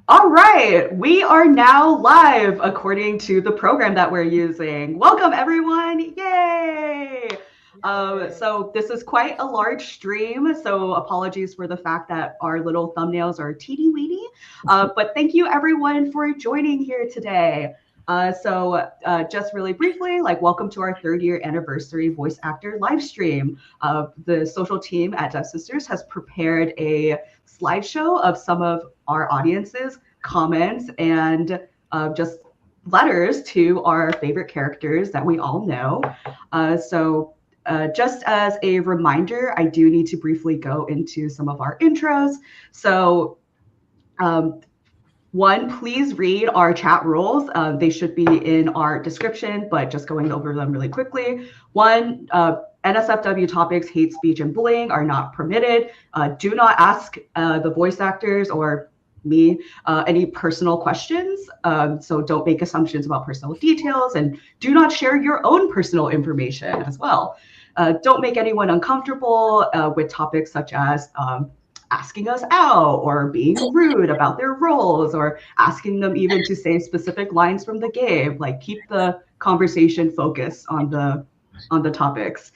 All right, we are now live according to the program that we're using. Welcome, everyone. Yay! So this is quite a large stream, so apologies for the fact that our little thumbnails are teeny weeny. But thank you, everyone, for joining here today. Just really briefly, welcome to our third year anniversary voice actor live stream. The social team at Deaf Sisters has prepared a slideshow of some of our audience's comments and just letters to our favorite characters that we all know. Just as a reminder, I do need to briefly go into some of our intros. So, one, please read our chat rules. They should be in our description, but just going over them really quickly. One, NSFW topics, hate speech, and bullying are not permitted. Do not ask the voice actors or me any personal questions. So don't make assumptions about personal details, and do not share your own personal information as well. Don't make anyone uncomfortable with topics such as asking us out or being rude about their roles or asking them even to say specific lines from the game. Like, keep the conversation focused on the topics.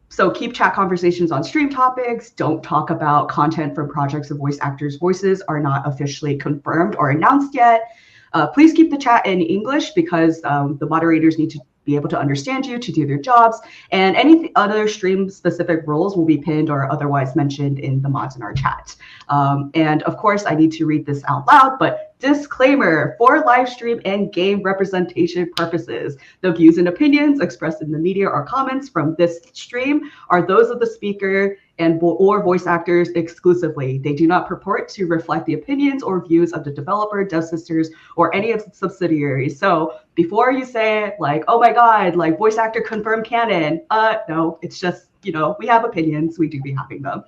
So keep chat conversations on stream topics. Don't talk about content from projects of voice actors' voices are not officially confirmed or announced yet. Please keep the chat in English because the moderators need to be able to understand you to do their jobs. And any other stream specific rules will be pinned or otherwise mentioned in the mods in our chat. And of course, I need to read this out loud, but disclaimer: for live stream and game representation purposes, the views and opinions expressed in the media or comments from this stream are those of the speaker and or voice actors exclusively. They do not purport to reflect the opinions or views of the developer, Dev Sisters, or any of its subsidiaries. So before you say like, oh my God, like voice actor confirmed canon, no, it's just, we have opinions, we do be having them.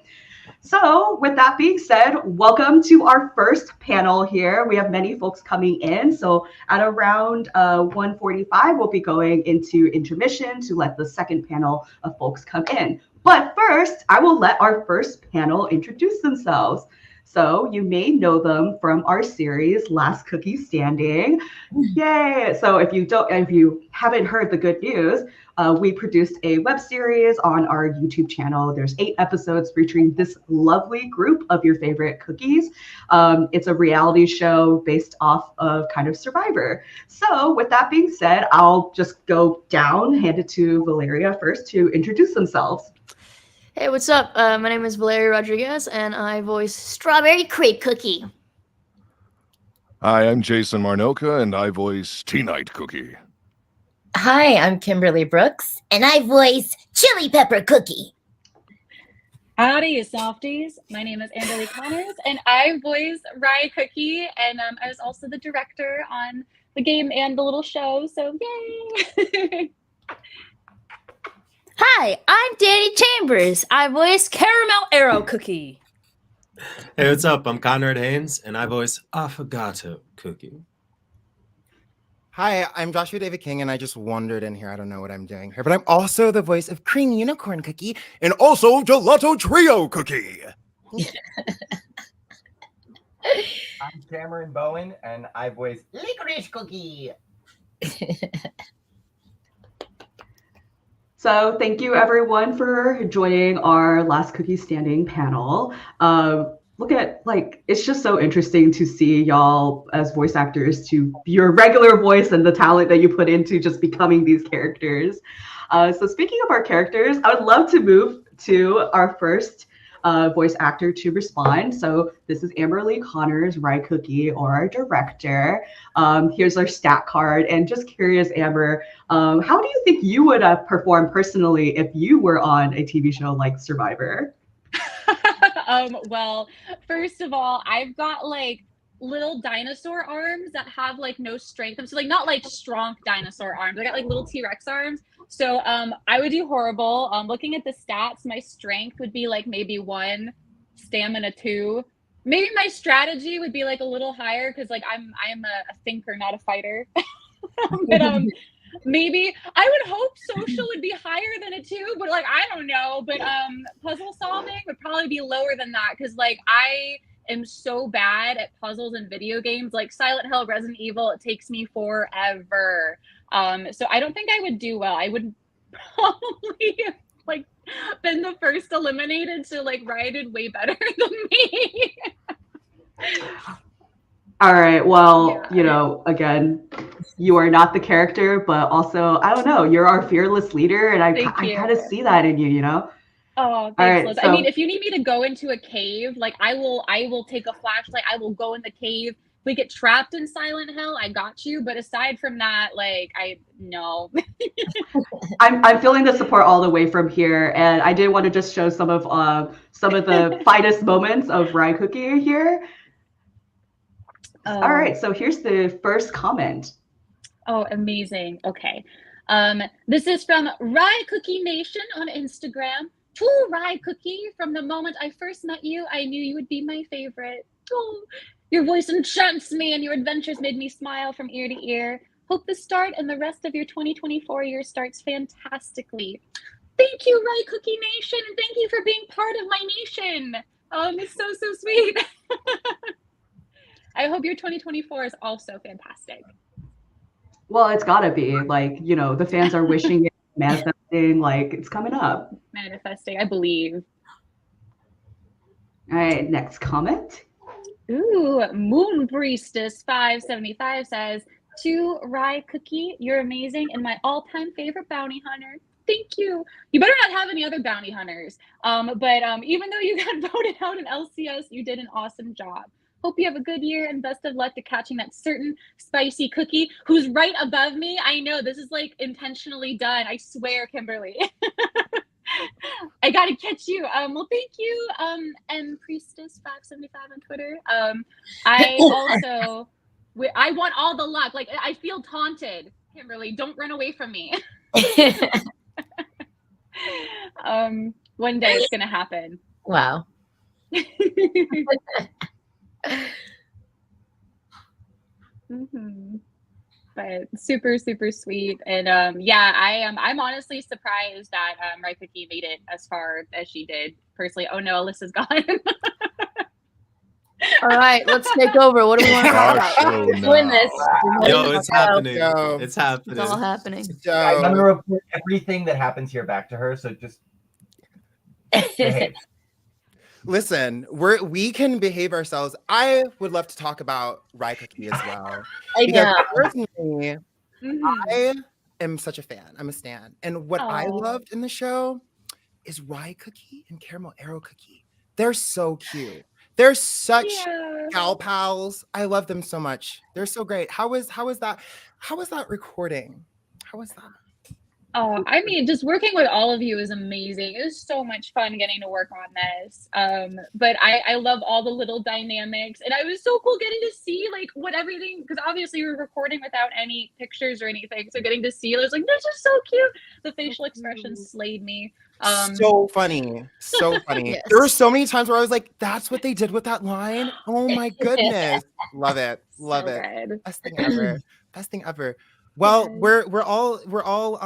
So with that being said, welcome to our first panel here. We have many folks coming in. So at around 1:45, we'll be going into intermission to let the second panel of folks come in. But first, I will let our first panel introduce themselves. So you may know them from our series, Last Cookie Standing. Yay! So if you haven't heard the good news, we produced a web series on our YouTube channel. There's 8 episodes featuring this lovely group of your favorite cookies. It's a reality show based off of kind of Survivor. So with that being said, I'll just go down, hand it to Valeria first to introduce themselves. Hey, what's up? My name is Valeria Rodriguez, and I voice Strawberry Crepe Cookie. Hi, I'm Jason Marnoka, and I voice Tea Night Cookie. Hi, I'm Kimberly Brooks, and I voice Chili Pepper Cookie. Howdy, you softies. My name is Amberly Connors, and I voice Rye Cookie, and I was also the director on the game and the little show, so yay! Hi, I'm Danny Chambers. I voice Caramel Arrow Cookie. Hey, what's up? I'm Conrad Haynes, and I voice Affogato Cookie. Hi, I'm Joshua David King, and I just wandered in here. I don't know what I'm doing here, but I'm also the voice of Cream Unicorn Cookie and also Gelato Trio Cookie. I'm Cameron Bowen, and I voice Licorice Cookie. So thank you everyone for joining our Last Cookie Standing panel. Look at, it's just so interesting to see y'all as voice actors, to your regular voice and the talent that you put into just becoming these characters. So speaking of our characters, I would love to move to our first voice actor to respond. So this is Amberly Connors, Rye Cookie, or our director. Here's our stat card. And just curious, Amber, how do you think you would have performed personally if you were on a TV show like Survivor? Well, first of all, I've got little dinosaur arms that have no strength. So not strong dinosaur arms. I got little T-Rex arms. So I would do horrible. Looking at the stats, my strength would be maybe 1, stamina 2. Maybe my strategy would be a little higher because I am a thinker, not a fighter. But maybe I would hope social would be higher than a 2, but I don't know. But puzzle solving would probably be lower than that because I am so bad at puzzles and video games, like Silent Hill, Resident Evil. It takes me forever. So I don't think I would do well. I would probably like been the first eliminated. So like Rye did way better than me. All right. Well, you know, again, you are not the character, but also, I don't know, you're our fearless leader, and I kind of see that in you, you know? Oh, thanks, right, Liz. so- I mean, if you need me to go into a cave, like I will take a flashlight. I will go in the cave. If we get trapped in Silent Hill, I got you. But aside from that, like no. I'm feeling the support all the way from here, and I did want to just show some of the finest moments of Rye Cookie here. All right, so here's the first comment. Oh, amazing. Okay. This is from Rye Cookie Nation on Instagram. To Rye Cookie, from the moment I first met you, I knew you would be my favorite. Oh, your voice enchants me, and your adventures made me smile from ear to ear. Hope the start and the rest of your 2024 year starts fantastically. Thank you, Rye Cookie Nation, and thank you for being part of my nation. It's so sweet. I hope your 2024 is also fantastic. Well, it's gotta be, like, you know, the fans are wishing it, manifesting, like, it's coming up. Manifesting, I believe. All right, next comment. Ooh, Moon Priestess 575 says, to Rye Cookie, you're amazing and my all-time favorite bounty hunter. Thank you. You better not have any other bounty hunters. But even though you got voted out in LCS, you did an awesome job. Hope you have a good year and best of luck to catching that certain spicy cookie who's right above me. I know this is like intentionally done. I swear, Kimberly. I gotta catch you. Well, thank you. And Priestess 575 on Twitter. I also, I want all the luck. Like I feel taunted, Kimberly. Don't run away from me. One day it's gonna happen. Wow. But super sweet, and yeah, I'm honestly surprised that Rye Cookie made it as far as she did. Personally, oh no, Alyssa's gone. All right, let's take over. What do we want to talk Gosh, about? oh, We're doing this. Yo, it's happening. Yo. It's happening. It's all happening. I'm So, gonna report everything that happens here back to her. So just behave. listen, we can behave ourselves. I would love to talk about Rye Cookie as well. I Because know. personally, I am such a fan. I'm a stan. And what I Aw. loved in the show is Rye Cookie and Caramel Arrow Cookie. They're so cute. They're such gal pals. I love them so much. They're so great. How was that recording? How was that? Oh, I mean, just working with all of you is amazing. It was so much fun getting to work on this. But I love all the little dynamics, and it was so cool getting to see like what everything, because obviously we were recording without any pictures or anything. So getting to see, it was like, this is so cute. The facial expressions slayed me. So funny. So funny. Yes. There were so many times where I was like, that's what they did with that line. Oh my goodness. Love it. Love so it. good. Best thing ever. Best thing ever. Well, Yes. we're all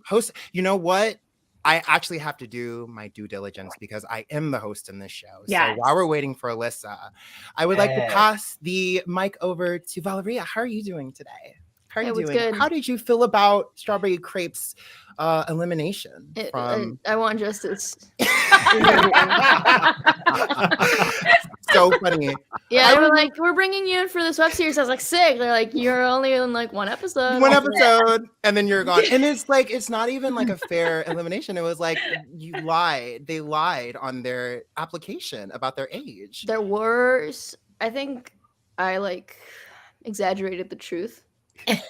hosts. You know what? I actually have to do my due diligence because I am the host in this show. Yes. So while we're waiting for Alyssa, I would like to Yes. pass the mic over to Valeria. How are you doing today? How are Hey, you what's doing? good? How did you feel about Strawberry Crepe's elimination from I want justice. so funny. Yeah, they were like, we're bringing you in for this web series. I was like, sick. They're like, you're only in like one episode. One episode and then you're gone. And it's like, it's not even like a fair elimination. It was like, you lied. They lied on their application about their age. There were, I think I like exaggerated the truth.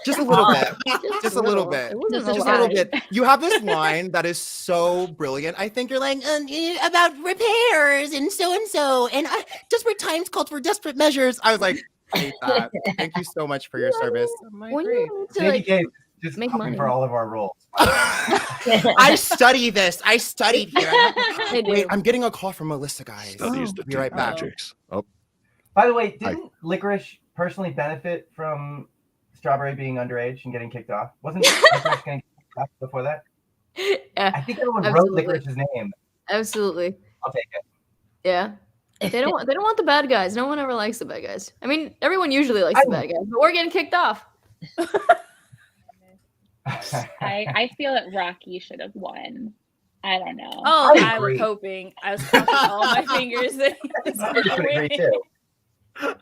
Just a little bit. Just a little bit. It wasn't Just Just a a little lot. bit. You have this line that is so brilliant. I think you're like, about repairs and so, and desperate times called for desperate measures. I was like, I hate that. Thank you so much for your service. I'm like, When great. you need to Maybe like, Gabe just make copying money. for all of our roles. I study this. I studied here. They do. Wait, I'm getting a call from Melissa, guys. Studies the Be right deep back. magics. Oh, By the way, didn't Licorice personally benefit from Strawberry being underage and getting kicked off? Wasn't Licorice getting kicked off before that? Yeah, I think everyone Absolutely. wrote Licorice's name. absolutely. I'll take it. Yeah. They don't want the bad guys. No one ever likes the bad guys. I mean, everyone usually likes the bad guys, but we're getting kicked off. I feel that Rocky should have won. I don't know. Oh, I I was agree. hoping. I was crossing all my fingers that he was I gonna would agree win. too.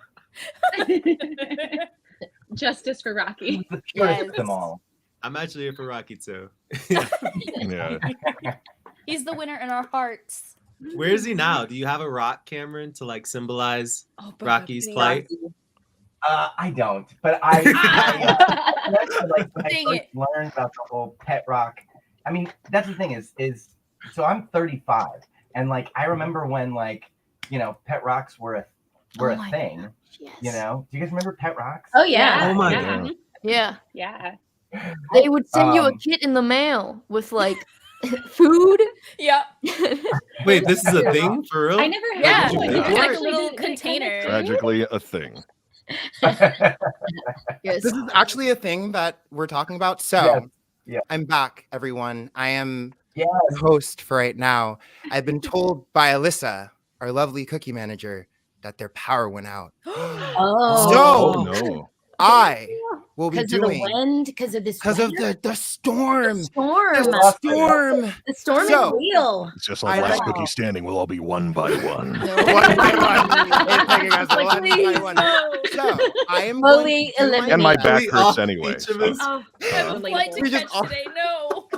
Justice for Rocky. He was the purest of Yes. them all. I'm actually here for Rocky too. Yeah. He's the winner in our hearts. Where is he now? Do you have a rock, Cameron, to like symbolize Oh, bro, Rocky's please. plight? I don't, but I like when I Dang first it. learned about the whole pet rock. I mean, that's the thing is so I'm 35, and like I remember when like pet rocks were a Oh my thing. gosh, yes. Do you guys remember pet rocks? Oh yeah. Oh my yeah. God. Yeah. Yeah. They would send you a Um, kit in the mail with like food. Yeah. Wait, this is a thing for real? I never had Yeah. did you one. do It that? was Like a actually little the- container. Tragically, a thing. Yes. This is actually a thing that we're talking about. So Yes. Yeah. I'm back, everyone. I am Yes. the host for right now. I've been told by Alyssa, our lovely cookie manager, that their power went out. Oh. So- Oh, no. I will be Because of the doing wind, because of this. because of the storm. storm. The storm. The storm So- is real. It's just like I last like- cookie standing. We'll all be one by one. One by one. It's taking us Like, one by please, one. no. So I am Slowly going to do my And my best. back We all- hurts anyway. each of so- us- I have a Relatable. flight to We just catch all- today. No.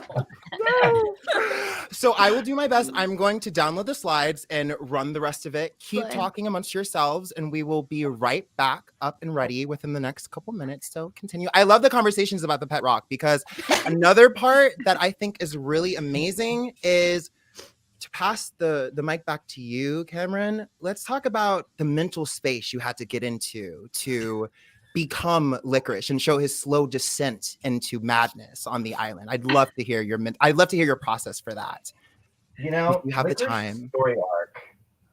So I will do my best. I'm going to download the slides and run the rest of it. Keep Fine. talking amongst yourselves, and we will be right back up and ready within the next couple minutes. So continue. I love the conversations about the pet rock because another part that I think is really amazing is to pass the mic back to you, Cameron. Let's talk about the mental space you had to get into to become Licorice and show his slow descent into madness on the island. I'd love to hear I'd love to hear your process for that. You know, If you have the Licorice's time. Story arc.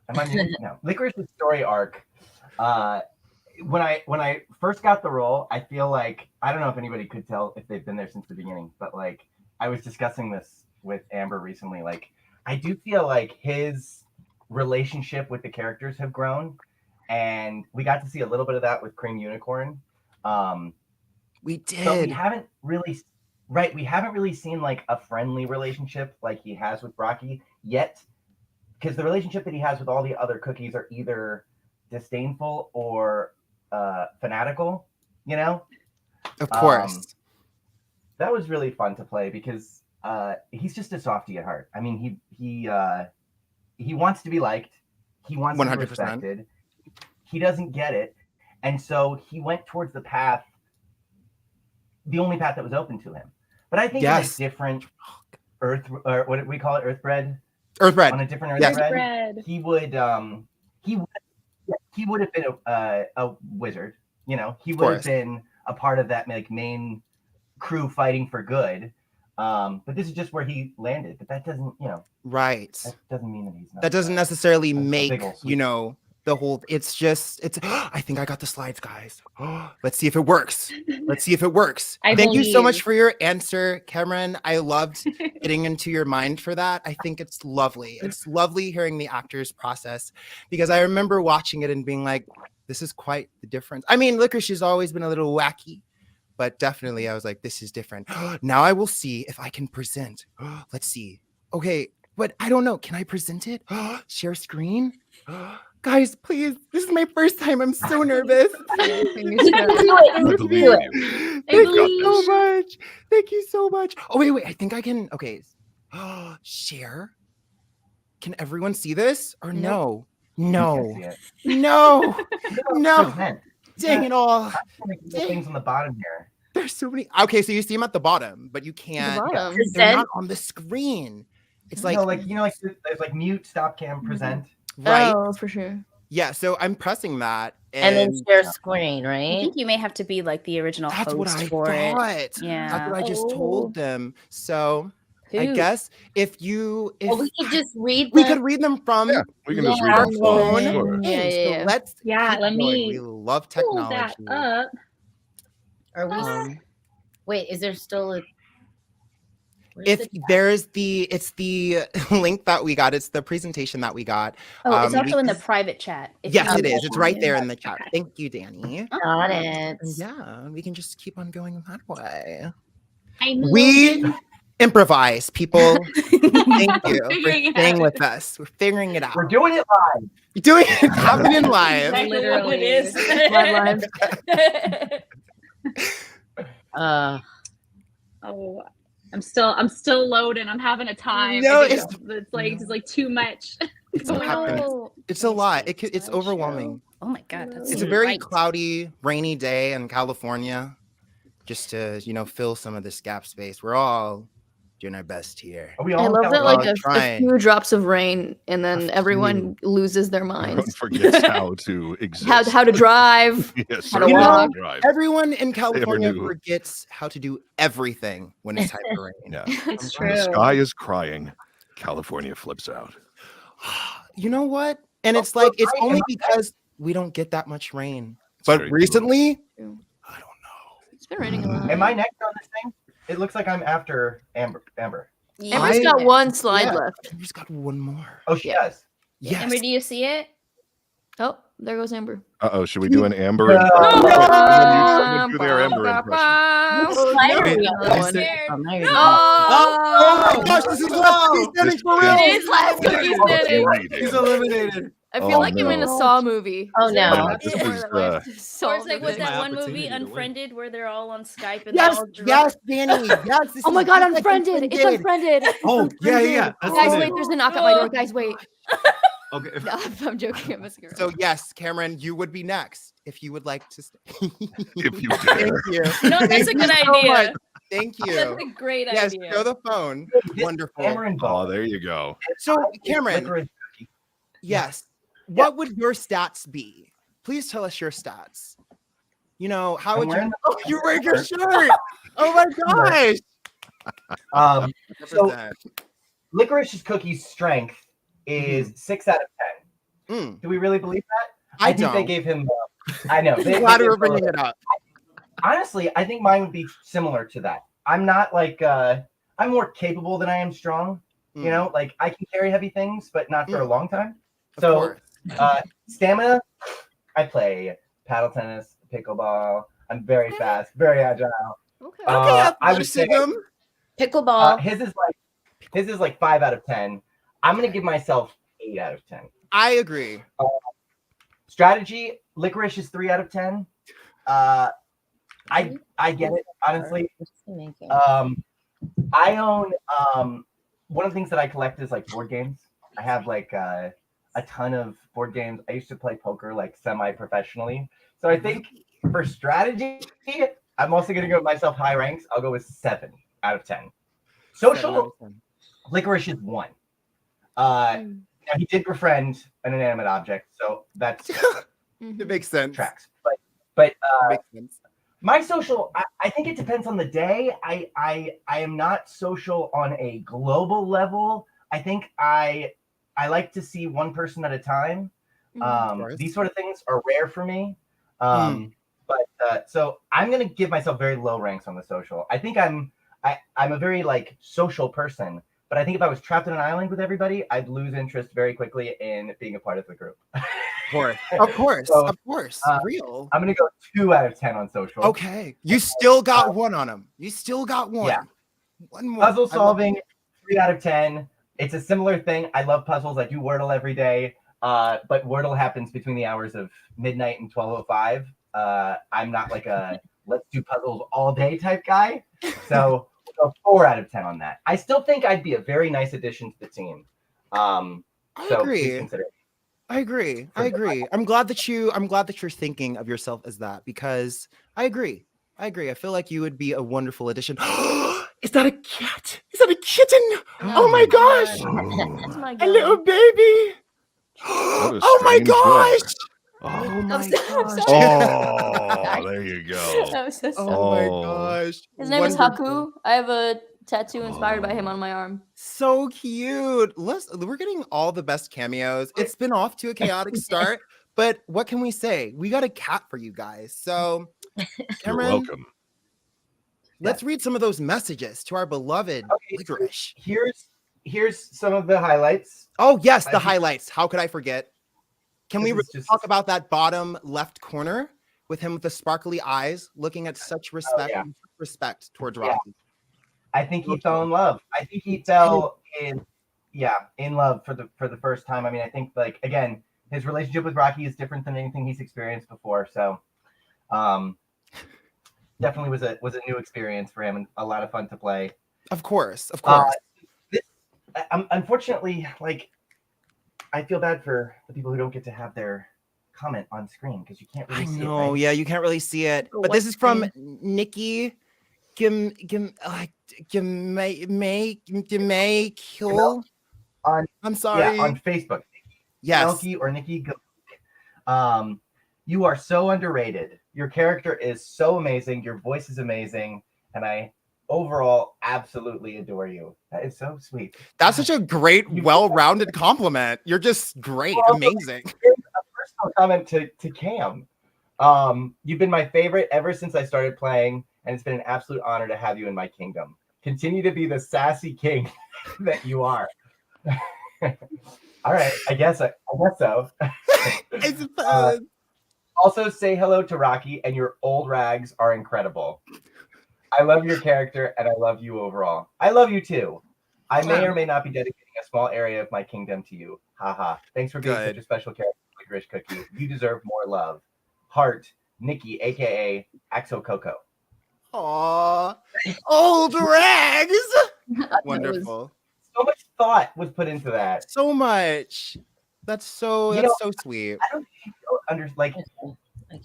Am I muted? No. Licorice's story arc. When I first got the role, I feel like I don't know if anybody could tell if they've been there since the beginning, but like I was discussing this with Amber recently. Like I do feel like his relationship with the characters have grown, and we got to see a little bit of that with Cream Unicorn. We But we did. haven't really seen like a friendly relationship like he has with Rocky yet, because the relationship that he has with all the other cookies are either disdainful or fanatical, Of course. That was really fun to play because he's just a softie at heart. I mean, he wants to be liked, he wants to be 100%. respected, he doesn't get it, and so he went towards the only path that was open to him. But I think Yes. in a different or what do we call it, earthbred? Earthbread. On a different Yes. earthbred, Bread. he would have been a wizard. He would course. have been a part of that like main crew fighting for good. But this is just where he landed. But that doesn't, Right. that doesn't mean that he's not. That doesn't necessarily a make, big ol' sweet. the whole, it's I think I got the slides, guys. Let's see if it works. I Thank you so much believe. for your answer, Cameron. I loved getting into your mind for that. I think it's lovely. It's lovely hearing the actors process because I remember watching it and being like, this is quite the difference. I mean, Licorice has always been a little wacky, but definitely I was like, this is different. Now I will see if I can present. Let's see. Okay, but I don't know. Can I present it? Share screen? Guys, please. This is my first time. I'm so nervous. I Do believe it. you. Thank got you so this. much. Thank you so much. Oh, wait. I think I can. Okay. Share. Can everyone see this or no? You can't No. see it. No. No. Present. Dang it all. The things on the bottom here. There's so many. Okay, so you see them at the bottom, but you can't. bottom. They're Present. not on the screen. It's like, like there's like mute, stop, cam, present. right. Oh, for sure. Yeah, so I'm pressing that. And then And share screen, I right? think you may have to be like the original that's what I host for it. thought. Yeah. That's what I just Oh. told them. So I Who? guess if Well, we could just read we them. could read them from Yeah, we can just Yeah, read our our phone. phone. Sure. Yeah, Hey, yeah. So let's Yeah, keep let going. me We love Pull technology. that up. Are we? Um, Wait, is there still a? It's the link that we got. It's the presentation that we got. Oh, it's we also in the just- private chat. Yes, you it is. want It's to. right there in the chat. Thank you, Danny. Got it. Yeah, we can just keep on going that way. I know. We improvise, people. Thank you for Figuring it staying out. with us. We're figuring it out. We're doing it live. Doing it happening live. Exactly what it is. Oh, I'm still loading. I'm having a time. No, I think it's- it's like too much. It's a lot. It's a lot. It's overwhelming. Oh my god, that's It's a very cloudy, rainy day in California. Just to, fill some of this gap space. We're all doing our best here. Are we I all love that We're like all a trying. few drops of rain and then A everyone loses their Everyone minds. forgets how to exist. How to drive. Yes, how to certainly walk. drive. Everyone in California knew. forgets how to do everything when it's time for rain. Yeah. It's When the true. sky is crying, California flips out. You know what? And it's like it's only because we don't get that much rain. But very true. recently, True. I don't know. It's been raining a lot. Am I next on this thing? It looks like I'm after Amber. Amber's got one slide Yeah. left. We've just got one more. Oh, she Yeah. does. Yes. Amber, do you see it? Oh, there goes Amber. Uh-oh, should we do an Amber? No. Someone do their Amber impression. Another one. Scared. Oh, now you're Oh my gosh, this is last standing This for is- real. It is last cookie standing. He's eliminated. I feel Oh, like I'm in a no. Saw movie. Oh, Is there no. a This bit is, where, like, Saw Or it's like with movies? that my one movie, opportunity to win. Unfriended, where they're all on Skype and Yes, they're all drunk. yes, Danny. Yes. This Oh my is god, just like Unfriended! It's Unfriended! Oh, yeah. That's Guys, the wait, name. there's a knock at my door. Guys, wait. Okay. No, I'm joking. I'm messing around. So yes, Cameron, you would be next if you would like to. If you Thank dare. you. No, that's Thank a you good so idea. much. Thank That's you. a great Yes, idea. show the phone. This Wonderful. Cameron Oh, ball. there you go. So Cameron, Licorice Cookie. yes. What would your stats be? Please tell us your stats. How I'm would you? wearing the- Oh, you're wearing your shirt. Oh my gosh. So 100%. Licorice Cookie's strength is 6 out of 10. Mm, Do we really believe that? I think don't. they gave him. I know. I'm They glad gave we're him, bringing it up. honestly, I think mine would be similar to that. I'm not like I'm more capable than I am strong. Mm, Like I can carry heavy things, but not for a long time. of So course. stamina, I play paddle tennis, pickleball. I'm very fast, very agile. Okay. Okay, I would say athleticism. Pickleball. his is like 5 out of 10. I'm gonna give myself 8 out of 10. I agree. Strategy, Licorice is 3 out of 10. I get it, honestly. I own one of the things that I collect is like board games. I have like a ton of board games. I used to play poker like semi-professionally. So I think for strategy, I'm also gonna go with myself high ranks. I'll go with 7 out of 10. Social, Licorice is 1. Now he did befriend an inanimate object, so that's It makes sense. tracks. But It makes sense. my social, I think it depends on the day. I am not social on a global level. I think I like to see one person at a time. course. These sort of things are rare for me. But so I'm gonna give myself very low ranks on the social. I think I'm a very like social person. But I think if I was trapped on an island with everybody, I'd lose interest very quickly in being a part of the group. Of course. So, Real. I'm gonna go 2 out of 10 on social. Okay. You still got one on him. You still got one. Yeah. One more. Puzzle I love solving, 3 out of 10. It's a similar thing. I love puzzles. I do Wordle every day. But Wordle happens between the hours of midnight and 12:05. I'm not like a let's do puzzles all day type guy. So 4 out of 10 on that. I still think I'd be a very nice addition to the team. I So agree. please consider it. I agree. I'm glad that you're thinking of yourself as that because I agree. I feel like you would be a wonderful addition. Is that a cat? Is that a kitten? Oh my gosh. That's my A little baby. What a Oh my strange gosh. weather. Oh I'm my so gosh. Oh, there you go. That was so sad. Oh my Oh. gosh. His name is Wonderful. Haku. I have a tattoo inspired by him on my arm. So cute. We're getting all the best cameos. It's been off to a chaotic start, but what can we say? We got a cat for you guys. So, You're Cameron, welcome. let's read some of those messages to our beloved Licorice. Here's some of the highlights. Oh yes, the I think- highlights. How could I forget? Can we talk about that bottom left corner with him with the sparkly eyes, looking at such respect towards Rocky? I think he fell in love. I think he fell in love for the first time. I mean, I think like again, his relationship with Rocky is different than anything he's experienced before. So, definitely was a new experience for him and a lot of fun to play. Of course. Unfortunately, like I feel bad for the people who don't get to have their comment on screen because you can't really see it. Right? Yeah, you can't really see it. But this is from Nikki I'm sorry. On Facebook. Yes. Elkie or Nikki. You are so underrated. Your character is so amazing. Your voice is amazing. And I overall absolutely adore you. That is so sweet. That's such a great, well-rounded compliment. You're just great. Amazing. Here's a personal comment to Cam. You've been my favorite ever since I started playing, and it's been an absolute honor to have you in my kingdom. Continue to be the sassy king that you are. All right, I guess so. It's fun. Also, say hello to Rocky, and your old rags are incredible. I love your character, and I love you overall. I love you too. I may or may not be dedicating a small area of my kingdom to you. Haha. Thanks for being such a special character, Licorice Cookie. You deserve more love. Heart, Nikki, aka Axo Coco. Aww, old rags. Wonderful. So much thought was put into that. So much. That's so sweet. I don't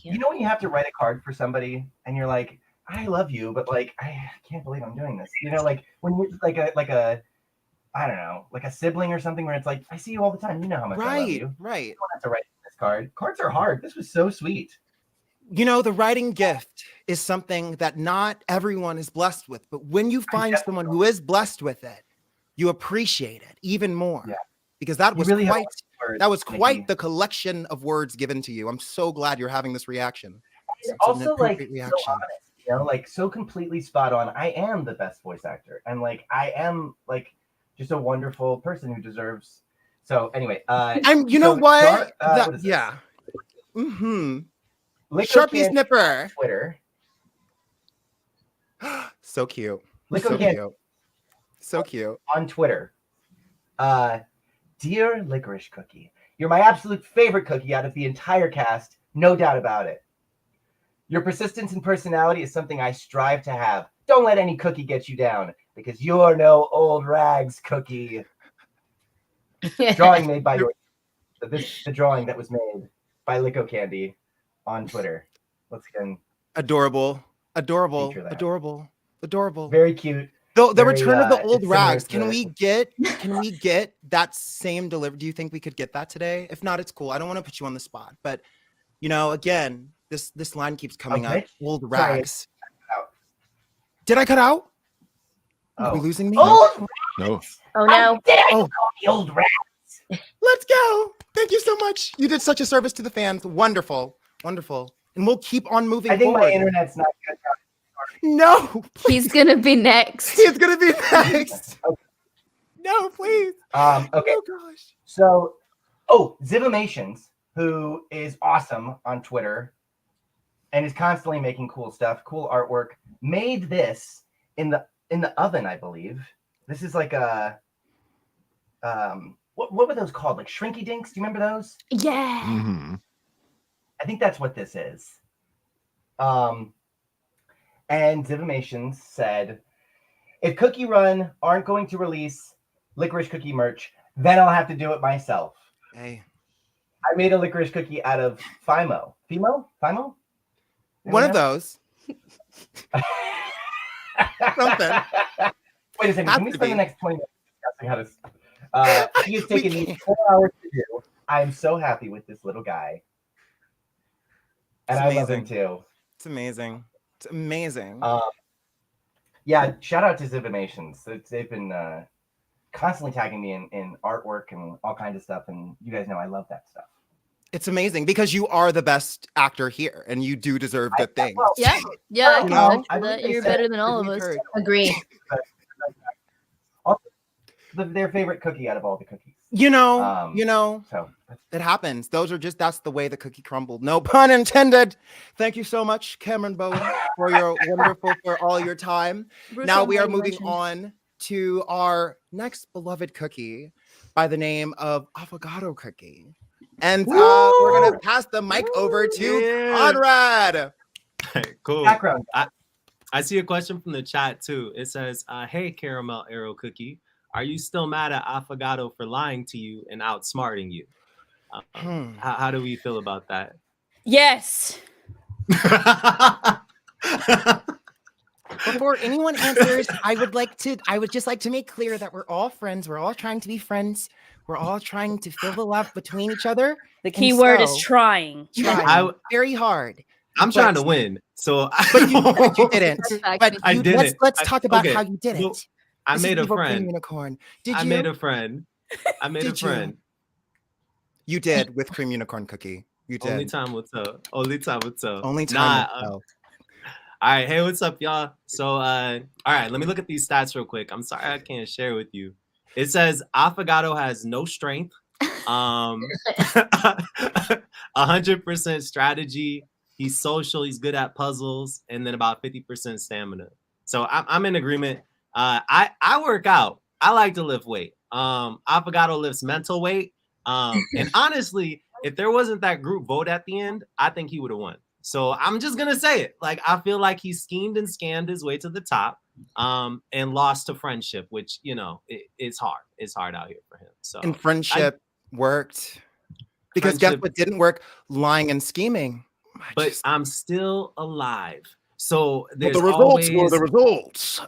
you know when you have to write a card for somebody and you're like, I love you, but like I can't believe I'm doing this. You know, like when you're like a I don't know, like a sibling or something where it's like, I see you all the time. You know how much I love you. Right. You don't have to write this card. Cards are hard. This was so sweet. You know, the writing gift is something that not everyone is blessed with, but when you find someone who is blessed with it, you appreciate it even more. Yeah. Because that was really quite the collection of words given to you. I'm so glad you're having this reaction. It's also like so honest, you know, like so completely spot on. I am the best voice actor, and like I am like just a wonderful person who deserves. So anyway, and you know what? Yeah. Mm-hmm. Sharpie snipper. Twitter. So cute. So cute. On Twitter. Dear Licorice Cookie, you're my absolute favorite cookie out of the entire cast, no doubt about it. Your persistence and personality is something I strive to have. Don't let any cookie get you down, because you're no old rags cookie. Drawing made by the drawing that was made by Lico Candy on Twitter. Let's again. Adorable. Very cute. The return of the old rags. Can we get that same delivery? Do you think we could get that today? If not, it's cool. I don't want to put you on the spot, but you know, again, this line keeps coming up. Old rags. Did I cut out? Are we losing me? Old No. Oh no. Did I call the old rags? Let's go. Thank you so much. You did such a service to the fans. Wonderful. And we'll keep on moving I think forward. my internet's not good. No. He's gonna be next. He's gonna be next. Okay. No, please. Okay. Oh gosh. So, Zivimations, who is awesome on Twitter and is constantly making cool stuff, cool artwork, made this in the oven, I believe. This is like a what were those called? Like shrinky dinks? Do you remember those? Yeah. Mm-hmm. I think that's what this is. And Zivimations said, if Cookie Run aren't going to release Licorice Cookie merch, then I'll have to do it myself. Hey. I made a Licorice Cookie out of Fimo. Fimo? One of those. Something. Wait a second. Can we spend the next 20 minutes discussing how to... he has taken me 4 hours to do. I'm so happy with this little guy. And I love him too. It's amazing. Yeah, shout out to Zivimations. They've been constantly tagging me in artwork and all kinds of stuff, and you guys know I love that stuff. It's amazing because you are the best actor here and you do deserve good things. Yeah, yeah, I You can know? vouch for that. You're better than all of us. Agree. Their favorite cookie out of all the cookies. So it happens. That's the way the cookie crumbled. No pun intended. Thank you so much, Cameron Bowen, for all your time. Bruce Now we are already moving mentioned. on to our next beloved cookie by the name of Affogato Cookie. And we're going to pass the mic over to Conrad. Cool. Background. I see a question from the chat too. It says, hey, Caramel Arrow Cookie, are you still mad at Affogato for lying to you and outsmarting you? How do we feel about that? Yes. Before anyone answers, I would just like to make clear that we're all friends. We're all trying to be friends. We're all trying to fill the love between each other. The key word is trying. Very hard. I'm trying to win. So but you didn't. But I didn't. Let's talk about okay. how you did it. Well, I made a friend. Unicorn. I made a friend. I made a friend. You did with cream unicorn cookie. You did. Only time will tell. Only time will tell. Only time will tell. All right. Hey, what's up, y'all? So, all right, let me look at these stats real quick. I'm sorry I can't share with you. It says Affogato has no strength, 100% strategy. He's social. He's good at puzzles, and then about 50% stamina. So I'm in agreement. I work out. I like to lift weight. Affogato lifts mental weight. And honestly, if there wasn't that group vote at the end, I think he would have won. So I'm just gonna say it. Like, I feel like he schemed and scammed his way to the top, and lost to friendship, which, you know, it's hard. It's hard out here for him. So and friendship worked because guess what didn't work? Lying and scheming. But I'm still alive. So there's the results were the results.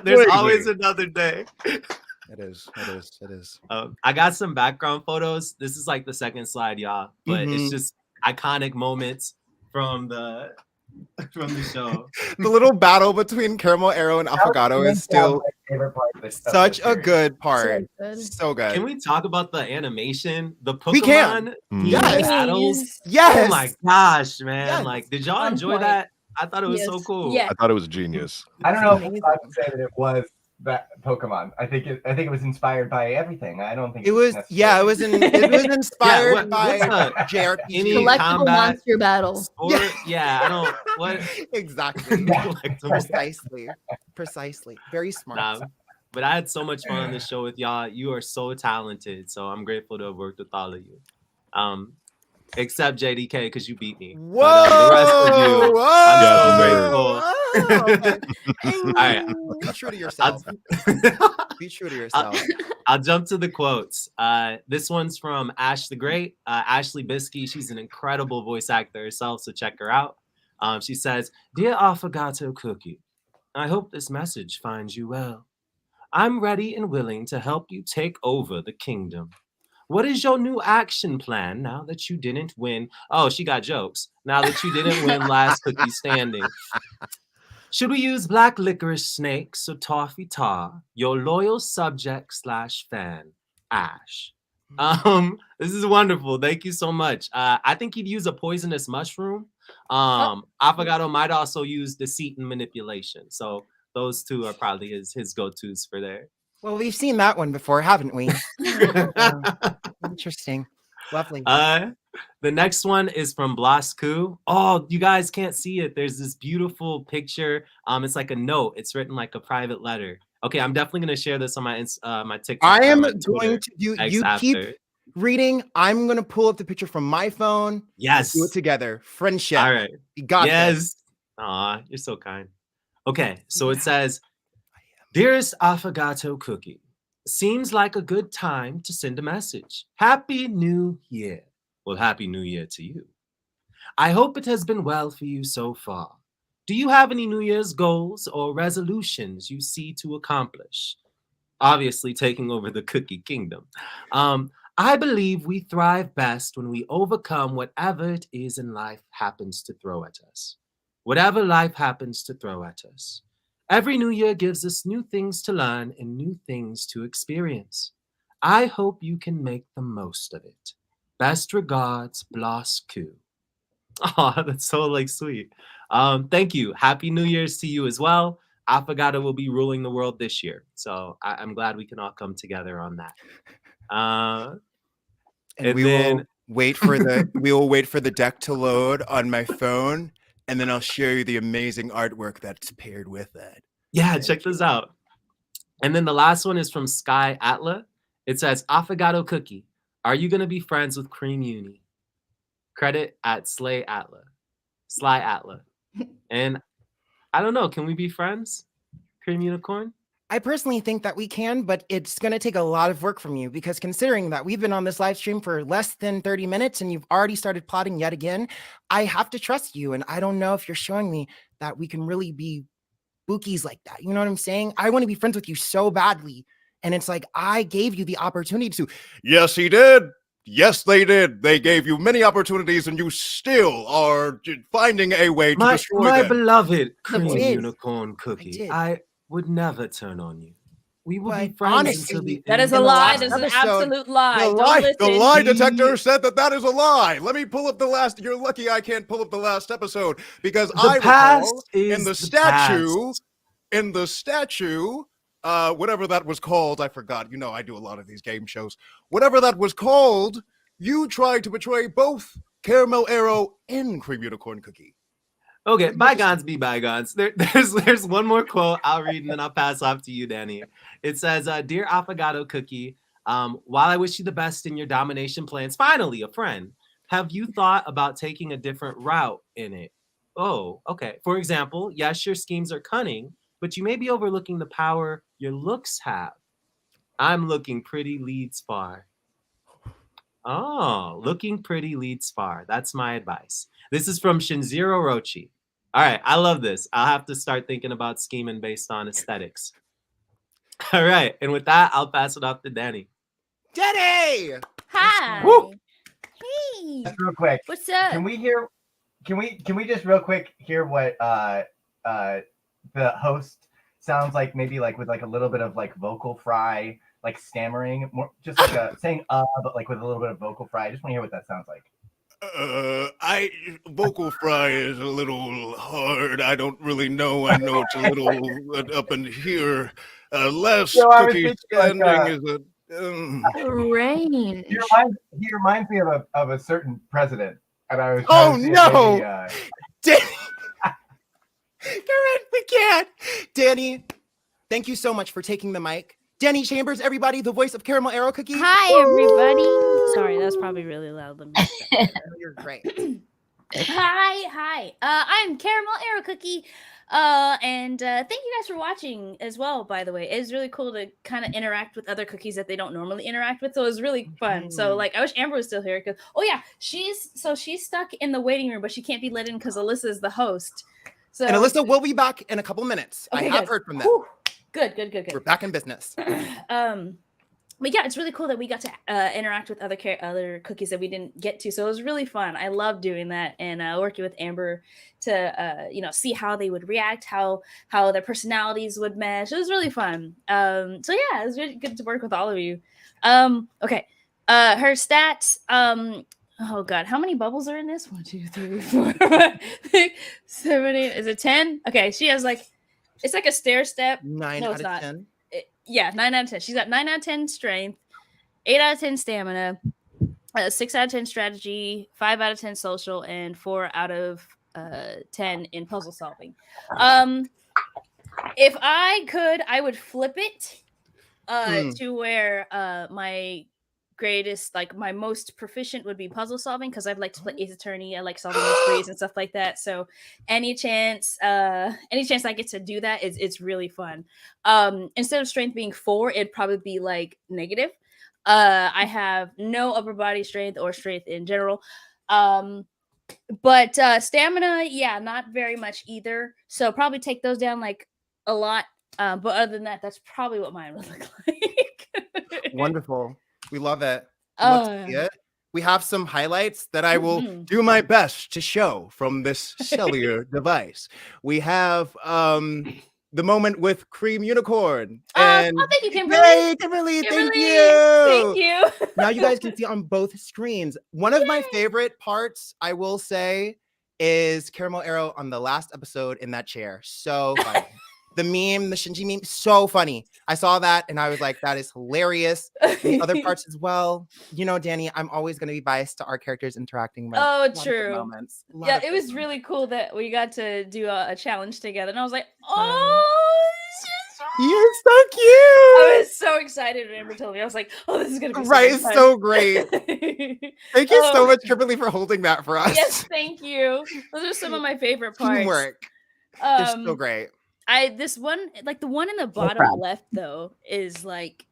There's always another day. It is. I got some background photos. This is like the second slide, y'all. But it's just iconic moments from the show. The little battle between Caramel Arrow and Affogato is still favorite part of this such a good part. So good. Can we talk about the animation? The Pokemon We can. Yes. battles? Yes. Oh my gosh, man. Yes. Like, did y'all enjoy that? I thought it was so cool. Yeah. I thought it was genius. I don't know if I would say that it was that Pokemon. I think it was inspired by everything. I don't think It was necessarily- it was inspired what's by any JRPG. Collectible combat monster battle. sport? Yeah, I don't. What? Exactly. Precisely. Very smart. Nah, but I had so much fun on this show with y'all. You are so talented. So I'm grateful to have worked with all of you. Except JDK, because you beat me. Whoa! But, the rest of you, I'm so grateful. All right. Be true to yourself. Be true to yourself. I'll jump to the quotes. This one's from Ash the Great, Ashley Biskey. She's an incredible voice actor herself, so check her out. She says, "Dear Affogato Cookie, I hope this message finds you well. I'm ready and willing to help you take over the kingdom. What is your new action plan now that you didn't win?" Oh, she got jokes. Now that you didn't win last cookie standing. "Should we use black licorice snakes or toffee tar? Your loyal subject / fan, Ash." This is wonderful. Thank you so much. I think he'd use a poisonous mushroom. Affogato might also use deceit and manipulation. So those two are probably his go-tos for there. Well, we've seen that one before, haven't we? Interesting. Lovely. The next one is from Blasku. Oh, you guys can't see it. There's this beautiful picture. It's like a note. It's written like a private letter. Okay, I'm definitely gonna share this on my my TikTok. I am my going to do. X You keep after. reading. I'm gonna pull up the picture from my phone. Yes. Do it together. Friendship. All right. You got this. Yes. Aw, you're so kind. Okay, so it says, "Dearest Affogato Cookie, seems like a good time to send a message. Happy New Year." Well, Happy New Year to you. "I hope it has been well for you so far. Do you have any New Year's goals or resolutions you see to accomplish?" Obviously, taking over the Cookie Kingdom. "I believe we thrive best when we overcome whatever it is in life happens to throw at us. Whatever life happens to throw at us. Every new year gives us new things to learn and new things to experience. I hope you can make the most of it. Best regards, Blas Q. Oh, that's so like sweet. Thank you. Happy New Year's to you as well. Affogato will be ruling the world this year, so I'm glad we can all come together on that. And we will wait for the deck to load on my phone, and then I'll show you the amazing artwork that's paired with it. Yeah, check this out. And then the last one is from Sky Atla. It says, Affogato Cookie, are you going to be friends with Cream Uni? Credit at Sly Atla. And I don't know, can we be friends? Cream Unicorn? I personally think that we can, but it's going to take a lot of work from you, because considering that we've been on this live stream for less than 30 minutes and you've already started plotting yet again, I have to trust you. And I don't know if you're showing me that we can really be bookies like that. You know what I'm saying? I want to be friends with you so badly. And it's like, I gave you the opportunity to. Yes, he did. Yes, they did. They gave you many opportunities, and you still are finding a way to destroy my them. beloved Cream Unicorn Cookie. I would never turn on you. We will be friends until the That is a lie. That is an absolute lie. The lie detector said that is a lie. Let me pull up the last. You're lucky I can't pull up the last episode, because I recall in the statue, whatever that was called, I forgot. You know, I do a lot of these game shows. Whatever that was called, you tried to betray both Caramel Arrow and Cream Unicorn Cookie. Okay, bygones be bygones. There's one more quote I'll read, and then I'll pass off to you, Danny. It says, Dear Affogato Cookie, while I wish you the best in your domination plans, finally, a friend, have you thought about taking a different route in it? Oh, okay. For example, yes, your schemes are cunning, but you may be overlooking the power your looks have. I'm looking pretty leads far. Oh, looking pretty leads far. That's my advice. This is from Shinziro Rochi. All right, I love this. I'll have to start thinking about scheming based on aesthetics. All right, and with that, I'll pass it off to Danny. Danny! Hi. Woo! Hey. Just real quick. What's up? Can we just real quick hear what the host sounds like, maybe like with like a little bit of like vocal fry, like stammering, more just like saying but like with a little bit of vocal fry. I just want to hear what that sounds like. Vocal fry is a little hard. I don't really know. I know it's a little up in here. Less cookie standing is a range. He reminds me of a certain president, and I was. Oh no! Danny, we can't. Danny, thank you so much for taking the mic. Danny Chambers, everybody, the voice of Caramel Arrow Cookie. Hi, everybody. Sorry, that's probably really loud. Let me You're great. Hi. I'm Caramel Arrow Cookie. And thank you guys for watching as well, by the way. It's really cool to kind of interact with other cookies that they don't normally interact with. So it was really fun. So like I wish Amber was still here, because she's stuck in the waiting room, but she can't be let in because Alyssa is the host. So And Alyssa will be back in a couple minutes. Okay, I have good. heard from them. Whew. Good. We're back in business. But yeah, it's really cool that we got to interact with other cookies that we didn't get to. So it was really fun. I love doing that, and working with Amber to see how they would react, how their personalities would mesh. It was really fun. So yeah, it was really good to work with all of you. Okay. Her stats. Oh god, how many bubbles are in this? 1, 2, 3, 4, 5, 6, 7, 8. Is it 10? Okay, she has it's like a stair step. 9 no, out it's of not. 10. 9 out of 10. She's got 9 out of 10 strength, 8 out of 10 stamina, 6 out of 10 strategy, 5 out of 10 social, and 4 out of 10 in puzzle solving. If I could, I would flip it to where my greatest, my most proficient would be puzzle solving, because I'd like to play Ace Attorney. I like solving mysteries and stuff like that. So any chance I get to do that, it's really fun. Instead of strength being 4, it'd probably be negative. I have no upper body strength or strength in general. But stamina, yeah, not very much either. So probably take those down a lot. But other than that, that's probably what mine would look like. Wonderful. We love it. Let's see it. We have some highlights that I will do my best to show from this cellular device. We have the moment with Cream Unicorn. Oh, thank you, Kimberly. Yay, Kimberly, thank you. Thank you. Now you guys can see on both screens. One of my favorite parts, I will say, is Caramel Arrow on the last episode in that chair. So funny. The meme, the Shinji meme, so funny. I saw that and I was like, that is hilarious. The other parts as well. You know, Danny, I'm always going to be biased to our characters interacting with Oh, a lot of good true. moments. Yeah, it was really cool that we got to do a challenge together. And I was like, oh, you're so cute. I was so excited when Amber told me. I was like, oh, this is going to be so Right, much it's fun. so great. Thank you so much, Kimberly, for holding that for us. Yes, thank you. Those are some of my favorite parts. Teamwork. They're so great. This one, like the one in the bottom left though, is like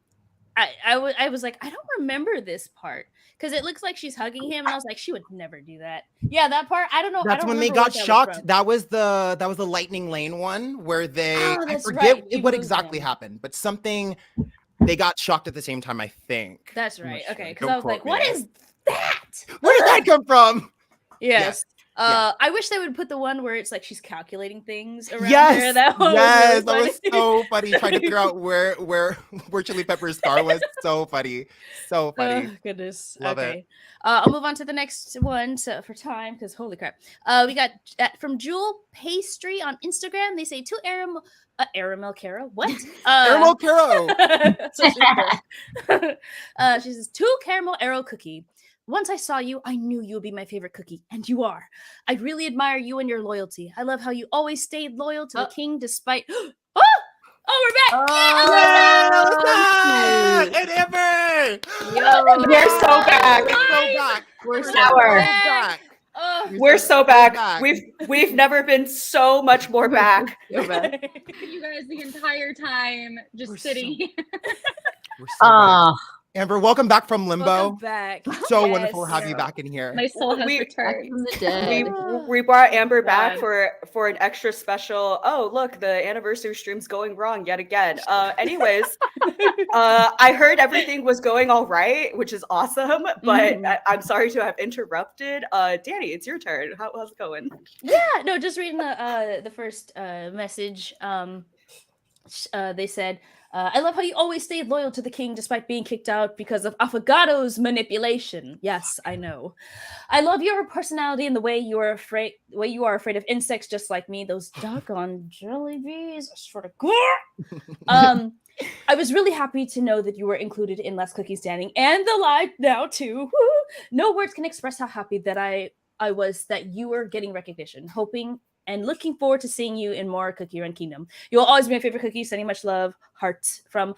I was like, I don't remember this part because it looks like she's hugging him, and I was like, she would never do that. Yeah, that part, I don't know. That's when they got shocked. That was the Lightning Lane one where they I forget what exactly happened, but something they got shocked at the same time, I think. That's right. Okay, because I was like, what is that? Where did that come from? Yes. I wish they would put the one where it's like she's calculating things around her. That one that was was so funny. Trying to figure out where Chili Pepper's star was. So funny. So funny. Oh, goodness. Love okay. it. I'll move on to the next one for time because holy crap. We got from Jewel Pastry on Instagram. They say to Aramel Caro. What? Caramel Caro. So she says to Caramel Arrow Cookie. Once I saw you, I knew you would be my favorite cookie, and you are. I really admire you and your loyalty. I love how you always stayed loyal to the king despite. Oh, we're back! And Amber! We're so back. We're so back. We're so back. We've never been so much more back. You guys the entire time just sitting here. We're so back. Amber, welcome back from limbo. Welcome back. So wonderful to have you back in here. My soul has returned. We brought Amber back for an extra special. Oh, look, the anniversary stream's going wrong yet again. Anyways, I heard everything was going all right, which is awesome. But I'm sorry to have interrupted. Danny, it's your turn. How's it going? Yeah, no, just reading the first message. They said. I love how you always stayed loyal to the king despite being kicked out because of Affogato's manipulation. Yes, I know. I love your personality and the way you are afraid of insects just like me. Those doggone jelly bees. I swear to God. I was really happy to know that you were included in Last Cookie Standing and the live now too. Woo! No words can express how happy that I was that you were getting recognition. Hoping and looking forward to seeing you in more Cookie Run Kingdom. You'll always be my favorite cookie. Sending much love. Hearts from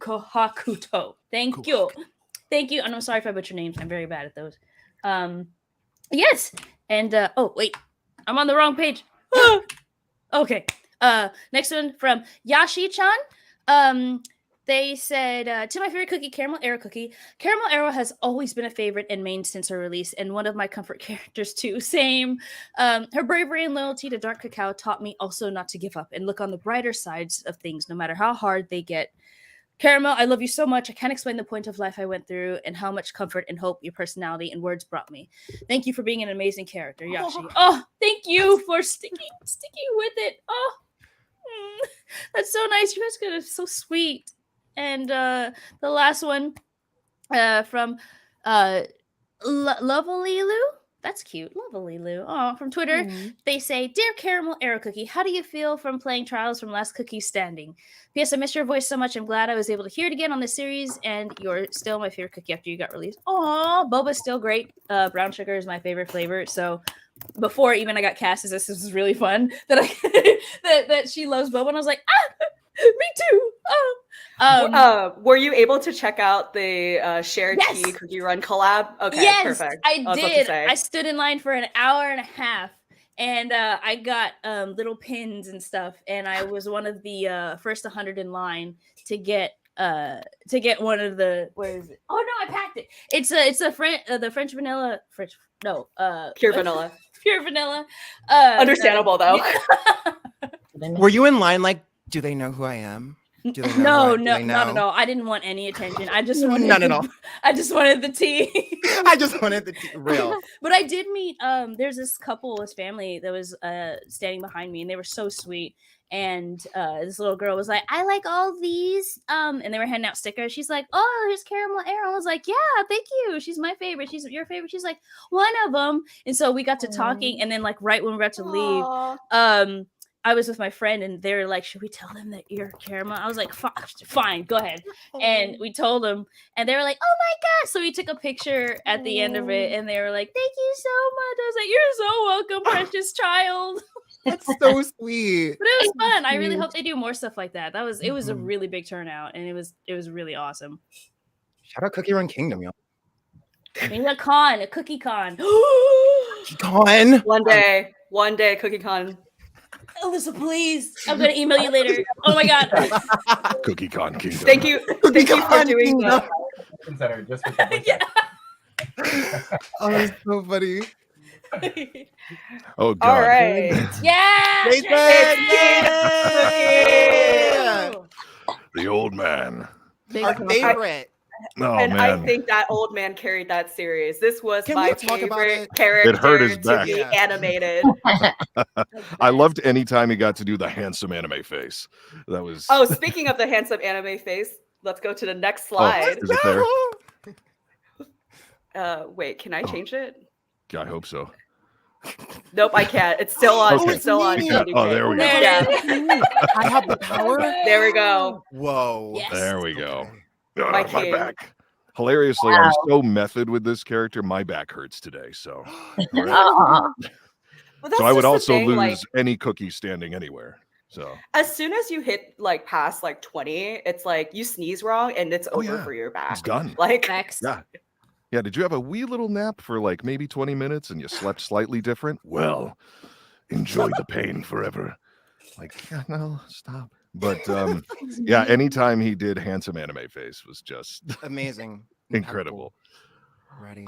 Kohakuto. Thank you. Thank you. And I'm sorry if I butcher names. I'm very bad at those. Yes. And oh, wait. I'm on the wrong page. Okay. Next one from Yashi-chan. They said, to my favorite cookie, Caramel Arrow Cookie. Caramel Arrow has always been a favorite and main since her release, and one of my comfort characters too. Same. Her bravery and loyalty to dark cacao taught me also not to give up and look on the brighter sides of things, no matter how hard they get. Caramel, I love you so much. I can't explain the point of life I went through and how much comfort and hope your personality and words brought me. Thank you for being an amazing character, Yashi. Oh, thank you for sticking with it. Oh, that's so nice. You guys are so sweet. And the last one from Lovely Lou. That's cute. Lovely Lou. Oh, from Twitter. They say, Dear Caramel Arrow Cookie, how do you feel from playing Trials from Last Cookie Standing? P.S. I miss your voice so much. I'm glad I was able to hear it again on this series, and you're still my favorite cookie after you got released. Aw, boba's still great. Brown sugar is my favorite flavor. So before even I got cast as this was really fun that that she loves boba, and I was like, me too. Were you able to check out the shared tea Cookie Run collab? Okay, yes, perfect. I did. I stood in line for an hour and a half, and I got little pins and stuff, and I was one of the first 100 in line to get one of the. Where is it? Oh no, I packed it. It's the French vanilla. Pure vanilla. Pure vanilla. Understandable though. Were you in line like? Do they know who I am? Do they know No, what- do no, they not at know? all. I didn't want any attention. I just wanted None at all. I just wanted the tea. I just wanted the real. But I did meet there's this couple, this family that was standing behind me, and they were so sweet. And this little girl was like, I like all these. And they were handing out stickers. She's like, oh, here's Caramel Arrow. I was like, yeah, thank you. She's my favorite. She's your favorite. She's like, one of them. And so we got to talking. And then, like, right when we got to leave, I was with my friend, and they were like, should we tell them that you're Caramel? I was like, fine, go ahead. And we told them, and they were like, oh my God. So we took a picture at the end of it, and they were like, thank you so much. I was like, you're so welcome, precious child. That's so sweet. But it was fun. I really hope they do more stuff like that. It was a really big turnout, and it was really awesome. Shout out Cookie Run Kingdom, y'all. Maybe a cookie con. Con. One day, Cookie Con. Alyssa, please. I'm gonna email you later. Oh my God. Cookie Con Kingdom. Thank you for doing that. Consider just for the Yeah. Oh, that's so funny. Oh God. All right. Yeah. Jason! The old man. Our favorite. Oh And I man. think that old man carried that series. This was Can my we talk about favorite it? character It hurt his to back. be Yeah. animated. I loved any time he got to do the handsome anime face. That was. Oh, speaking of the handsome anime face, let's go to the next slide. Is it there? Wait, can I change it? Yeah, I hope so. Nope, I can't. It's still on. Okay. It's still on. Me. TDK. Oh, there we go. There it is. I have the power. There we go. Whoa. Yes. There we go. My My king. back. Hilariously, I'm so method with this character. My back hurts today. So, Well, that's so I would just the also thing, lose like, any cookie standing anywhere. So, as soon as you hit like past like 20, it's like you sneeze wrong and it's over yeah. for your back. it's done. Like Facts. Yeah. Yeah. Did you have a wee little nap for like maybe 20 minutes and you slept slightly different? Well, enjoy the pain forever. Like, yeah, no, stop. But yeah, anytime he did handsome anime face was just Amazing. incredible. Ready.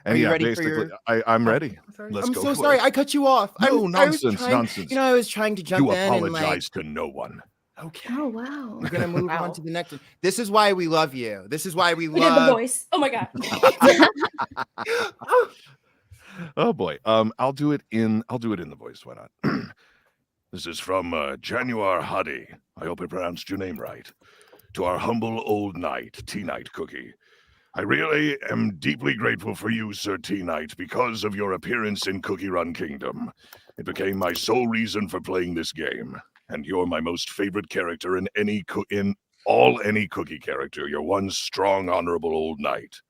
And Are you yeah, ready for basically, your- I'm ready. Let's I'm go so for sorry. it. I cut you off. No, I was nonsense, trying- nonsense. You know, I was trying to jump You in and apologize like, to no one. okay. Oh wow. We're gonna move Wow. on to the next one. This is why we love you. This is why we We did the love. voice. Oh my God. Oh boy. I'll do it in the voice. Why not? This is from Januar Hadi. I hope I pronounced your name right. To our humble old knight, Tea Knight Cookie. I really am deeply grateful for you, Sir Tea Knight, because of your appearance in Cookie Run Kingdom. It became my sole reason for playing this game, and you're my most favorite character in any cookie character. You're one strong, honorable old knight.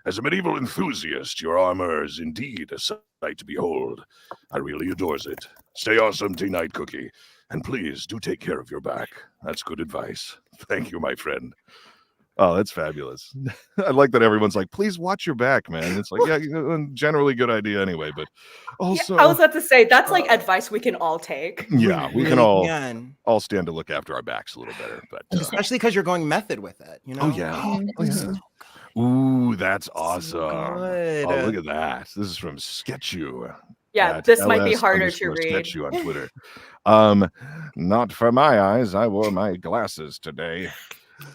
As a medieval enthusiast, your armor is indeed a sight to behold. I really adores it. Stay awesome, Tea Knight Cookie, and please do take care of your back. That's good advice. Thank you, my friend. Oh, that's fabulous. I like that everyone's like, please watch your back, man. It's like, yeah, generally good idea anyway, but also, I was about to say that's like advice we can all take. yeah, we can really all can. stand to look after our backs a little better. But Especially because you're going method with it. You know. oh yeah, oh, yeah. Ooh, that's awesome. good. Oh, look at that. This is from Sketchu. Yeah, at this might be LS harder to underscore read. Sketchu on Twitter. Not for my eyes. I wore my glasses today.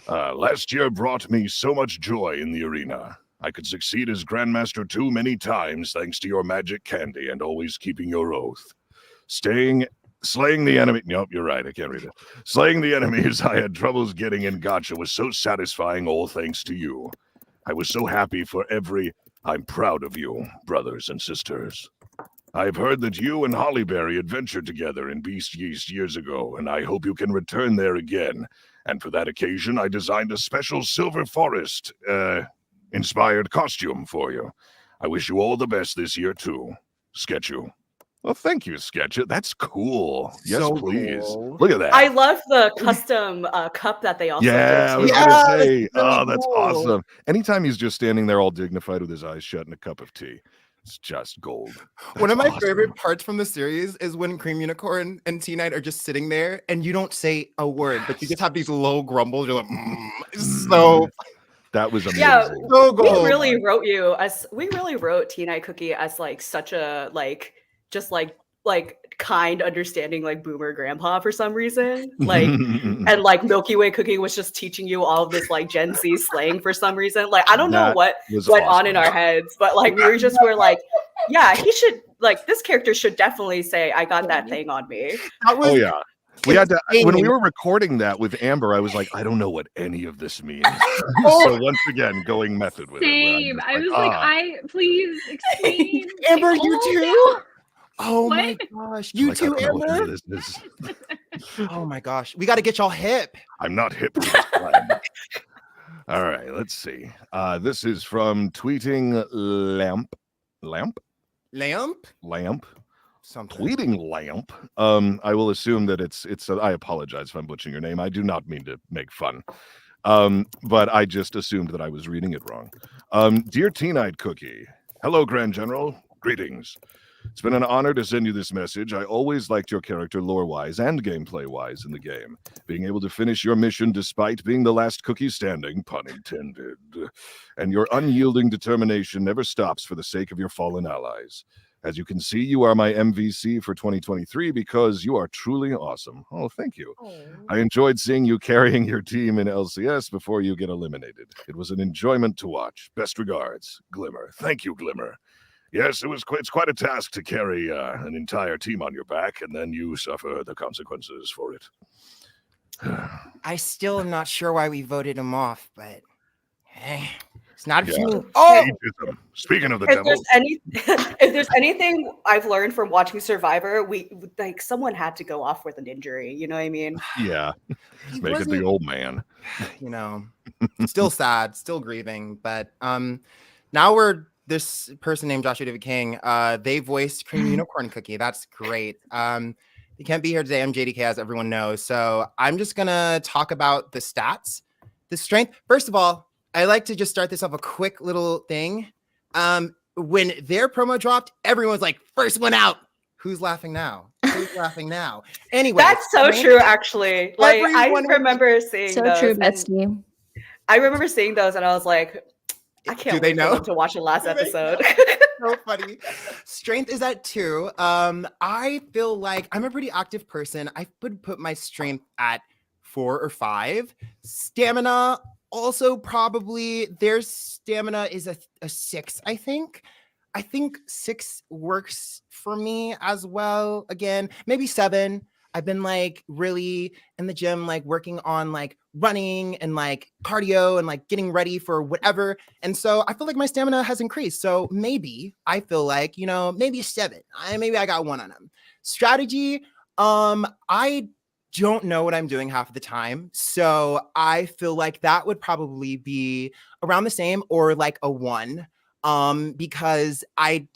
Last year brought me so much joy in the arena. I could succeed as Grandmaster too many times thanks to your magic candy and always keeping your oath. Slaying the enemy. Nope, you're right. I can't read it. Slaying the enemies I had troubles getting in Gotcha was so satisfying, all thanks to you. I was so happy for I'm proud of you, brothers and sisters. I've heard that you and Hollyberry adventured together in Beast Yeast years ago, and I hope you can return there again. And for that occasion, I designed a special Silver Forest inspired costume for you. I wish you all the best this year, too. Sketchu. Well, thank you, Sketchu. That's cool. Yes, So please. cool. Look at that. I love the custom cup that they also Yeah, I did was too. gonna say. really Oh, that's cool. awesome. Anytime he's just standing there all dignified with his eyes shut and a cup of tea, it's just gold. One of That's my awesome. favorite parts from the series is when Cream Unicorn and Tea Knight are just sitting there and you don't say a word, but you just have these low grumbles. You're like, it's so, That was amazing. Yeah, so We gold. really wrote Tea Knight Cookie as like such a like just like like kind, understanding like boomer grandpa for some reason. Like, and like Milky Way cooking was just teaching you all of this like Gen Z slang for some reason. Like, I don't know That what was went on awesome. in our heads, but like were like, yeah, he should like this character should definitely say, "I got that thing on me." That was Oh yeah. We had to when we insane. were recording that with Amber, I was like, I don't know what any of this means. So once again, going method with Same. it. I was like, please explain. Amber, like, you all too? down. Oh my What? gosh. You like, I too, don't know what any Amber? of this is. Oh my gosh. We got to get y'all hip. I'm not hip to this plan. All right, let's see. This is from tweeting lamp. Something. Tweeting lamp. I will assume that it's I apologize if I'm butchering your name. I do not mean to make fun. But I just assumed that I was reading it wrong. Dear Teen-Eyed Cookie, hello, Grand General. Greetings. It's been an honor to send you this message. I always liked your character lore-wise and gameplay-wise in the game. Being able to finish your mission despite being the last cookie standing, pun intended. And your unyielding determination never stops for the sake of your fallen allies. As you can see, you are my MVC for 2023 because you are truly awesome. Oh, thank you. I enjoyed seeing you carrying your team in LCS before you get eliminated. It was an enjoyment to watch. Best regards, Glimmer. Thank you, Glimmer. Yes, it's quite a task to carry an entire team on your back, and then you suffer the consequences for it. I still am not sure why we voted him off, but it's not a Yeah. few. Oh, Ageism. Speaking of the If devil, there's if there's anything I've learned from watching Survivor, we like someone had to go off with an injury. You know what I mean? yeah, he make it the wasn't- old man. you know, still sad, still grieving, but now we're this person named Joshua David King. They voiced Cream Unicorn Cookie. That's great. He can't be here today. I'm JDK, as everyone knows. So I'm just gonna talk about the stats, the strength. First of all, I like to just start this off a quick little thing. When their promo dropped, everyone's like, first one out. Who's laughing now? Who's laughing now? Anyway, That's so true, actually. Like I Everyone was- remember seeing So those. true, and Betsy. I remember seeing those, and I was like, I can't Do they wait know? for them to watch the last Do they episode. So funny. Strength is at 2. I feel like I'm a pretty active person. I would put my strength at 4 or 5. Stamina also probably their stamina is a 6, I think. I think 6 works for me as well. Again, maybe 7. I've been like really in the gym, like working on like running and like cardio and like getting ready for whatever. And so I feel like my stamina has increased. So maybe I feel like, you know, maybe 7. Maybe I got 1 on them. Strategy. I don't know what I'm doing half of the time. So I feel like that would probably be around the same or like a 1. Because I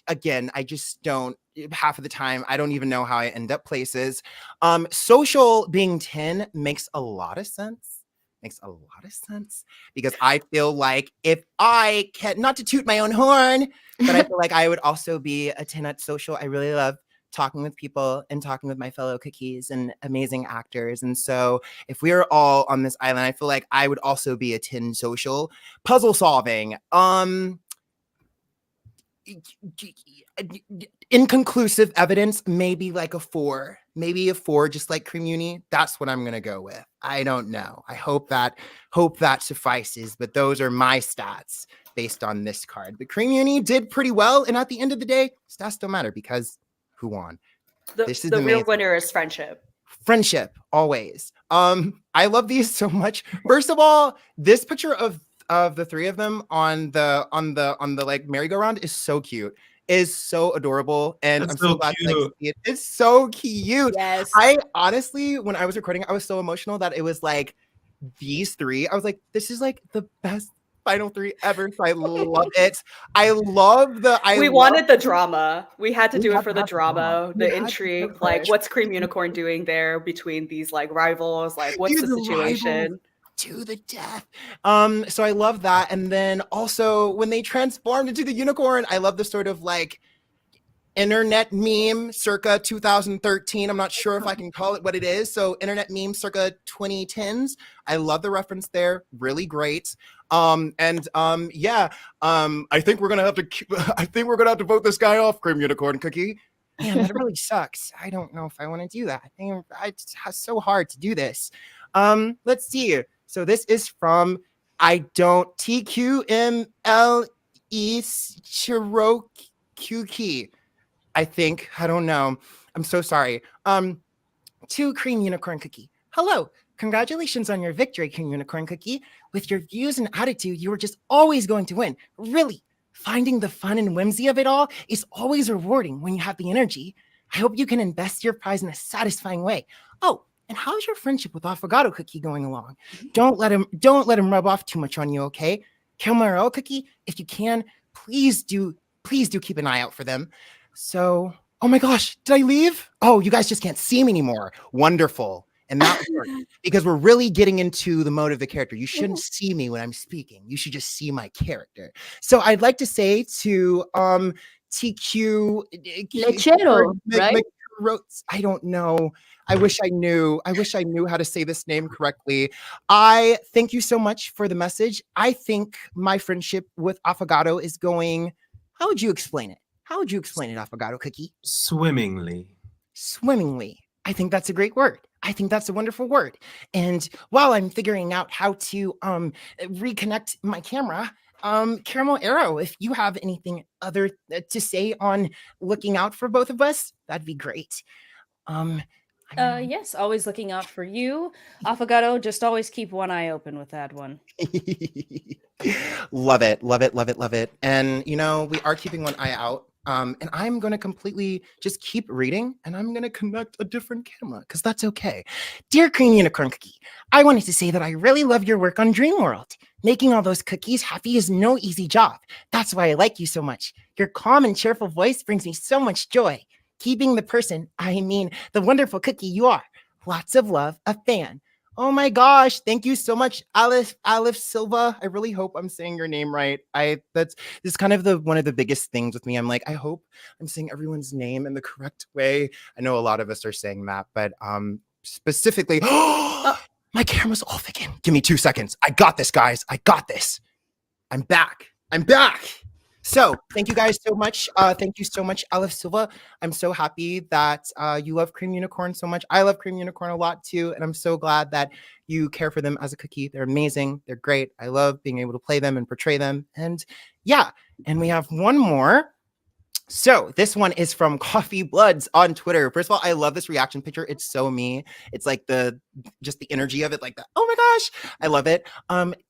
just don't half of the time. I don't even know how I end up places. Social being 10 makes a lot of sense. Because I feel like if I can, not to toot my own horn, but I feel like I would also be a 10 at social. I really love talking with people and talking with my fellow cookies and amazing actors. And so if we are all on this island, I feel like I would also be a 10 social. Puzzle solving. Inconclusive evidence, maybe like a 4, just like Cream Uni. That's what I'm gonna go with. I don't know. I hope that suffices, but those are my stats based on this card. The Cream Uni did pretty well, and at the end of the day, stats don't matter because who won? This is the real amazing. winner is friendship. Friendship, always. I love these so much. First of all, this picture of the 3 of them on the like merry-go-round is so cute. Is so adorable, and That's I'm so so glad to like, cute. see it. It's so cute. Yes. I honestly, when I was recording, I was so emotional that it was like these 3. I was like, this is like the best final 3 ever. So I love it. I love the. We wanted the drama. We had to We do had it for to the have the drama. drama, We the had to intrigue. push. Like, what's Cream Unicorn doing there between these like rivals? Like, what's Dude, the the situation? rivals. To the death. So I love that. And then also when they transformed into the unicorn, I love the sort of like internet meme circa 2013. I'm not sure if I can call it what it is. So internet meme circa 2010s. I love the reference there. Really great. I think we're gonna have to vote this guy off, Cream Unicorn Cookie. Man, that really sucks. I don't know if I want to do that. It's so hard to do this. Let's see. So this is from TQMLE Cherokee. I think. I don't know. I'm so sorry. To Cream Unicorn Cookie. Hello. Congratulations on your victory, Cream Unicorn Cookie. With your views and attitude, you were just always going to win. Really. Finding the fun and whimsy of it all is always rewarding when you have the energy. I hope you can invest your prize in a satisfying way. Oh, and how's your friendship with Affogato Cookie going along? Don't let him rub off too much on you, okay? Mozzarella Cookie, if you can, please do keep an eye out for them. So, oh my gosh, did I leave? Oh, you guys just can't see me anymore. Wonderful. And that worked because we're really getting into the mode of the character. You shouldn't see me when I'm speaking. You should just see my character. So I'd like to say to TQ Lechero, right? I don't know. I wish I knew how to say this name correctly. I thank you so much for the message. I think my friendship with Affogato is going. How would you explain it? How would you explain it, Affogato Cookie? Swimmingly. Swimmingly. I think that's a great word. I think that's a wonderful word. And while I'm figuring out how to reconnect my camera, Caramel Arrow, if you have anything other to say on looking out for both of us, that'd be great. Yes, always looking out for you. Affogato, just always keep one eye open with that one. Love it, love it, love it, love it. And we are keeping one eye out. And I'm going to completely just keep reading, and I'm going to connect a different camera because that's okay. Dear Cream Unicorn Cookie, I wanted to say that I really love your work on Dream World. Making all those cookies happy is no easy job. That's why I like you so much. Your calm and cheerful voice brings me so much joy. Keeping the wonderful cookie you are. Lots of love, a fan. Oh my gosh, thank you so much, Aleph Silva. I really hope I'm saying your name right. This is kind of one of the biggest things with me. I'm like, I hope I'm saying everyone's name in the correct way. I know a lot of us are saying that, but specifically, my camera's off again. Give me 2 seconds. I got this, guys. I got this. I'm back. So thank you guys so much. Thank you so much, Aleph Silva. I'm so happy that you love Cream Unicorn so much. I love Cream Unicorn a lot too. And I'm so glad that you care for them as a cookie. They're amazing. They're great. I love being able to play them and portray them. And yeah, and we have one more. So this one is from Coffee Bloods on Twitter. First of all, I love this reaction picture. It's so me. It's like just the energy of it, like that. Oh my gosh, I love it.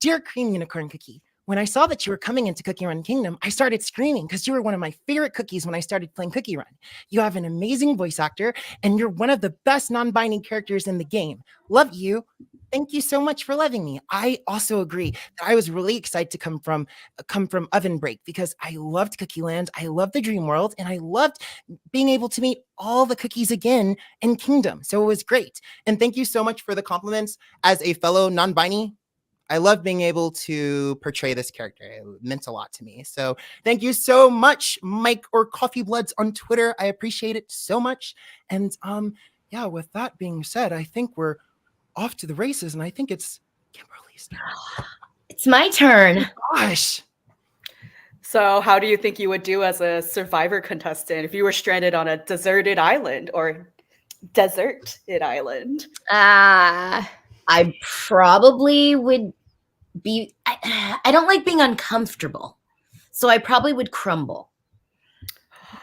Dear Cream Unicorn Cookie, when I saw that you were coming into Cookie Run Kingdom, I started screaming because you were one of my favorite cookies when I started playing Cookie Run. You have an amazing voice actor, and you're one of the best non-binding characters in the game. Love you. Thank you so much for loving me. I also agree that I was really excited to come from Oven Break because I loved Cookie Land, I loved the Dream World, and I loved being able to meet all the cookies again in Kingdom. So it was great. And thank you so much for the compliments as a fellow non-binary. I love being able to portray this character. It meant a lot to me. So thank you so much, Mike or Coffee Bloods on Twitter. I appreciate it so much. And yeah, with that being said, I think we're off to the races, and I think it's Kimberly's turn. It's my turn. Oh gosh. So how do you think you would do as a Survivor contestant if you were stranded on a deserted island or deserted island? I probably would be, I don't like being uncomfortable. So I probably would crumble.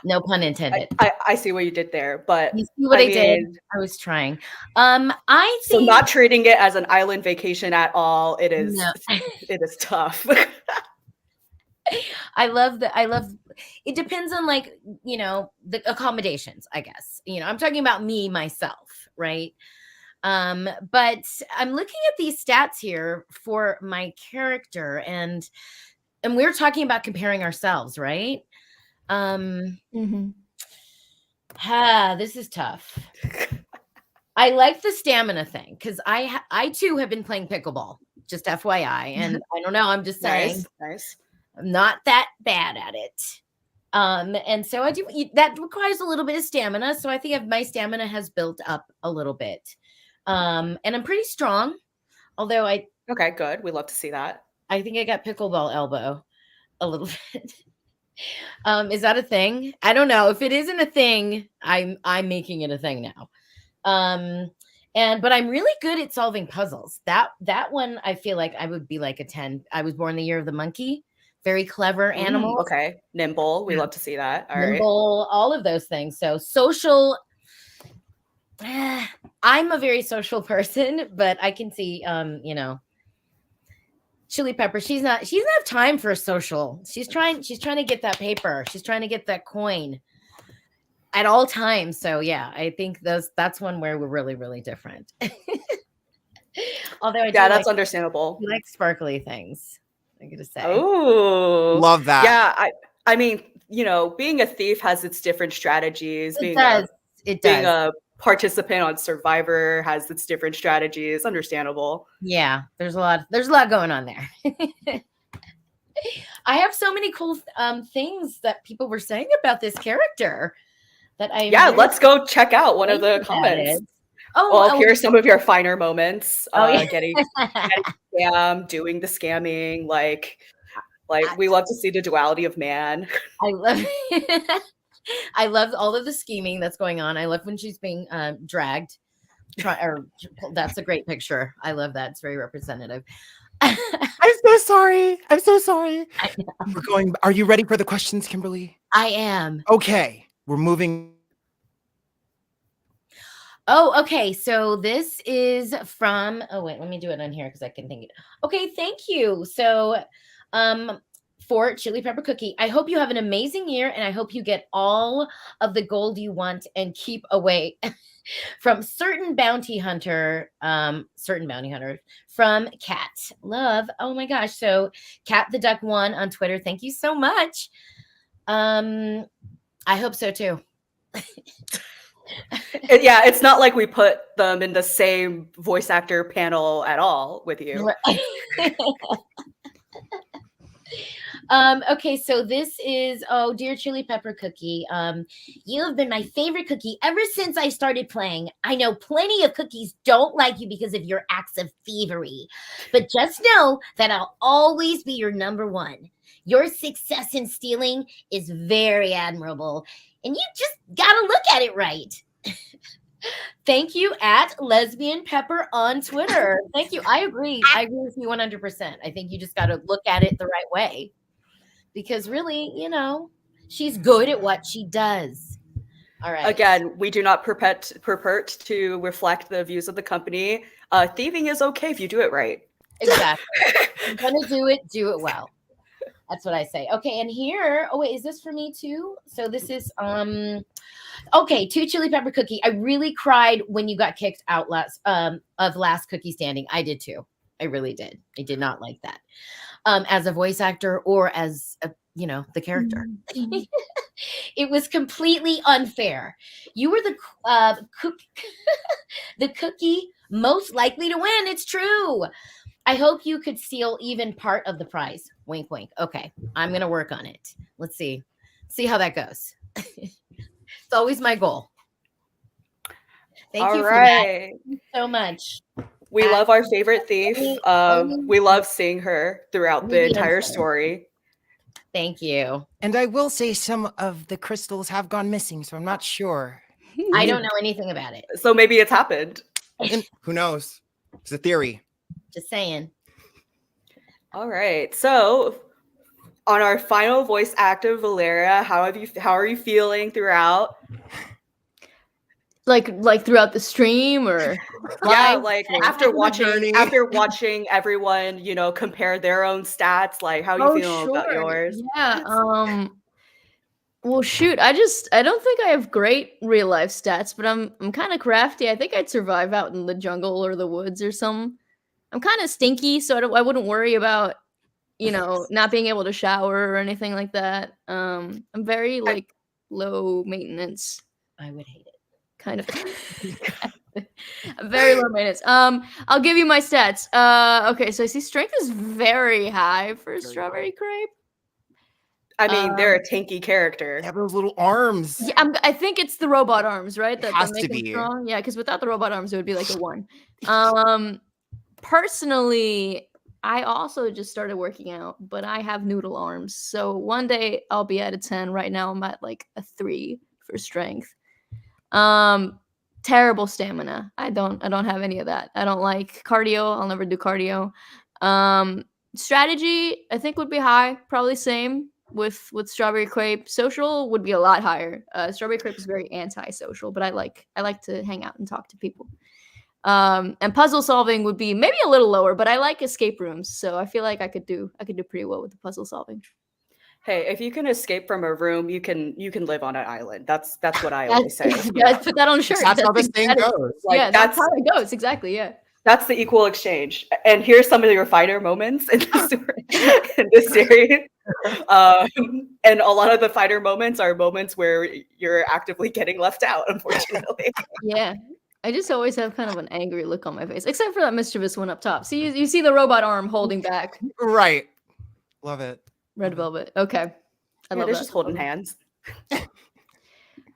No pun intended. I see what you did there, but you see what I did? I was trying. I think so not treating it as an island vacation at all. It is it is tough. I love it depends on the accommodations, I guess. I'm talking about myself, right? But I'm looking at these stats here for my character, and we're talking about comparing ourselves, right? This is tough. I like the stamina thing because I too have been playing pickleball, just FYI, and I don't know, I'm just saying, nice. I'm not that bad at it. And so I do that requires a little bit of stamina. So I think my stamina has built up a little bit. And I'm pretty strong, although okay, good. We love to see that. I think I got pickleball elbow a little bit. Is that a thing? I don't know. If it isn't a thing, I'm making it a thing now. But I'm really good at solving puzzles. That one I feel like I would be like a 10. I was born the year of the monkey. Very clever animal. Okay. Nimble. We love to see that. All right. Nimble, all of those things. So social. I'm a very social person, but I can see Chili Pepper, she doesn't have time for a social. She's trying to get that paper. She's trying to get that coin at all times. So yeah, I think that's one where we're really, really different. Although that's understandable. I like sparkly things, I gotta say. Oh, love that. Yeah, I mean, being a thief has its different strategies. It does. Being a participant on Survivor has its different strategies. Understandable. Yeah, there's a lot going on there. I have so many cool things that people were saying about this character that let's go check out one of the comments. Here's some of your finer moments. Getting scammed, doing the scamming, like we love to see the duality of man. I love all of the scheming that's going on. I love when she's being dragged. That's a great picture. I love that. It's very representative. I'm so sorry. We're going. Are you ready for the questions, Kimberly? I am. Okay, we're moving. Oh, okay. So this is from. Oh wait, let me do it on here because I can think it. Okay, thank you. So, for Chili Pepper Cookie, I hope you have an amazing year, and I hope you get all of the gold you want and keep away from certain bounty hunter from Cat. Love. Oh my gosh. So Cat the Duck 1 on Twitter. Thank you so much. I hope so too. Yeah, it's not like we put them in the same voice actor panel at all with you. Okay, so this is, dear Chili Pepper Cookie, you have been my favorite cookie ever since I started playing. I know plenty of cookies don't like you because of your acts of thievery, but just know that I'll always be your number one. Your success in stealing is very admirable, and you just gotta look at it right. Thank you at Lesbian Pepper on Twitter. Thank you. I agree. I agree with you 100%. I think you just got to look at it the right way. Because really, she's good at what she does. All right. Again, we do not purport to reflect the views of the company. Thieving is okay if you do it right. Exactly. You're gonna do it well. That's what I say. Okay, and here, is this for me too? So this is okay, to Chili Pepper Cookie. I really cried when you got kicked out of Last Cookie Standing. I did too. I really did. I did not like that. As a voice actor or as the character. Mm-hmm. It was completely unfair. You were the cookie most likely to win. It's true. I hope you could steal even part of the prize. Wink, wink. Okay, I'm going to work on it. Let's see how that goes. It's always my goal. Thank you for that. Thank you so much. We love our favorite thief. We love seeing her throughout the entire story. Thank you. And I will say some of the crystals have gone missing, so I'm not sure. I don't know anything about it. So maybe it's happened. Who knows? It's a theory. Just saying. All right. So on our final voice actor, Valeria, how are you feeling throughout? Like throughout the stream, or after watching everyone, compare their own stats, like how you feeling about yours? Yeah. Well, shoot, I don't think I have great real life stats, but I'm kind of crafty. I think I'd survive out in the jungle or the woods or something. I'm kind of stinky, so I wouldn't worry about not being able to shower or anything like that. I'm very low maintenance. I would hate it. Kind of very low maintenance. I'll give you my stats. Okay, so I see strength is very high for Strawberry Crepe. I mean, they're a tanky character. They have those little arms. Yeah, I think it's the robot arms, right? That has make to be them strong. Yeah, because without the robot arms, it would be like a 1. Personally, I also just started working out, but I have noodle arms. So one day I'll be at a 10. Right now I'm at like a 3 for strength. Terrible stamina. I don't have any of that. I don't like cardio. I'll never do cardio. Strategy, I think, would be high, probably same with Strawberry Crepe. Social would be a lot higher. Strawberry Crepe is very anti-social, but I like to hang out and talk to people. And puzzle solving would be maybe a little lower, but I like escape rooms, so I feel like I could do pretty well with the puzzle solving. Hey, if you can escape from a room, you can live on an island. That's what I always say. Guys, put that on a shirt. That's how this thing goes. Like, yeah, that's how it goes. Exactly. Yeah. That's the equal exchange. And here's some of your fighter moments in the story, in this series. And a lot of the fighter moments are moments where you're actively getting left out, unfortunately. Yeah. I just always have kind of an angry look on my face, except for that mischievous one up top. See, you see the robot arm holding back. Right. Love it. Red velvet. Okay. I love They're that. just holding hands.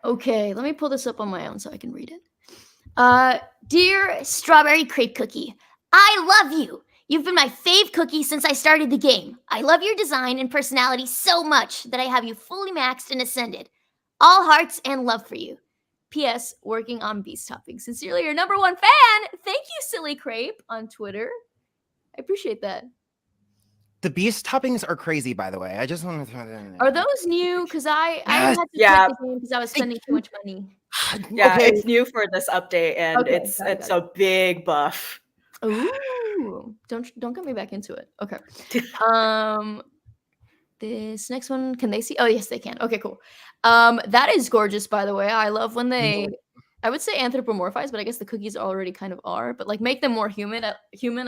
Okay, let me pull this up on my own so I can read it. Dear Strawberry Crepe Cookie, I love you. You've been my fave cookie since I started the game. I love your design and personality so much that I have you fully maxed and ascended. All hearts and love for you. P.S. Working on beast topping. Sincerely, your number 1 fan. Thank you, Silly Crepe, on Twitter. I appreciate that. The beast toppings are crazy, by the way. I just want to throw that in there. Are those new? Because I had to quit the game because I was spending too much money. Yeah, Okay. it's new for this update, and Okay, it's got it. a big buff. Ooh, don't get me back into it. Okay. This next one, can they see? Oh, yes, they can. Okay, cool. That is gorgeous, by the way. I love when they, I would say anthropomorphize, but I guess the cookies already kind of are. But like, make them more human. I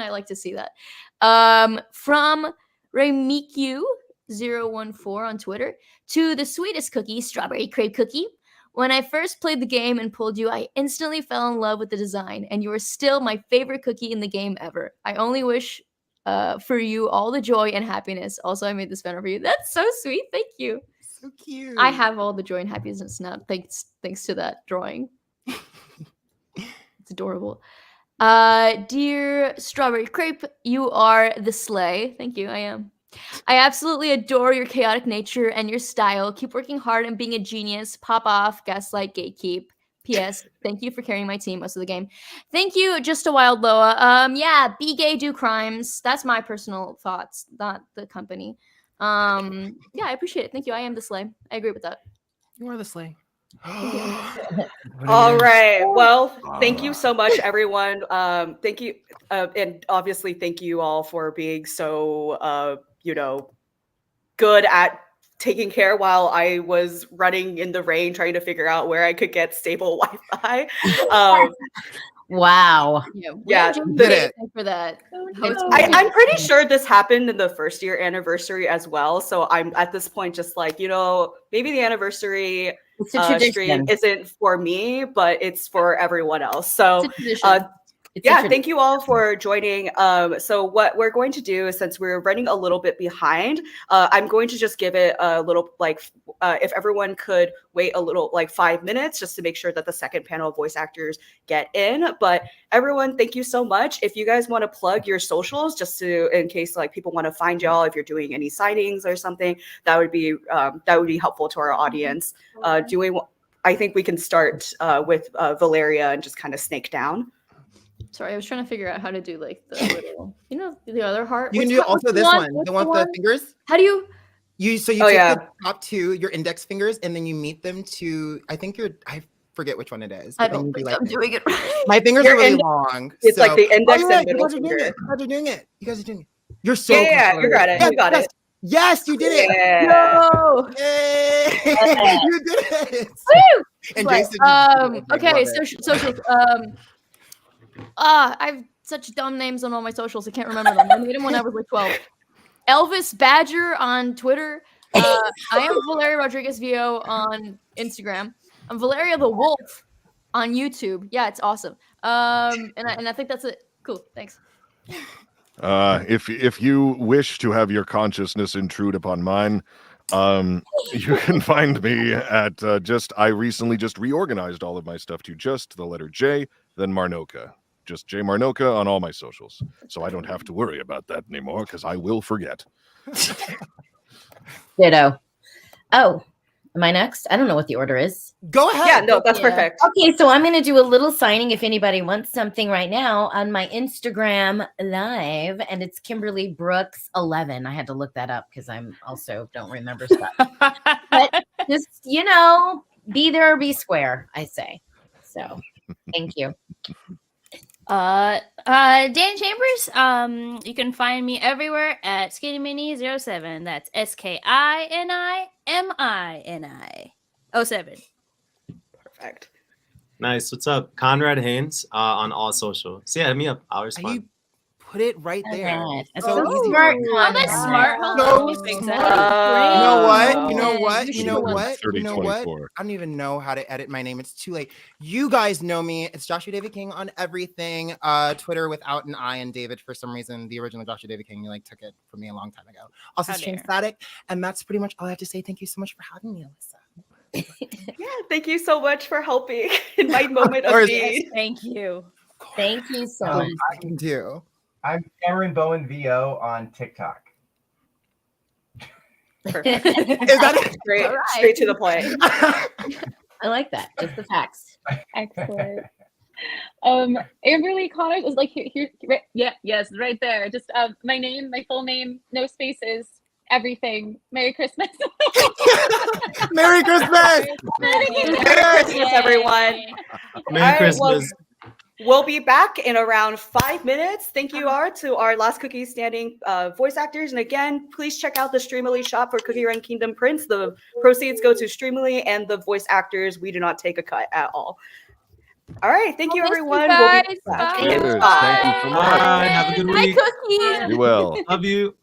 like to see that. From Remiku014 on Twitter to the sweetest cookie, Strawberry Crepe Cookie. When I first played the game and pulled you, I instantly fell in love with the design, and you are still my favorite cookie in the game ever. I only wish for you all the joy and happiness. Also, I made this banner for you. That's so sweet. Thank you. So cute. I have all the joy and happiness now, thanks to that drawing. It's adorable. Dear Strawberry Crepe, you are the slay. Thank you. I am. I absolutely adore your chaotic nature and your style. Keep working hard and being a genius. Pop off, gaslight, gatekeep. P.S. Thank you for carrying my team most of the game. Thank you, Just a Wild Loa. Yeah, be gay, do crimes. That's my personal thoughts, not the company. Yeah, I appreciate it. Thank you. I am the slay. I agree with that. You are the slay. All right. Well, thank you so much, everyone. Thank you, and obviously, thank you all for being so, good at taking care while I was running in the rain, trying to figure out where I could get stable Wi-Fi. Wow. Yeah, did it. For that. I'm pretty sure this happened in the first year anniversary as well. So I'm at this point just like, maybe the anniversry It's a tradition. stream isn't for me, but it's for everyone else. So It's a thank you all for joining. So what we're going to do is, since we're running a little bit behind, I'm going to just give it a little, if everyone could wait a little, 5 minutes, just to make sure that the second panel of voice actors get in. But everyone, thank you so much. If you guys want to plug your socials, just in case people want to find y'all, if you're doing any signings or something, that would be helpful to our audience. I think we can start with Valeria and just kind of snake down. Sorry, I was trying to figure out how to do the little, the other heart. You can do also this one. The one with the fingers. How do you? You take the top two, your index fingers, and then you meet them to. I forget which one it is. I don't think I'm doing it right. My fingers are really long. It's like the index and middle finger. You guys are doing it. You guys are doing it. You're so yeah, you got it. You got it. Yes, you did it. No. Yay! You did it. Woo! And Right. Jason. Okay, social. I have such dumb names on all my socials. I can't remember them. I made them when I was 12. Elvis Badger on Twitter. I am Valeria Rodriguez VO on Instagram. I'm Valeria the Wolf on YouTube. Yeah, it's awesome. And I think that's it. Cool. Thanks. If you wish to have your consciousness intrude upon mine, you can find me at I recently just reorganized all of my stuff to just the letter J, then Marnoka. just Jay Marnoka on all my socials. So I don't have to worry about that anymore because I will forget. Ditto. Oh, am I next? I don't know what the order is. Go ahead. Yeah, no, that's perfect. Okay, so I'm going to do a little signing if anybody wants something right now on my Instagram live, and it's Kimberly Brooks 11. I had to look that up because I'm also don't remember stuff. But just, you know, be there or be square, I say. So thank you. Dan Chambers, you can find me everywhere at SkinnyMini07. That's SKINIMINI 07. Perfect. Nice. What's up? Conrad Haynes on all social. So yeah, hit me up. I'll And respond. you put it right there. Alright. That's So so easy. smart, Oh, that's smart. Hold So on, let me fix smart. that. You know what? Oh. You know what? You You know should have what? You know what? 3024. I don't even know how to edit my name. It's too late. You guys know me. It's Joshua David King on everything. Twitter without an I and David for some reason. The original Joshua David King, you like took it from me a long time ago. Also How stream dare. static. And that's pretty much all I have to say. Thank you so much for having me, Alyssa. Yeah, thank you so much for helping in my moment of course. need. Thank you. Thank you so Um, much. I can do. I'm Cameron Bowen VO on TikTok. Perfect. Is that it? Straight, All right. straight to the point. I like that. Just the facts. Excellent. Amberly Connors is like here, right, yeah, yes, right there. Just my name, my full name, no spaces, everything. Merry Christmas. Merry Christmas! Merry Christmas, everyone. Merry All right, well, Christmas. we'll be back in around 5 minutes. Thank you, to our last cookie standing voice actors. And again, please check out the Streamily shop for Cookie Run Kingdom prints. The proceeds go to Streamily and the voice actors. We do not take a cut at all. All right. Thank you, Miss you everyone. guys. We'll be back. Bye. in Cheers. five. Thank you so much. Bye. Have a good Hi, week. Cookie. Be well. Love you.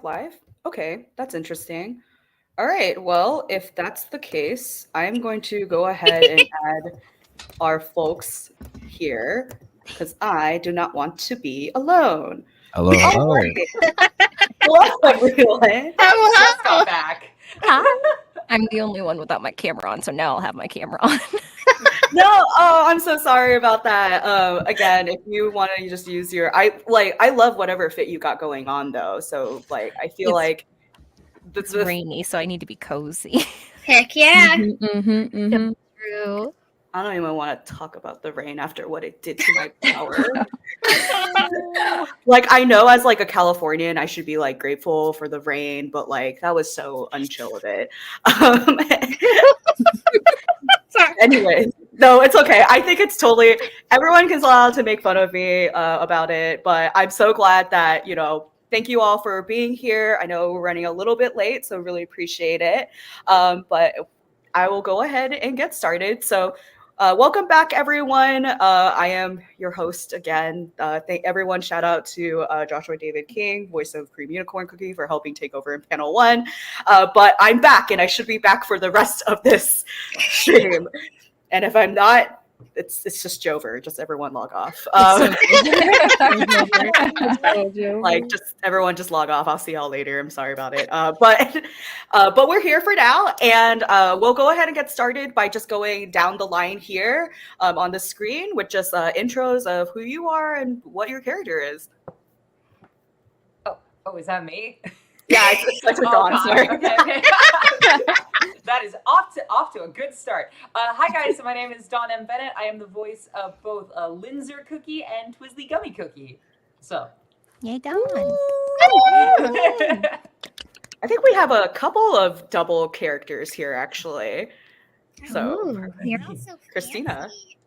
talk live. Okay, that's interesting. All right. Well, if that's the case, I'm going to go ahead and add our folks here because I do not want to be alone. Hello, All hello. right. Hello, everyone. Just got back. Hi. I'm the only one without my camera on, so now I'll have my camera on. No, oh, I'm so sorry about that. Again, if you want to just use your, I love whatever fit you got going on though. So like, I feel It's- like It's rainy, so I need to be cozy. Heck yeah. True. I don't even want to talk about the rain after what it did to my power. Like, I know as like a Californian, I should be like grateful for the rain, but like that was so unchill of it. Anyway, no, it's okay. I think it's totally, everyone is allowed to make fun of me about it, but I'm so glad that, you know, thank you all for being here. I know we're running a little bit late, so really appreciate it. But I will go ahead and get started. So welcome back, everyone. I am your host again. Thank everyone. Shout out to Joshua David King, voice of Cream Unicorn Cookie, for helping take over in panel 1. But I'm back, and I should be back for the rest of this stream. And if I'm not, it's just Jover. Just everyone log off. Like just everyone just log off. I'll see y'all later. I'm sorry about it. But we're here for now, and we'll go ahead and get started by just going down the line here on the screen with just intros of who you are and what your character is. Oh, is that me? Yeah, it's a Dawn. God. Sorry. Okay. That is off to a good start. Hi guys, so my name is Dawn M. Bennett. I am the voice of both Linzer Cookie and Twizzly Gummy Cookie. So, Yay, Dawn. I think we have a couple of double characters here, actually. So, You're also Christina. fancy.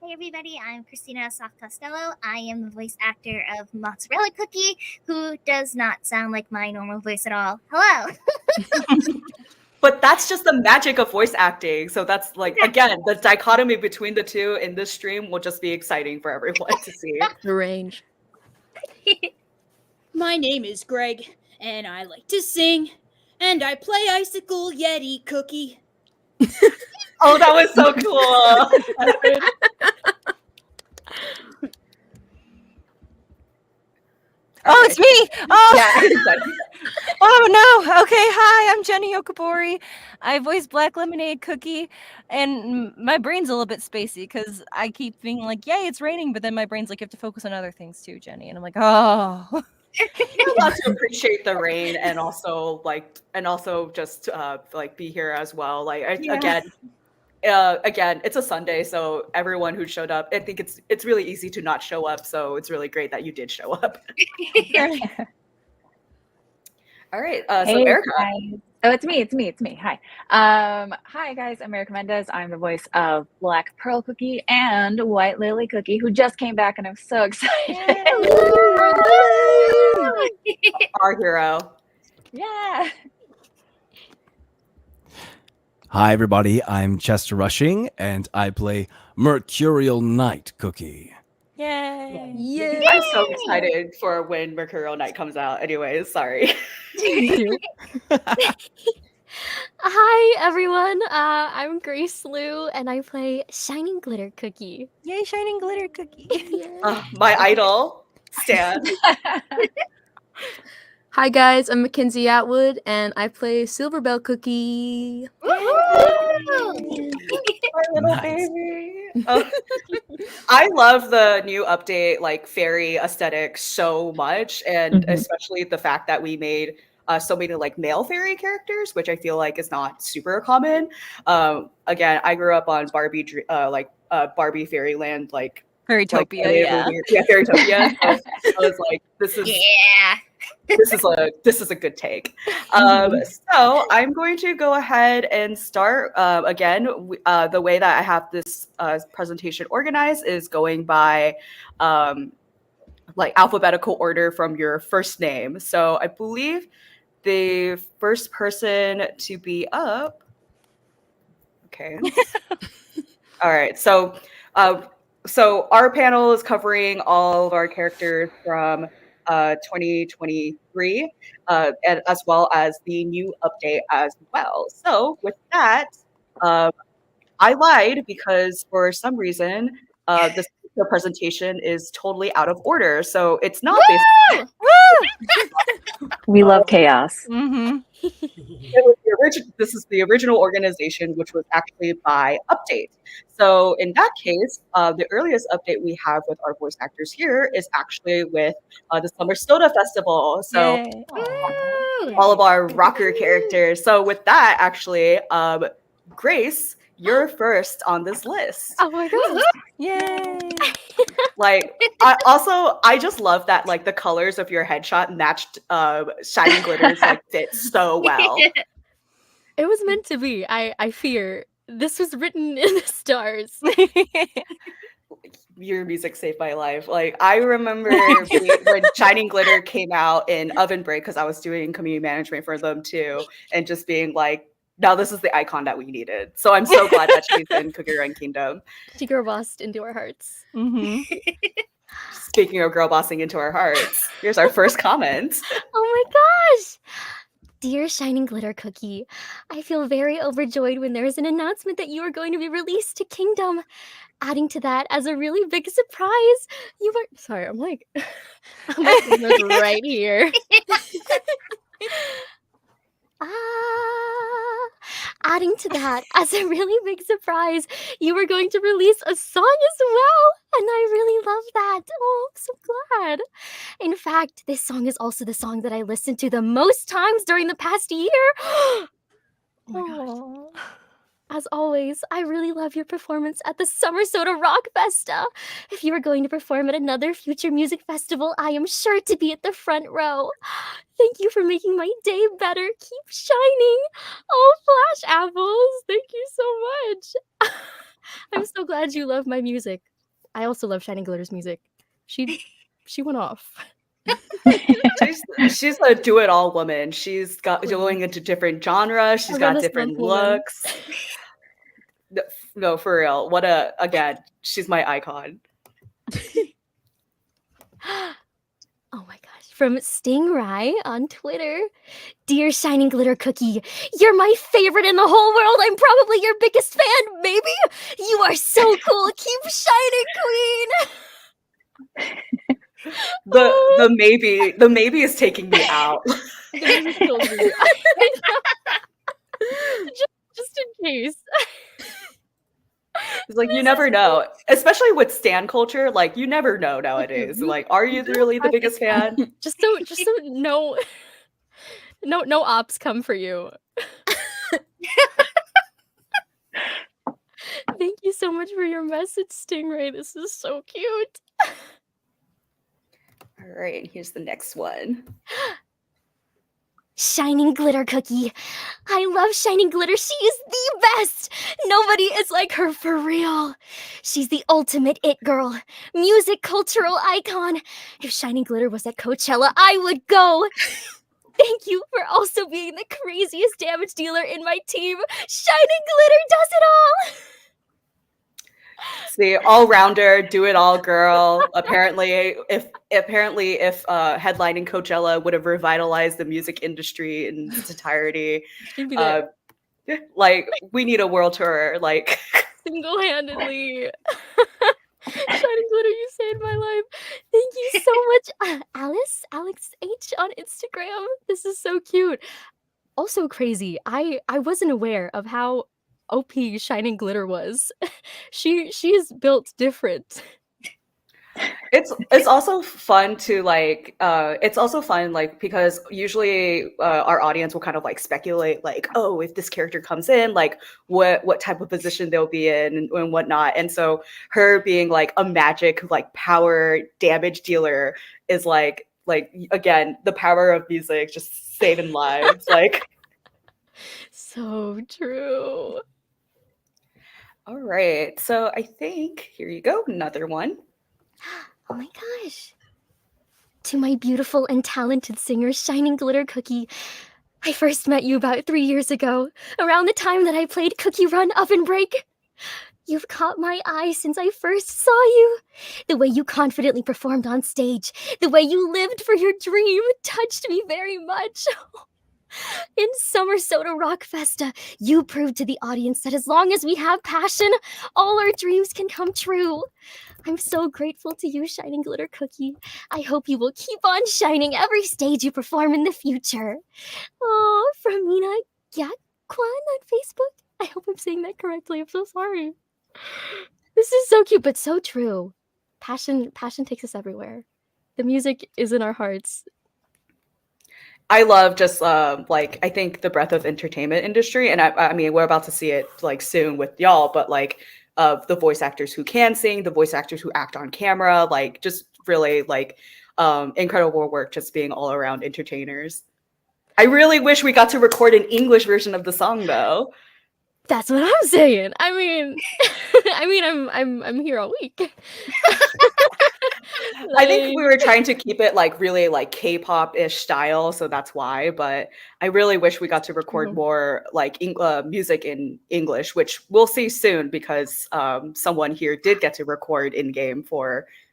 Hey everybody, I'm Christina Soft Costello. I am the voice actor of Mozzarella Cookie, who does not sound like my normal voice at all. Hello. But that's just the magic of voice acting. So that's like, again, the dichotomy between the two in this stream will just be exciting for everyone to see. The range. My name is Greg, and I like to sing, and I play Icicle Yeti Cookie. Oh, that was so cool. Oh, it's me. Oh. Yeah. Oh no. Okay, hi, I'm Jenny Okabori. I voice Black Lemonade Cookie, and my brain's a little bit spacey because I keep being like, yay, it's raining, but then my brain's like, you have to focus on other things too, Jenny. And I'm like, oh. You're allowed to appreciate the rain and also just like be here as well. Like again, it's a Sunday, so everyone who showed up, I think it's really easy to not show up. So it's really great that you did show up. All right, so Hey, Erica. guys. Oh, it's me. Hi. Hi, guys. I'm Erica Mendez. I'm the voice of Black Pearl Cookie and White Lily Cookie, who just came back, and I'm so excited. Our hero. Yeah. Hi, everybody. I'm Chester Rushing, and I play Mercurial Knight Cookie. Yay. Yay. I'm so excited for when Mercurial Knight comes out. Anyways, sorry. Hi everyone, I'm Grace Liu and I play Shining Glitter Cookie. Yay, Shining Glitter Cookie. My idol, Stan. Hi guys, I'm Mackenzie Atwood and I play Silverbell Cookie. Little baby. I love the new update, like fairy aesthetic, so much, and especially the fact that we made so many like male fairy characters, which I feel like is not super common. Again, I grew up on Barbie, Barbie Fairyland, like Fairytopia, Fairytopia. So I was like, this is a good take. So I'm going to go ahead and start. Again, the way that I have this presentation organized is going by like alphabetical order from your first name. So I believe the first person to be up. Okay. All right. So our panel is covering all of our characters from 2023, and as well as the new update as well. So with that, I lied because for some reason the presentation is totally out of order. So it's not based. We love chaos. Mm-hmm. This is the original organization, which was actually by update. So in that case, the earliest update we have with our voice actors here is actually with the Summer Soda Festival. So all of our rocker characters. So with that, actually, Grace, you're first on this list. Oh my god! Yay! Like, I just love that, like, the colors of your headshot matched Shining Glitters, like, fit so well. It was meant to be. I fear this was written in the stars. Your music saved my life. Like, I remember when Shining Glitter came out in Oven Break, because I was doing community management for them too, and just being like, now this is the icon that we needed. So I'm so glad that she's in Cookie Run Kingdom. She girl bossed into our hearts. Mm-hmm. Speaking of girl bossing into our hearts, here's our first comment. Oh my gosh! Dear Shining Glitter Cookie, I feel very overjoyed when there is an announcement that you are going to be released to Kingdom. Adding to that, as a really big surprise, you were... Sorry, I'm like right here. Adding to that, as a really big surprise, you were going to release a song as well, and I really love that. Oh, I'm so glad. In fact, this song is also the song that I listened to the most times during the past year. Oh my gosh. As always, I really love your performance at the Summer Soda Rock Festa. If you are going to perform at another future music festival, I am sure to be at the front row. Thank you for making my day better. Keep shining. Oh, Flash Apples, thank you so much. I'm so glad you love my music. I also love Shining Glitter's music. She went off. She's a do-it-all woman. She's got going into different genres. She's got different looks. No, for real. Again, she's my icon. Oh my gosh. From Stingray on Twitter. Dear Shining Glitter Cookie, you're my favorite in the whole world. I'm probably your biggest fan, maybe. You are so cool. Keep shining, queen. The maybe is taking me out. just in case. It's like, you never know, especially with stan culture. Like, you never know nowadays. Like, are you really the biggest fan? Just so no ops come for you. Thank you so much for your message, Stingray. This is so cute. All right, here's the next one. Shining Glitter Cookie. I love Shining Glitter. She is the best. Nobody is like her for real. She's the ultimate it girl. Music cultural icon. If Shining Glitter was at Coachella, I would go. Thank you for also being the craziest damage dealer in my team. Shining Glitter does it all. The all-rounder, do-it-all girl. Apparently, if headlining Coachella would have revitalized the music industry in its entirety, like, we need a world tour, like single-handedly. Shining Glitter, you saved my life. Thank you so much, Alex H on Instagram. This is so cute. Also crazy. I wasn't aware of how OP Shining Glitter was. She is built different. It's also fun to because usually our audience will kind of like speculate like, oh, if this character comes in, like what type of position they'll be in and whatnot. And so her being like a magic like power damage dealer is like again, the power of music just saving lives. Like, so true. All right, so I think here you go, another one. Oh my gosh. To my beautiful and talented singer, Shining Glitter Cookie. I first met you about 3 years ago, around the time that I played Cookie Run Oven Break. You've caught my eye since I first saw you. The way you confidently performed on stage, the way you lived for your dream touched me very much. In Summer Soda Rock Festa, you proved to the audience that as long as we have passion, all our dreams can come true. I'm so grateful to you, Shining Glitter Cookie. I hope you will keep on shining every stage you perform in the future. Oh, from Mina Yakwan on Facebook. I hope I'm saying that correctly. I'm so sorry. This is so cute, but so true. Passion takes us everywhere. The music is in our hearts. I love just like I think the breadth of entertainment industry, and I mean we're about to see it like soon with y'all, but like the voice actors who can sing, the voice actors who act on camera, like just really like incredible work, just being all around entertainers. I really wish we got to record an English version of the song though. That's what I'm saying. I mean, I'm here all week. I think we were trying to keep it like really like K-pop-ish style, so that's why. But I really wish we got to record more like music in English, which we'll see soon because someone here did get to record in game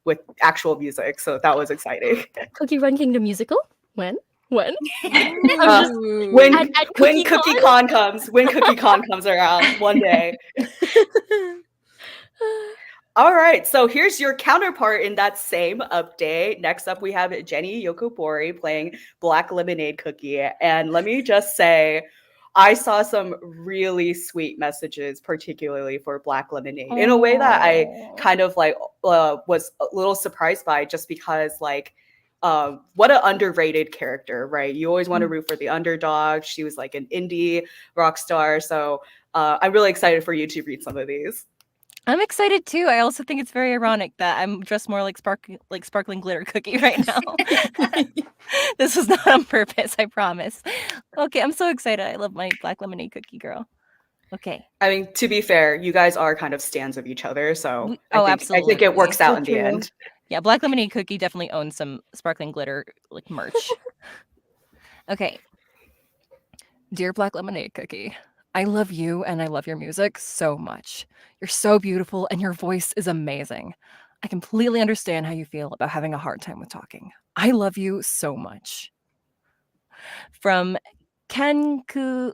with actual music, so that was exciting. Cookie Run Kingdom musical? When? When Cookie Con comes, when Cookie Con comes around one day. All right, so here's your counterpart in that same update. Next up, we have Jenny Yokobori playing Black Lemonade Cookie. And let me just say, I saw some really sweet messages, particularly for Black Lemonade, in a way that I kind of like was a little surprised by, just because like, what an underrated character, right? You always want to root for the underdog. She was like an indie rock star. So I'm really excited for you to read some of these. I'm excited too. I also think it's very ironic that I'm dressed more like sparkling glitter cookie right now. This was not on purpose, I promise. Okay, I'm so excited. I love my Black Lemonade Cookie girl. Okay. I mean, to be fair, you guys are kind of stands of each other, so absolutely. I think it works out in the end. Yeah, Black Lemonade Cookie definitely owns some sparkling glitter like merch. Okay. Dear Black Lemonade Cookie, I love you and I love your music so much. You're so beautiful and your voice is amazing. I completely understand how you feel about having a hard time with talking. I love you so much. From Kankuro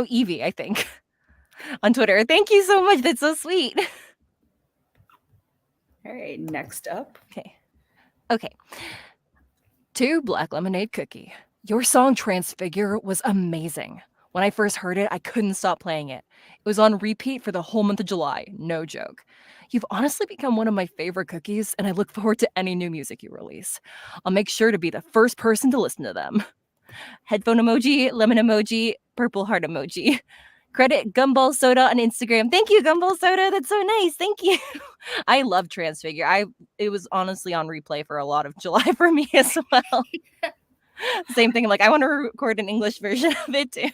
Evie, I think, on Twitter. Thank you so much. That's so sweet. All right, next up. Okay. To Black Lemonade Cookie. Your song Transfigure was amazing. When I first heard it, I couldn't stop playing it. It was on repeat for the whole month of July. No joke. You've honestly become one of my favorite cookies, and I look forward to any new music you release. I'll make sure to be the first person to listen to them. Headphone emoji, lemon emoji, purple heart emoji. Credit Gumball Soda on Instagram. Thank you, Gumball Soda. That's so nice. Thank you. I love Transfigure. It was honestly on replay for a lot of July for me as well. Same thing. Like, I want to record an English version of it too.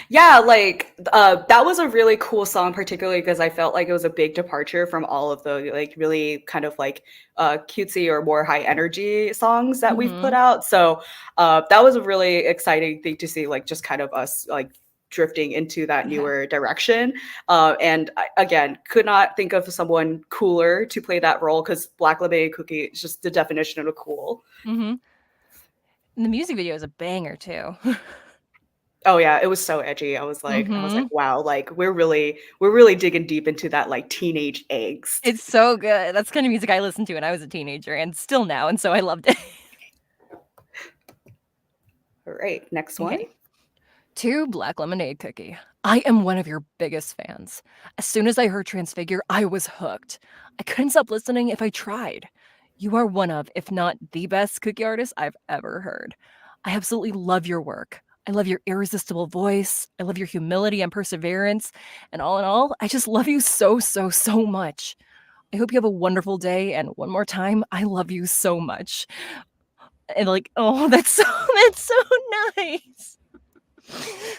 Yeah, like that was a really cool song, particularly because I felt like it was a big departure from all of the like really kind of like cutesy or more high energy songs that we've put out. So that was a really exciting thing to see, like just kind of us like drifting into that newer direction. And again, could not think of someone cooler to play that role, because Black Lemonade Cookie is just the definition of cool. And the music video is a banger too. Oh yeah, it was so edgy. I was like, wow, like we're really digging deep into that like teenage angst. It's so good. That's the kind of music I listened to when I was a teenager and still now, and so I loved it. All right, next one. To Black Lemonade Cookie. I am one of your biggest fans. As soon as I heard Transfigure, I was hooked. I couldn't stop listening if I tried. You are one of, if not the best cookie artist I've ever heard. I absolutely love your work. I love your irresistible voice. I love your humility and perseverance. And all in all, I just love you so, so, so much. I hope you have a wonderful day. And one more time, I love you so much. And like, oh, that's so nice.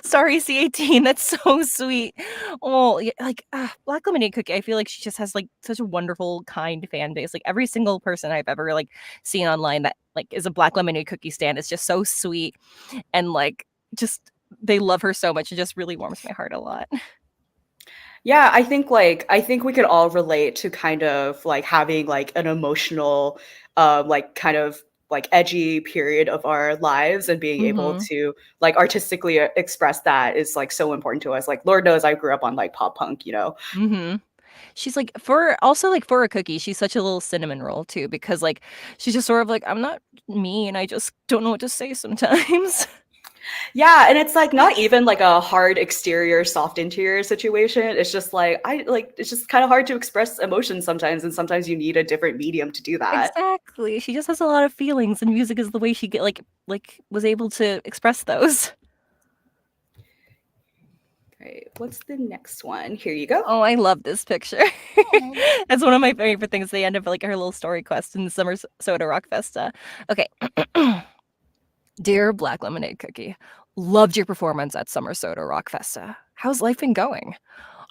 Sorry, C18. That's so sweet. Oh, yeah, like Black Lemonade Cookie. I feel like she just has like such a wonderful, kind fan base. Like every single person I've ever like seen online that like is a Black Lemonade Cookie stan is just so sweet and like just they love her so much. It just really warms my heart a lot. Yeah, I think we could all relate to kind of like having like an emotional, like kind of like edgy period of our lives and being able Mhm. to like artistically express that is like so important to us. Like Lord knows I grew up on like pop punk, you know. Mhm. She's like for a cookie, she's such a little cinnamon roll too, because like she's just sort of like, I'm not mean, I just don't know what to say sometimes. Yeah, and it's like not even like a hard exterior, soft interior situation. It's just like it's just kind of hard to express emotions sometimes, and sometimes you need a different medium to do that. Exactly. She just has a lot of feelings, and music is the way she get like was able to express those. Right. What's the next one? Here you go. Oh, I love this picture. That's one of my favorite things. The end of like her little story quest in the Summer Soda Rock Festa. Okay. Dear Black Lemonade Cookie, loved your performance at Summer Soda Rock Festa. How's life been going?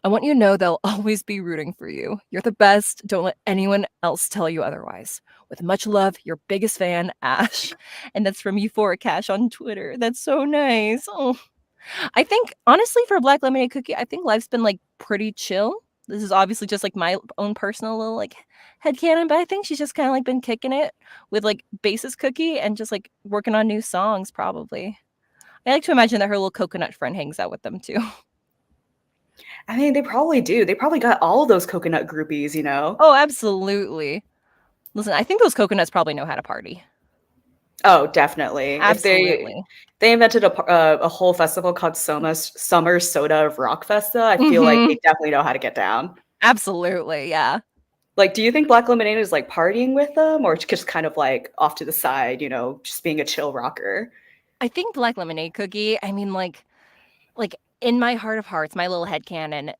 I want you to know they'll always be rooting for you. You're the best. Don't let anyone else tell you otherwise. With much love, your biggest fan, Ash. And that's from Euphoric Cash on Twitter. That's so nice. Oh. I think, honestly, for Black Lemonade Cookie, I think life's been like pretty chill. This is obviously just like my own personal little like headcanon, but I think she's just kind of like been kicking it with like Basis Cookie and just like working on new songs, probably. I like to imagine that her little coconut friend hangs out with them too. I mean, they probably do. They probably got all of those coconut groupies, you know? Oh, absolutely. Listen, I think those coconuts probably know how to party. Oh, definitely. Absolutely. If they invented a whole festival called Summer Soda Rock Festa, I feel like they definitely know how to get down. Absolutely, yeah. Like, do you think Black Lemonade is like partying with them or just kind of like off to the side, you know, just being a chill rocker? I think Black Lemonade Cookie, I mean, like in my heart of hearts, my little headcanon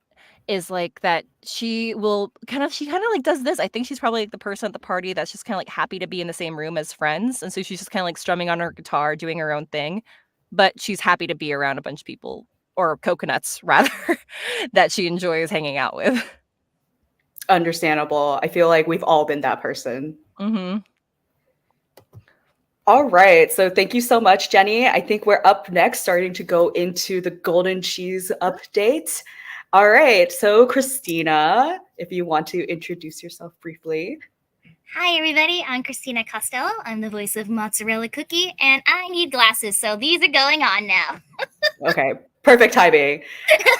is like that she kind of like does this. I think she's probably like the person at the party that's just kind of like happy to be in the same room as friends. And so she's just kind of like strumming on her guitar, doing her own thing. But she's happy to be around a bunch of people, or coconuts rather, that she enjoys hanging out with. Understandable. I feel like we've all been that person. Mm-hmm. All right. So thank you so much, Jenny. I think we're up next, starting to go into the golden cheese update. All right. So Christina, if you want to introduce yourself briefly. Hi, everybody. I'm Christina Costello. I'm the voice of Mozzarella Cookie, and I need glasses, so these are going on now. Okay. Perfect timing.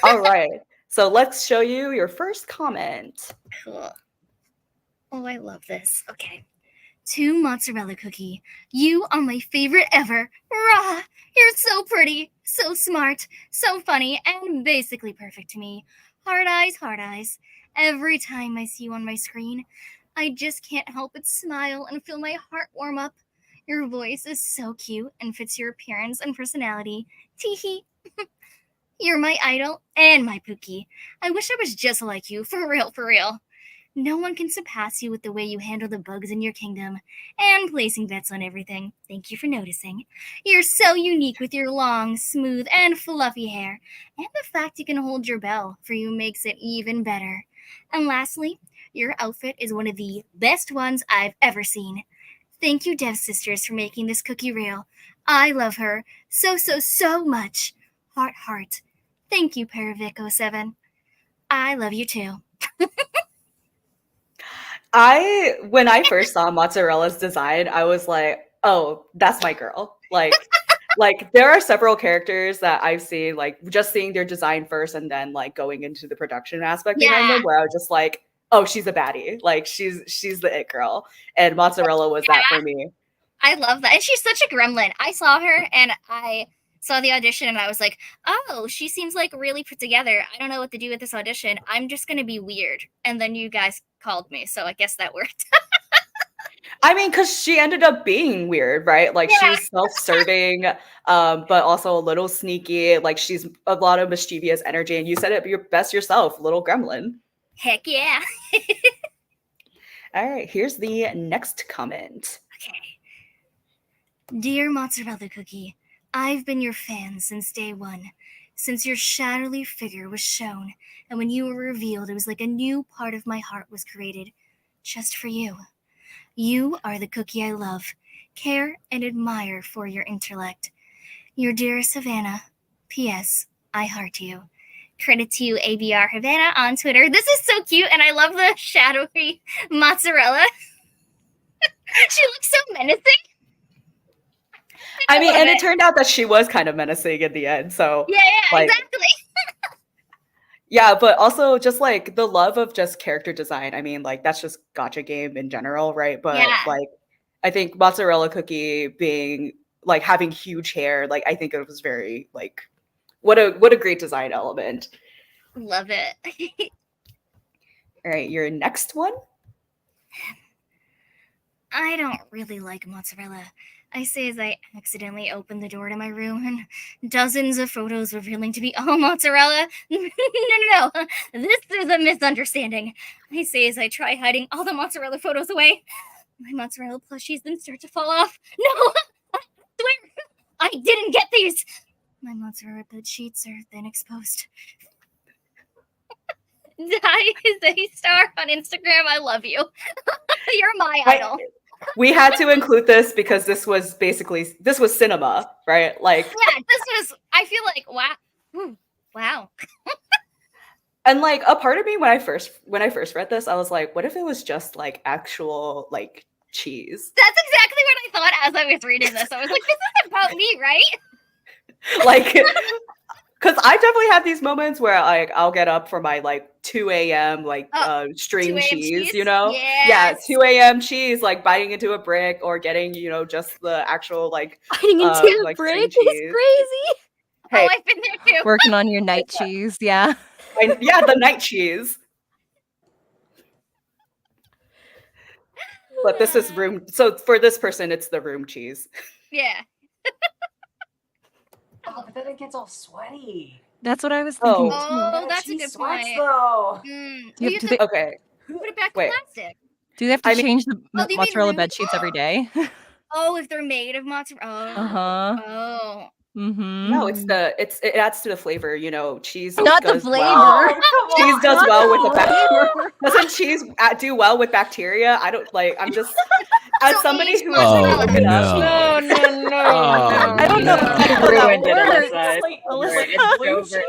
All right. So let's show you your first comment. Cool. Oh, I love this. Okay. To Mozzarella Cookie, you are my favorite ever. Rah! You're so pretty, so smart, so funny, and basically perfect to me. Hard eyes, hard eyes. Every time I see you on my screen, I just can't help but smile and feel my heart warm up. Your voice is so cute and fits your appearance and personality. Teehee. You're my idol and my Pookie. I wish I was just like you, for real, for real. No one can surpass you with the way you handle the bugs in your kingdom and placing bets on everything. Thank you for noticing. You're so unique with your long, smooth, and fluffy hair, and the fact you can hold your bell for you makes it even better. And lastly, your outfit is one of the best ones I've ever seen. Thank you, Dev Sisters, for making this cookie real. I love her so, so, so much. Heart, heart. Thank you, Paravic07. I love you too. When I first saw Mozzarella's design, I was like, oh, that's my girl. Like there are several characters that I've seen, like just seeing their design first and then like going into the production aspect behind them, where I was just like, oh, she's a baddie. Like she's the it girl. And Mozzarella was that for me. I love that. And she's such a gremlin. I saw her and I saw the audition and I was like, oh, she seems like really put together. I don't know what to do with this audition. I'm just going to be weird. And then you guys called me. So I guess that worked. I mean, because she ended up being weird, right? Like she's self-serving, but also a little sneaky. Like she's a lot of mischievous energy. And you said it your best yourself, little gremlin. Heck yeah. All right, here's the next comment. Okay. Dear Mozzarella Cookie, I've been your fan since day one, since your shadowy figure was shown, and when you were revealed, it was like a new part of my heart was created, just for you. You are the cookie I love, care and admire for your intellect. Your dear Savannah, P.S. I heart you. Credit to ABR Havana on Twitter. This is so cute, and I love the shadowy mozzarella. She looks so menacing. I mean, love and it. it turned out that she was kind of menacing in the end. So Yeah, like, exactly. yeah, but also just like the love of just character design. I mean, like that's just gacha game in general, right? But Yeah. like I think Mozzarella Cookie being like having huge hair, like I think it was very like what a great design element. Love it. All right, your next one. I don't really like mozzarella. I say as I accidentally open the door to my room and dozens of photos revealing to be all mozzarella. No. This is a misunderstanding. I say as I try hiding all the mozzarella photos away. My mozzarella plushies then start to fall off. No! I swear! I didn't get these! My mozzarella bed sheets are then exposed. Die is a star on Instagram. I love you. You're my idol. We had to include this because this was cinema, right? Like, Yeah, this was. I feel like wow. and like a part of me when I first read this, I was like, what if it was just like actual like cheese? That's exactly what I thought as I was reading this. I was like, this is about me, right? Like, because I definitely have these moments where like I'll get up for my like 2 a.m. like string 2 a.m. cheese, cheese? you know? Yes. Yeah, 2 a.m. cheese, like biting into a brick or getting, you know, just the actual like Biting into a like brick string is cheese. crazy. Hey, I've been there too. Working on your night cheese, yeah. yeah, the night cheese. But this is room. So for this person, it's the room cheese. Yeah. Oh, but then it gets all sweaty. That's what I was thinking. Oh, too. that's a Cheese good sweats, point. though. Do they, Okay. Put it back to Wait. plastic. do they have to I mean- change the Oh, do you mean mozzarella room- bed sheets every day? Oh, if they're made of mozzarella. Uh-huh. Oh. Mm-hmm. No, it adds to the flavor. You know, cheese Not the does flavor. well. Oh, Cheese does not well the with the bacteria. flavor. Doesn't cheese do well with bacteria? I don't like. I'm just as somebody who Oh, look it up. no. I don't know how that Ruined it, works. Alyssa. It's over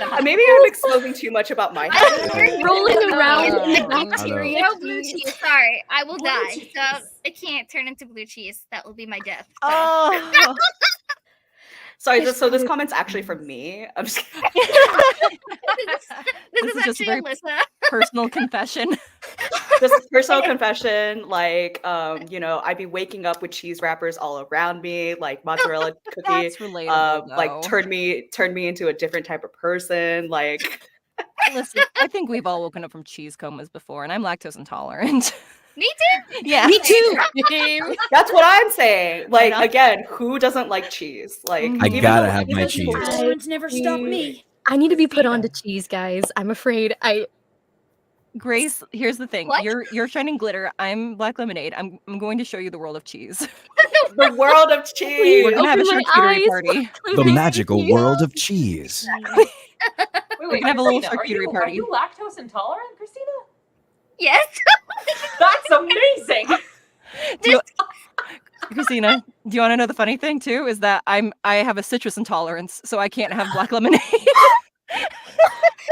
now. Maybe I'm exposing too much about my I'm rolling around in the I bacteria. No blue cheese. Sorry, I will Blue die. cheese. So it can't turn into blue cheese. That will be my death. So. Oh. Sorry, so this comment's actually from me. I'm just kidding. This This is is just a actually very Alyssa. personal confession. Just a personal confession. Like, you know, I'd be waking up with cheese wrappers all around me, like mozzarella cookie. That's relatable, Like though. turned me into a different type of person. Like, Listen, I think we've all woken up from cheese comas before, and I'm lactose intolerant. Me too. Yeah. Me too. that's what I'm saying. Like, know. again, who doesn't like cheese? Like, Mhm. I even gotta though- have my cheese. Tolerance never stopped me. I need to be put onto cheese, guys. I'm afraid Grace, here's the thing. What? You're shining glitter. I'm black lemonade. I'm going to show you the world of cheese. the world of cheese. We're gonna have a Open my charcuterie eyes. party. The magical world of cheese. Wait, can have a little Christina, charcuterie are party. you lactose intolerant, Christina? Yes. That's amazing. Christina, do you want to know the funny thing too? Is that I have a citrus intolerance, so I can't have black lemonade.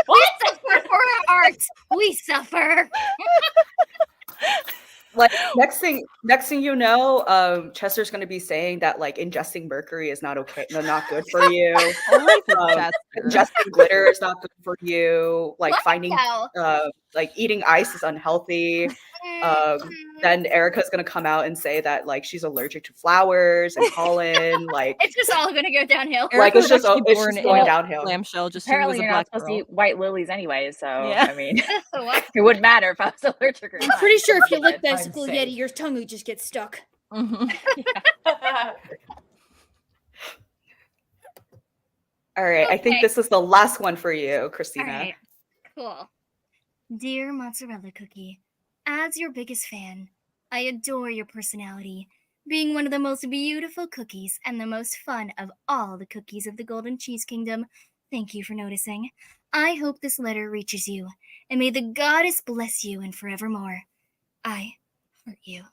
We suffer for our art. We suffer. Like next thing you know, Chester's gonna be saying that like ingesting mercury is not okay, not good for you. Ingesting glitter is not good for you. Like finding like eating ice is unhealthy. Then Erica's gonna come out and say that like she's allergic to flowers and pollen. Like It's just all gonna go downhill. like it's just actually it's born just in going a downhill. Clamshell, just she was Apparently, a you're not black supposed girl. to eat white lilies anyway, so Yeah. I mean, What? it wouldn't matter if I was allergic or not. I'm pretty sure if you lick the I'm Icicle safe. Yeti, your tongue would just get stuck. Mhm. All right, I think Okay. this is the last one for you, All Christina. right. Cool. Dear Mozzarella Cookie, as your biggest fan, I adore your personality, being one of the most beautiful cookies and the most fun of all the cookies of the Golden Cheese Kingdom. Thank you for noticing. I hope this letter reaches you, and may the goddess bless you and forevermore. I heart you.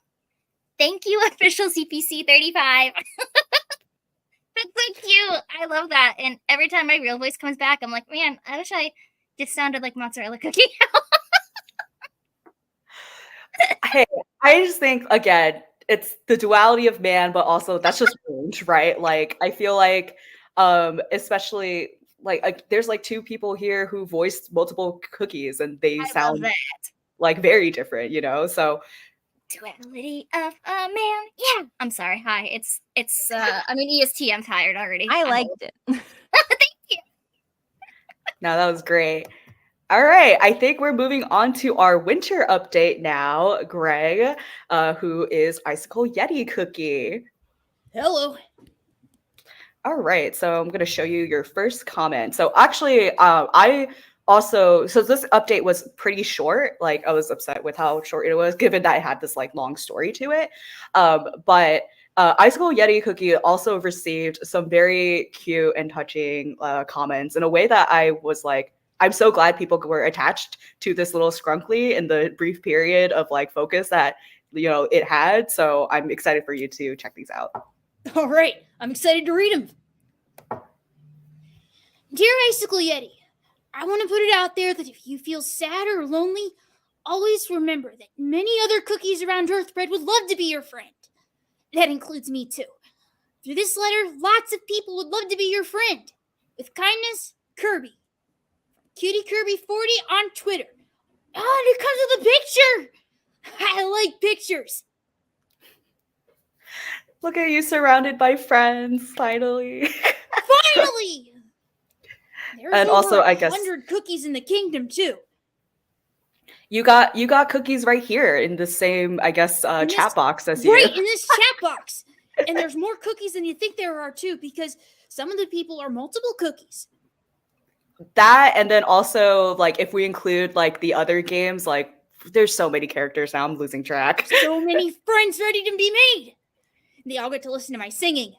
Thank you, official CPC 35. That's so cute. I love that. And every time my real voice comes back, I'm like, man, I wish I just sounded like Mozzarella Cookie. Hey, I just think again, it's the duality of man, but also that's just range, right? Like I feel like especially like there's like two people here who voiced multiple cookies and they I love sound that. like very different, you know? So Duality of a man. Yeah. I'm sorry. Hi. It's I mean EST, I'm tired already. I liked it. no, that was great. All right, I think we're moving on to our winter update now, Greg, who is Icicle Yeti Cookie. Hello. All right, so I'm going to show you your first comment. So actually, so this update was pretty short. Like I was upset with how short it was, given that it had this like long story to it. But Icicle Yeti Cookie also received some very cute and touching comments in a way that I was like, I'm so glad people were attached to this little scrunkly in the brief period of like focus that it had. So I'm excited for you to check these out. All right, I'm excited to read them. Dear Icicle Yeti, I want to put it out there that if you feel sad or lonely, always remember that many other cookies around Earthbread would love to be your friend. That includes me too. Through this letter, lots of people would love to be your friend. With kindness, Kirby. Cutie Kirby 40 on Twitter. Oh, and it comes with a picture. I like pictures. Look at you surrounded by friends, finally. Finally! There's And over also, I guess 100 cookies in the kingdom too. you got cookies right here in the same, I guess, chat box as you. Right, in this chat box. And there's more cookies than you think there are too, because some of the people are multiple cookies. That, and then also like if we include like the other games, like there's so many characters now, I'm losing track. So many friends ready to be made. They all get to listen to my singing.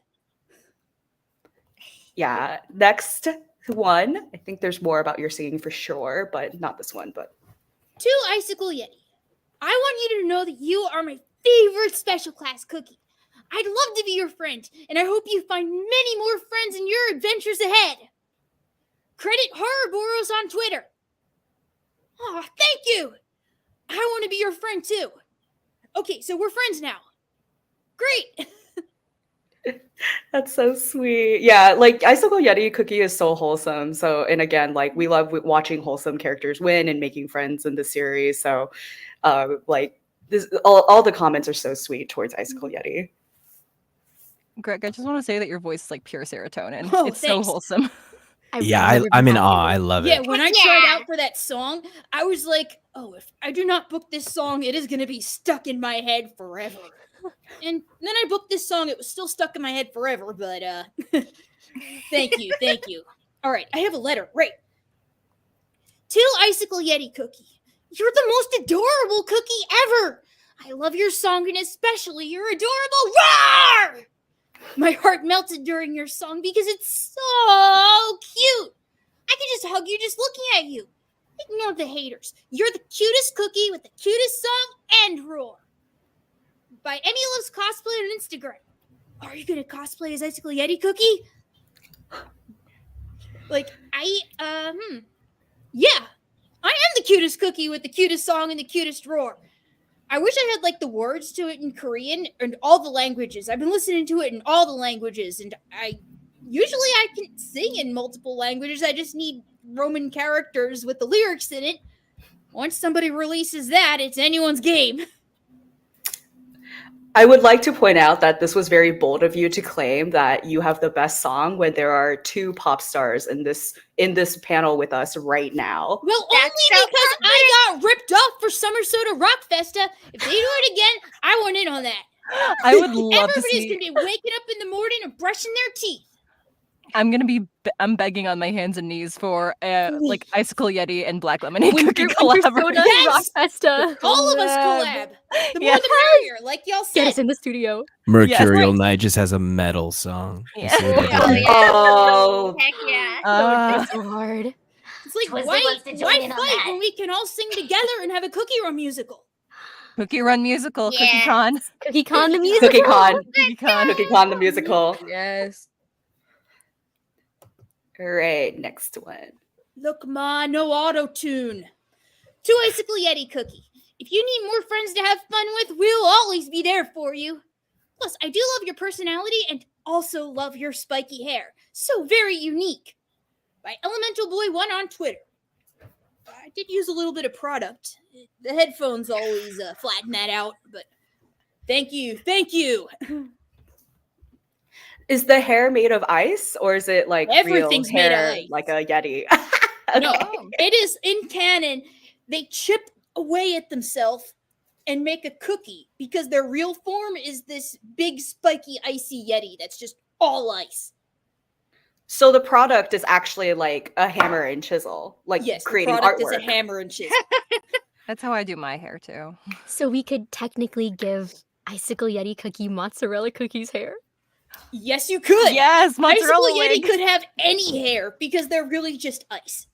Yeah, next one. I think there's more about your singing for sure, but not this one. But To Icicle Yeti, I want you to know that you are my favorite special class cookie. I'd love to be your friend, and I hope you find many more friends in your adventures ahead. Credit Horrorboros on Twitter. Oh, thank you. I want to be your friend too. Okay, so we're friends now. Great. that's so sweet. Yeah, like Icicle Yeti Cookie is so wholesome. So, and again, like we love watching wholesome characters win and making friends in the series. So, like this, all the comments are so sweet towards Icicle Yeti. Greg, I just want to say that your voice is like pure serotonin. Oh, it's thanks. so wholesome. I'm in awe. I love it. Yeah, when I tried out for that song, I was like, oh, if I do not book this song, it is going to be stuck in my head forever. And then I booked this song. It was still stuck in my head forever, but thank you. All right, I have a letter. Right. To Icicle Yeti Cookie, you're the most adorable cookie ever. I love your song and especially your adorable roar. My heart melted during your song because it's so cute. I could just hug you just looking at you. Ignore the haters. You're the cutest cookie with the cutest song and roar. By Emmy Loves Cosplay on Instagram. Are you gonna cosplay as Icicle Yeti Cookie? Like, yeah. I am the cutest cookie with the cutest song and the cutest roar. I wish I had like the words to it in Korean and all the languages. I've been listening to it in all the languages, and I can sing in multiple languages. I just need Roman characters with the lyrics in it. Once somebody releases that, it's anyone's game. I would like to point out that this was very bold of you to claim that you have the best song when there are two pop stars in this panel with us right now. Well, only because I got ripped off for Summer Soda Rock Festa. If they do it again, I want in on that. I would love to Everybody's see. gonna be waking up in the morning and brushing their teeth. I'm begging on my hands and knees for like Icicle Yeti and Black Lemonade Cookie Winter collaboration. Soda and Rock Festa. All of us collab. The more Yes. the merrier, like y'all said. Get us in the studio. Mercurial Knight just has a metal song. You Yeah. see what I did there? Oh, Heck yeah. It's so hard. It's like, Twizzler why wants to join fight in on that. when we can all sing together and have a cookie run musical? Cookie Run musical, Yeah. Cookie Con. Cookie Con the musical. Cookie Con. Cookie Con. Cookie Con the musical. Yes. All right, next one. Look, Ma, no auto-tune. To Icicle Yeti Cookie. If you need more friends to have fun with, we'll always be there for you. Plus, I do love your personality and also love your spiky hair. So very unique. By Elemental Boy 1 on Twitter. I did use a little bit of product. The headphones always flatten that out, but thank you. Is the hair made of ice or is it like Everything's real made of hair, ice. like a Yeti? No, it is in canon. They chip away at themselves and make a cookie because their real form is this big, spiky, icy Yeti that's just all ice. So the product is actually like a hammer and chisel, like Yes, the creating product artwork. is a hammer and chisel. That's how I do my hair too. So we could technically give Icicle Yeti Cookie Mozzarella Cookie's hair? Yes, you could. Yes, mozzarella Icicle Yeti wig. could have any hair because they're really just ice.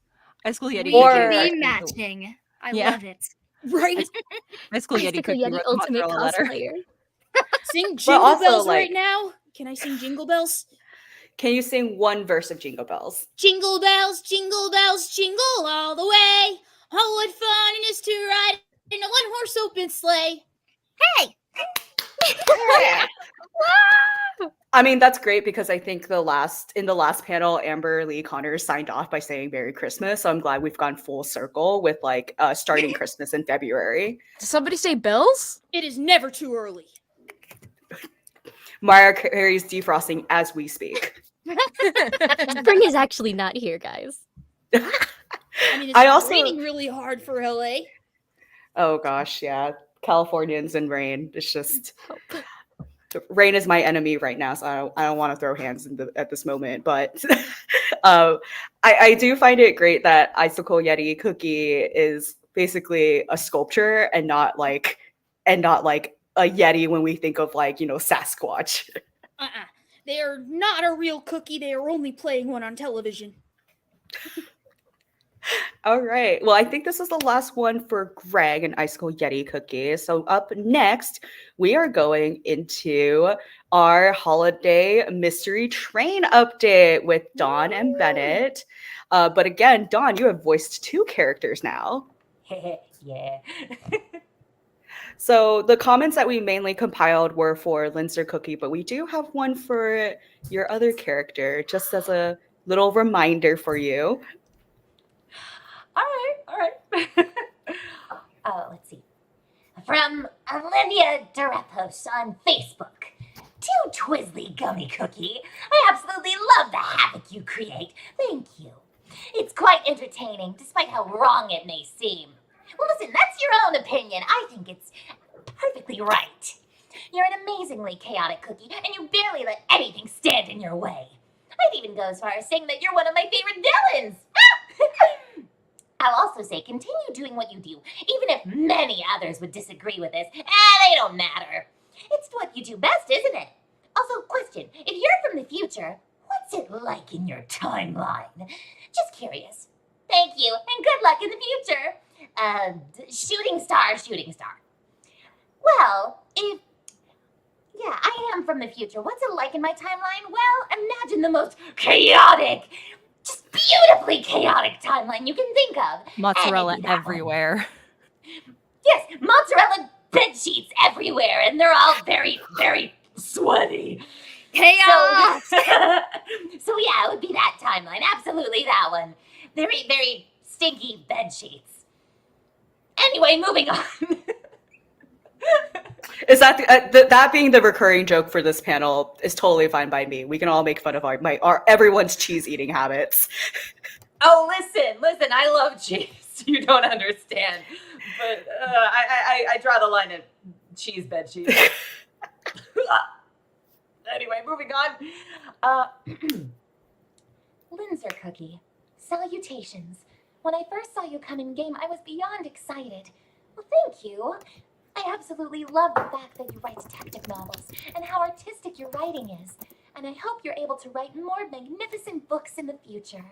Icicle Yeti. We could can be be matching. I Yeah. love it. Right? Icicle Yeti Icicle Cookie Yeti wrote the Ultimate mozzarella letter. Cosplayer. Sing Jingle also, Bells like- right now. Can I sing Jingle Bells? Can you sing one verse of Jingle Bells? Jingle bells, jingle all the way. Oh, what fun it is to ride in a one-horse open sleigh. Hey! I mean, that's great because I think in the last panel, Amber Lee Connors signed off by saying Merry Christmas. So I'm glad we've gone full circle with like starting Christmas in February. Did somebody say bells? It is never too early. Mariah Carey's defrosting as we speak. Spring is actually not here, guys. I mean, it's I also- raining really hard for LA. Oh gosh, yeah. Californians and rain. It's just rain is my enemy right now, so I don't want to throw hands at this moment. But I do find it great that Icicle Yeti Cookie is basically a sculpture and not like a Yeti when we think of like, Sasquatch. They are not a real cookie. They are only playing one on television. All right. Well, I think this is the last one for Greg and Icicle Yeti Cookie. So up next, we are going into our holiday mystery train update with Dawn and Bennett. But again, Dawn, you have voiced 2 characters now. Yeah. So the comments that we mainly compiled were for Linzer Cookie, but we do have one for your other character, just as a little reminder for you. All right. Let's see. From Olivia Durepos on Facebook. To Twizzly Gummy Cookie, I absolutely love the havoc you create. Thank you. It's quite entertaining, despite how wrong it may seem. Well, listen, that's your own opinion. I think it's perfectly right. You're an amazingly chaotic cookie, and you barely let anything stand in your way. I'd even go as far as saying that you're one of my favorite villains. I'll also say continue doing what you do, even if many others would disagree with this. They don't matter. It's what you do best, isn't it? Also, question, if you're from the future, what's it like in your timeline? Just curious. Thank you, and good luck in the future. Shooting star. Well, I am from the future. What's it like in my timeline? Well, imagine the most chaotic, just beautifully chaotic timeline you can think of. Mozzarella And it'd be that one. everywhere. Yes, mozzarella bed sheets everywhere, and they're all very, very sweaty. Chaos! So yeah, it would be that timeline. Absolutely that one. Very, very stinky bed sheets. Anyway, moving on. Is that that being the recurring joke for this panel is totally fine by me. We can all make fun of our everyone's cheese eating habits. Oh, listen, I love cheese. You don't understand. But I draw the line at cheese bed sheets. Anyway, moving on. Linzer Cookie, salutations. When I first saw you come in game, I was beyond excited. Well, thank you. I absolutely love the fact that you write detective novels and how artistic your writing is. And I hope you're able to write more magnificent books in the future.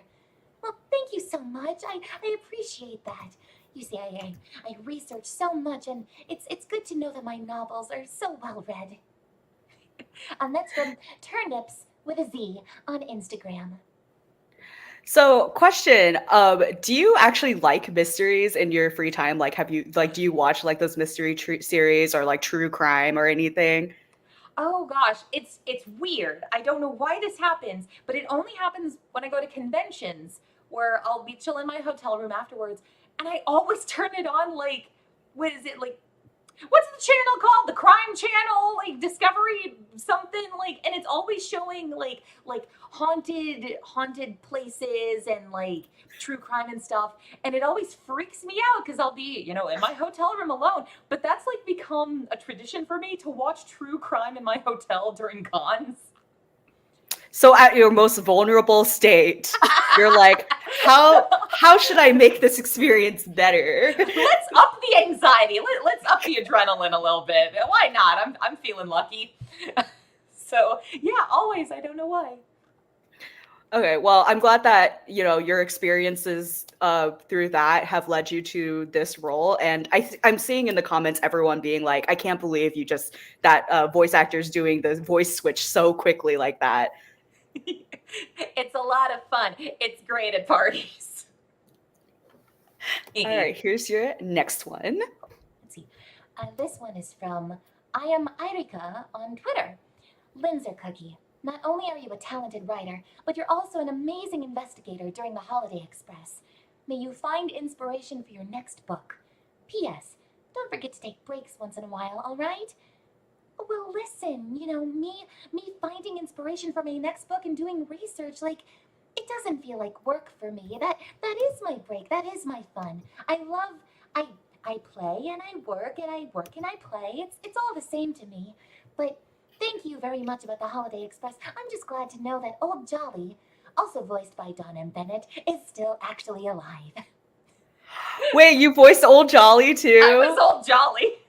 Well, thank you so much. I appreciate that. You see, I research so much, and it's good to know that my novels are so well read. And that's from Turnips with a Z on Instagram. So, question: do you actually like mysteries in your free time? Like, do you watch like those mystery series or like true crime or anything? Oh gosh, it's weird. I don't know why this happens, but it only happens when I go to conventions where I'll be chilling in my hotel room afterwards, and I always turn it on like, what is it like? What's the channel called? The crime channel, like Discovery something, like, and it's always showing like haunted places and like true crime and stuff, and it always freaks me out because I'll be, you know, in my hotel room alone, but that's like become a tradition for me to watch true crime in my hotel during cons. So at your most vulnerable state, you're like, how should I make this experience better? Let's up the anxiety. Let's up the adrenaline a little bit. Why not? I'm feeling lucky. So yeah, always. I don't know why. Okay, well, I'm glad that your experiences through that have led you to this role, and I'm seeing in the comments everyone being like, "I can't believe you just that voice actors doing the voice switch so quickly like that." It's a lot of fun. It's great at parties. All right, here's your next one. Let's see. This one is from I am Irica on Twitter. Linzer Cookie. Not only are you a talented writer, but you're also an amazing investigator during the Holiday Express. May you find inspiration for your next book. P.S. Don't forget to take breaks once in a while, all right? Well, listen, me finding inspiration for my next book and doing research, like, it doesn't feel like work for me. That is my break. That is my fun. I play and I work and I work and I play. It's all the same to me. But thank you very much about the Holiday Express. I'm just glad to know that Old Jolly, also voiced by Don M. Bennett, is still actually alive. Wait, you voiced Old Jolly too? I was Old Jolly.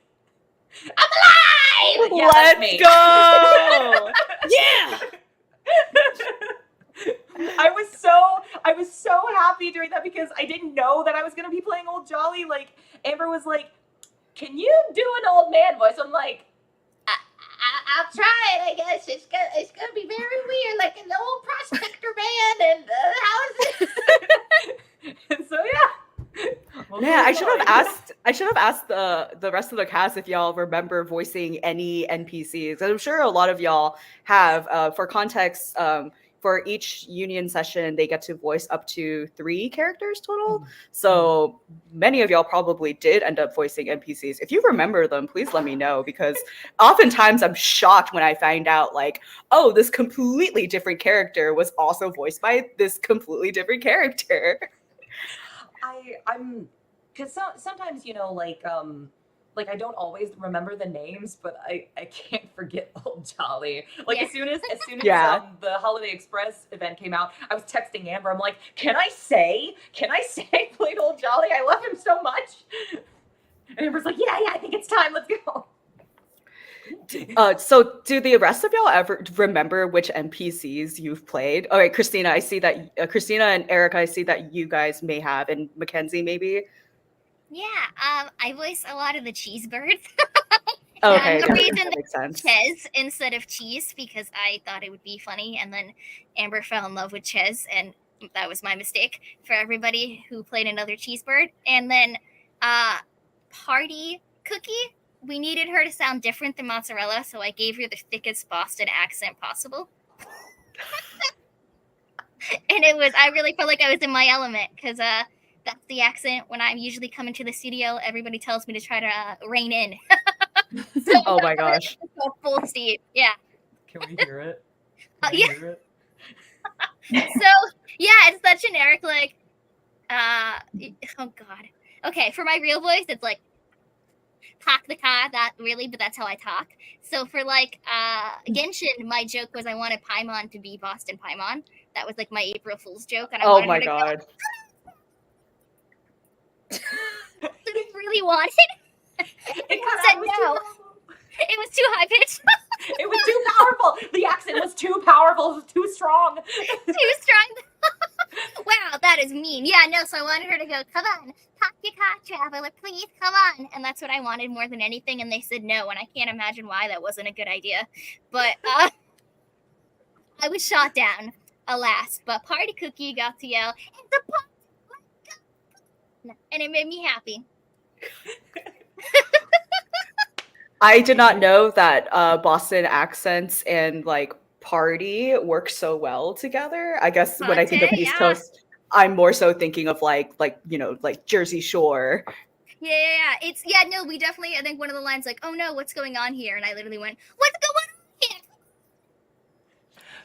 I'm alive! Yeah, that's me. Let's go! Yeah! I was so happy doing that because I didn't know that I was gonna be playing Old Jolly. Like, Amber was like, "Can you do an old man voice?" I'm like, I'll try it, I guess. It's gonna be very weird, like an old prospector man, and how is it? And so yeah. Yeah, I should have asked the rest of the cast if y'all remember voicing any NPCs. I'm sure a lot of y'all have. For context, for each union session, they get to voice up to 3 characters total. So many of y'all probably did end up voicing NPCs. If you remember them, please let me know, because oftentimes I'm shocked when I find out, like, oh, this completely different character was also voiced by this completely different character. I'm because sometimes like I don't always remember the names, but I can't forget Old Jolly. Like as soon as Yeah. the Holiday Express event came out, I was texting Amber. I'm like, can I say I played Old Jolly? I love him so much. And Amber's like, yeah, I think it's time. Let's go. So do the rest of y'all ever remember which NPCs you've played? All right, Christina, I see that Christina and Erica, I see that you guys may have, and Mackenzie maybe. Yeah, I voice a lot of the cheese birds. Okay, The that reason makes sense. Ches instead of cheese because I thought it would be funny, and then Amber fell in love with Ches, and that was my mistake for everybody who played another cheese bird. And then Party Cookie, we needed her to sound different than Mozzarella, so I gave her the thickest Boston accent possible. And I really felt like I was in my element because that's the accent when I'm usually coming to the studio. Everybody tells me to try to rein in. So, Oh my gosh. full Steve, yeah. Can we hear it? Yeah. Hear it? So yeah, it's that generic like oh god. Okay, for my real voice, it's like talk the car, that really, but that's how I talk. So for like Genshin, my joke was I wanted Paimon to be Boston Paimon. That was like my April Fool's joke, and I Oh wanted my her to god. go. Didn't really want it. It said no. It was too high pitched. It was too powerful. The accent was too powerful. It was too strong. Too strong. Wow, that is mean. Yeah, no, so I wanted her to go, come on, talk your car, traveler, please, come on. And that's what I wanted more than anything, and they said no, and I can't imagine why that wasn't a good idea. But I was shot down. alas, but Party Cookie got to yell, "It's a party!" And it made me happy. I did not know that Boston accents and like party work so well together. I guess when I think of East Coast, I'm more so thinking of like Jersey Shore. Yeah. No, we definitely, I think one of the lines like, "Oh no, what's going on here?" And I literally went, "What's going on here?"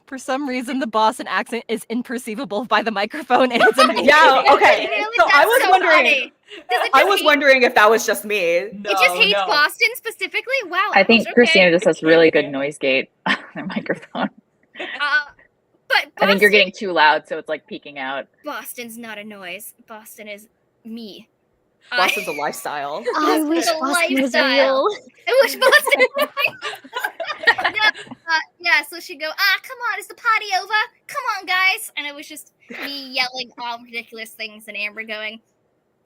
For some reason, the Boston accent is imperceivable by the microphone, and it's amazing. Yeah, okay. So I was wondering. Funny. I was wondering if that was just me. It just hates Boston specifically? Wow. I think okay. Christina just has really good noise gate on their microphone. But I think you're getting too loud, so it's like peeking out. Boston's not a noise. Boston is me. Boston's a lifestyle. I wish Boston was real. I wish Boston was real. Yeah, so she'd go, come on, is the party over? Come on, guys. And it was just me yelling all ridiculous things and Amber going,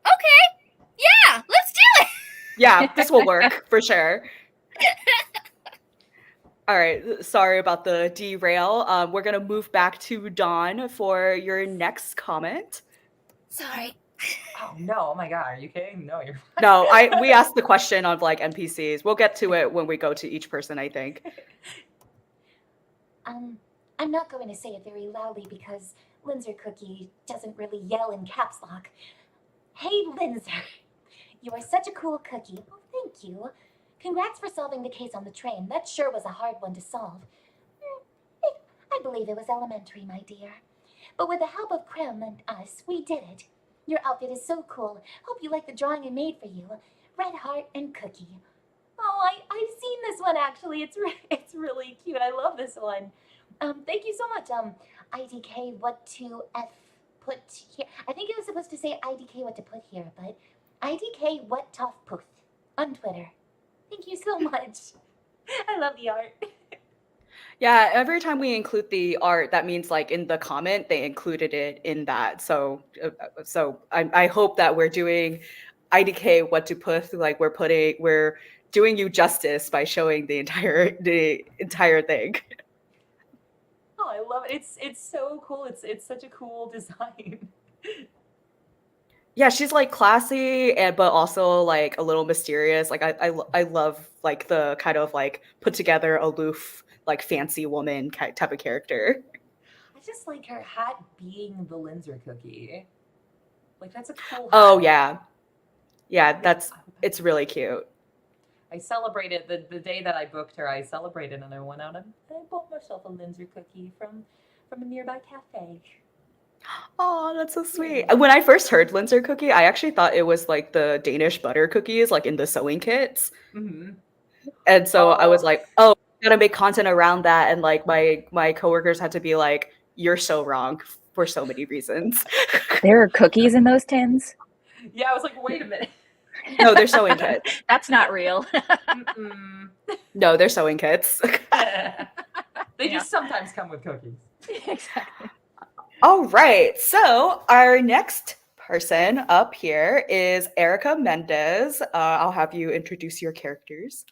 okay, yeah, let's do it. Yeah, this will work for sure. All right, sorry about the derail. We're going to move back to Dawn for your next comment. Sorry. Oh no! Oh my god! Are you kidding? No, you're. No, we asked the question of like NPCs. We'll get to it when we go to each person, I think. I'm not going to say it very loudly because Linzer Cookie doesn't really yell in caps lock. Hey, Linzer, you are such a cool cookie. Oh, thank you. Congrats for solving the case on the train. That sure was a hard one to solve. I believe it was elementary, my dear. But with the help of Crepe and us, we did it. Your outfit is so cool. Hope you like the drawing I made for you. Red heart and cookie. Oh, I've seen this one actually. It's really cute. I love this one. Thank you so much. IDK what to F put here. I think it was supposed to say IDK what to put here, but IDK what tough put on Twitter. Thank you so much. I love the art. Yeah, every time we include the art, that means like in the comment, they included it in that. So I hope that we're doing IDK what to put, like we're doing you justice by showing the entire thing. Oh, I love it. It's so cool. It's such a cool design. Yeah, she's like classy but also like a little mysterious. Like I love like the kind of like put together, aloof, like fancy woman type of character. I just like her hat being the Linzer Cookie. Like that's a cool hat. Oh yeah. Yeah, it's really cute. I celebrated the day that I booked her. I celebrated and I went out and I bought myself a Linzer Cookie from a nearby cafe. Oh, that's so sweet. When I first heard Linzer Cookie, I actually thought it was like the Danish butter cookies, like in the sewing kits. Mm-hmm. And so I was like, oh, I gotta make content around that. And like my coworkers had to be like, you're so wrong for so many reasons. There are cookies in those tins? Yeah, I was like, wait a minute. No, they're sewing kits. That's not real. No, they're sewing kits. They just sometimes come with cookies. Exactly. All right. So our next person up here is Erica Mendez. I'll have you introduce your characters.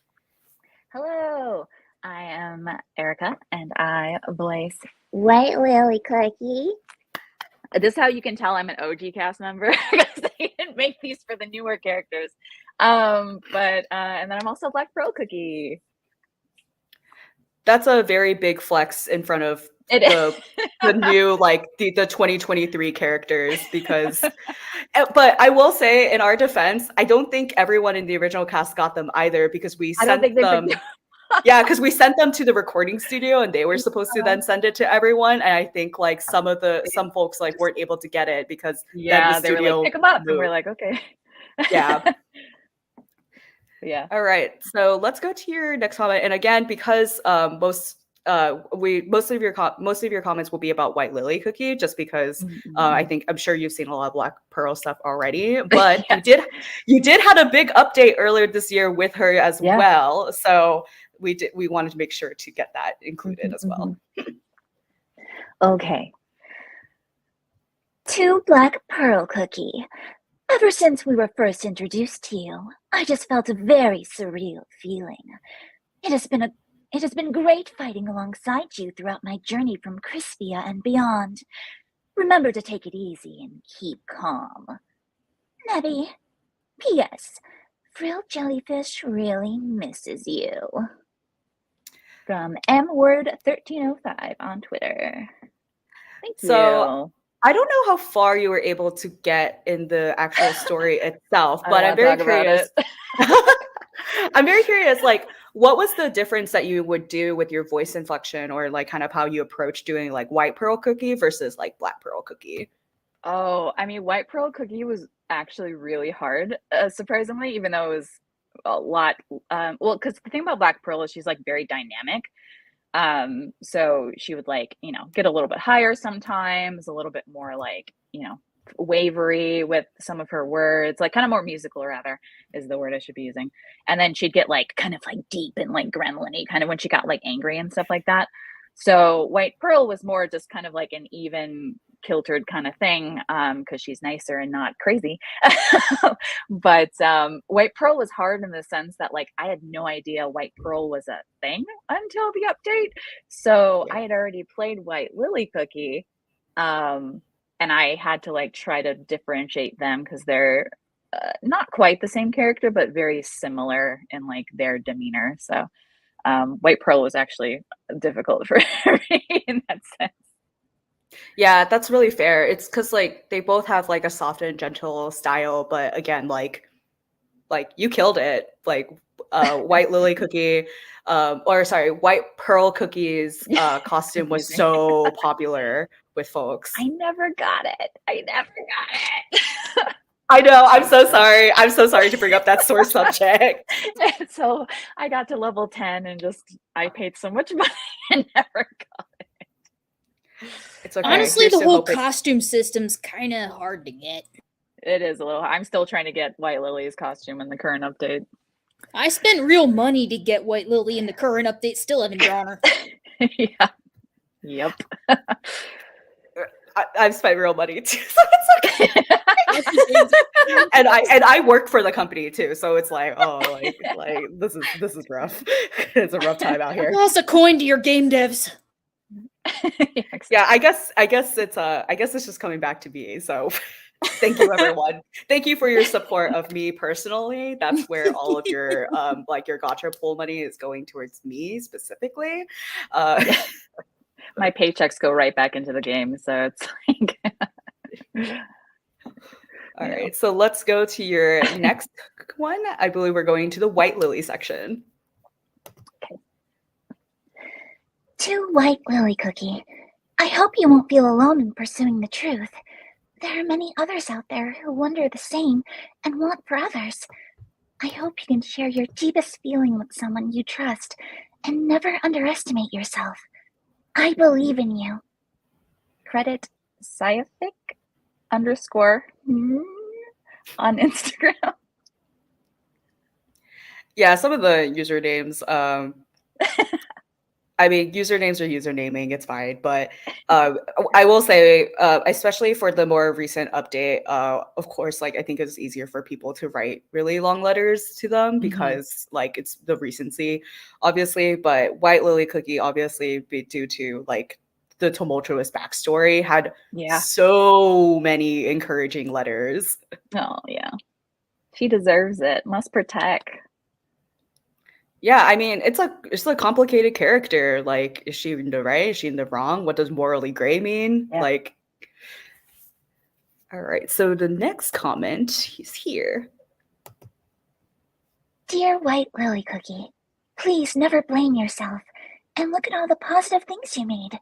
Hello, I am Erica, and I voice White Lily Cookie. This is how you can tell I'm an OG cast member because they didn't make these for the newer characters. And then I'm also Black Pearl Cookie. That's a very big flex in front of the new, like the 2023 characters because, but I will say in our defense, I don't think everyone in the original cast got them either because we sent them. Yeah, because we sent them to the recording studio and they were supposed to then send it to everyone. And I think like some folks like weren't able to get it because yeah, the they were like, pick them up. And we're like, okay. Yeah. Yeah. All right. So let's go to your next comment. And again, because most of your comments will be about White Lily Cookie, just because I'm sure you've seen a lot of Black Pearl stuff already. But you did had a big update earlier this year with her as well. So we wanted to make sure to get that included as well. Okay. To Black Pearl Cookie. Ever since we were first introduced to you, I just felt a very surreal feeling. It has been a It has been great fighting alongside you throughout my journey from Crispia and beyond. Remember to take it easy and keep calm. Nebby. P.S. Frilled Jellyfish really misses you. From MWord1305 on Twitter. Thank you. So I don't know how far you were able to get in the actual story itself, I but I'm wanna very talk about curious. I'm very curious, like, what was the difference that you would do with your voice inflection, or like kind of how you approach doing like White Pearl Cookie versus like Black Pearl Cookie? Oh, I mean, White Pearl Cookie was actually really hard, surprisingly, even though it was a lot. Well, because the thing about Black Pearl is she's like very dynamic. So she would like, get a little bit higher sometimes, a little bit more like, wavery with some of her words, like kind of more musical rather is the word I should be using. And then she'd get like kind of like deep and like gremlin-y kind of when she got like angry and stuff like that. So White Pearl was more just kind of like an even kiltered kind of thing, because she's nicer and not crazy. But White Pearl was hard in the sense that like I had no idea White Pearl was a thing until the update. So I had already played White Lily Cookie, and I had to like try to differentiate them because they're not quite the same character, but very similar in like their demeanor. So White Pearl was actually difficult for me in that sense. Yeah, that's really fair. It's because like they both have like a soft and gentle style, but again, like you killed it. Like White Lily Cookie, or sorry, White Pearl Cookie's costume was so popular with folks. I never got it. I know. I'm so sorry. I'm so sorry to bring up that sore subject. So I got to level 10 and I paid so much money and never got it. It's okay. Honestly, Here's the to whole hoping- costume system's kind of hard to get. It is a little. I'm still trying to get White Lily's costume in the current update. I spent real money to get White Lily in the current update. Still haven't drawn her. Yeah. Yep. I've spent real money too, so it's okay. and I work for the company too, so it's like, oh, like this is rough. It's a rough time out here. Toss a coin to your game devs. Yeah, I guess it's just coming back to me. So thank you, everyone. Thank you for your support of me personally. That's where all of your like your gacha pool money is going towards me specifically. My paychecks go right back into the game, so it's like. All right, so let's go to your next one. I believe we're going to the White Lily section. To White Lily Cookie, I hope you won't feel alone in pursuing the truth. There are many others out there who wonder the same and want for others. I hope you can share your deepest feeling with someone you trust and never underestimate yourself. I believe in you. Credit Scientific _ on Instagram. Yeah, some of the usernames. I mean, usernames are usernaming. It's fine, but I will say, especially for the more recent update, of course, like I think it's easier for people to write really long letters to them because like it's the recency, obviously. But White Lily Cookie, obviously, due to like the tumultuous backstory, had so many encouraging letters. Oh yeah, she deserves it. Must protect. Yeah, I mean, it's a complicated character. Like, is she in the right? Is she in the wrong? What does morally gray mean? Yeah. Like, all right. So the next comment is here. Dear White Lily Cookie, please never blame yourself and look at all the positive things you made.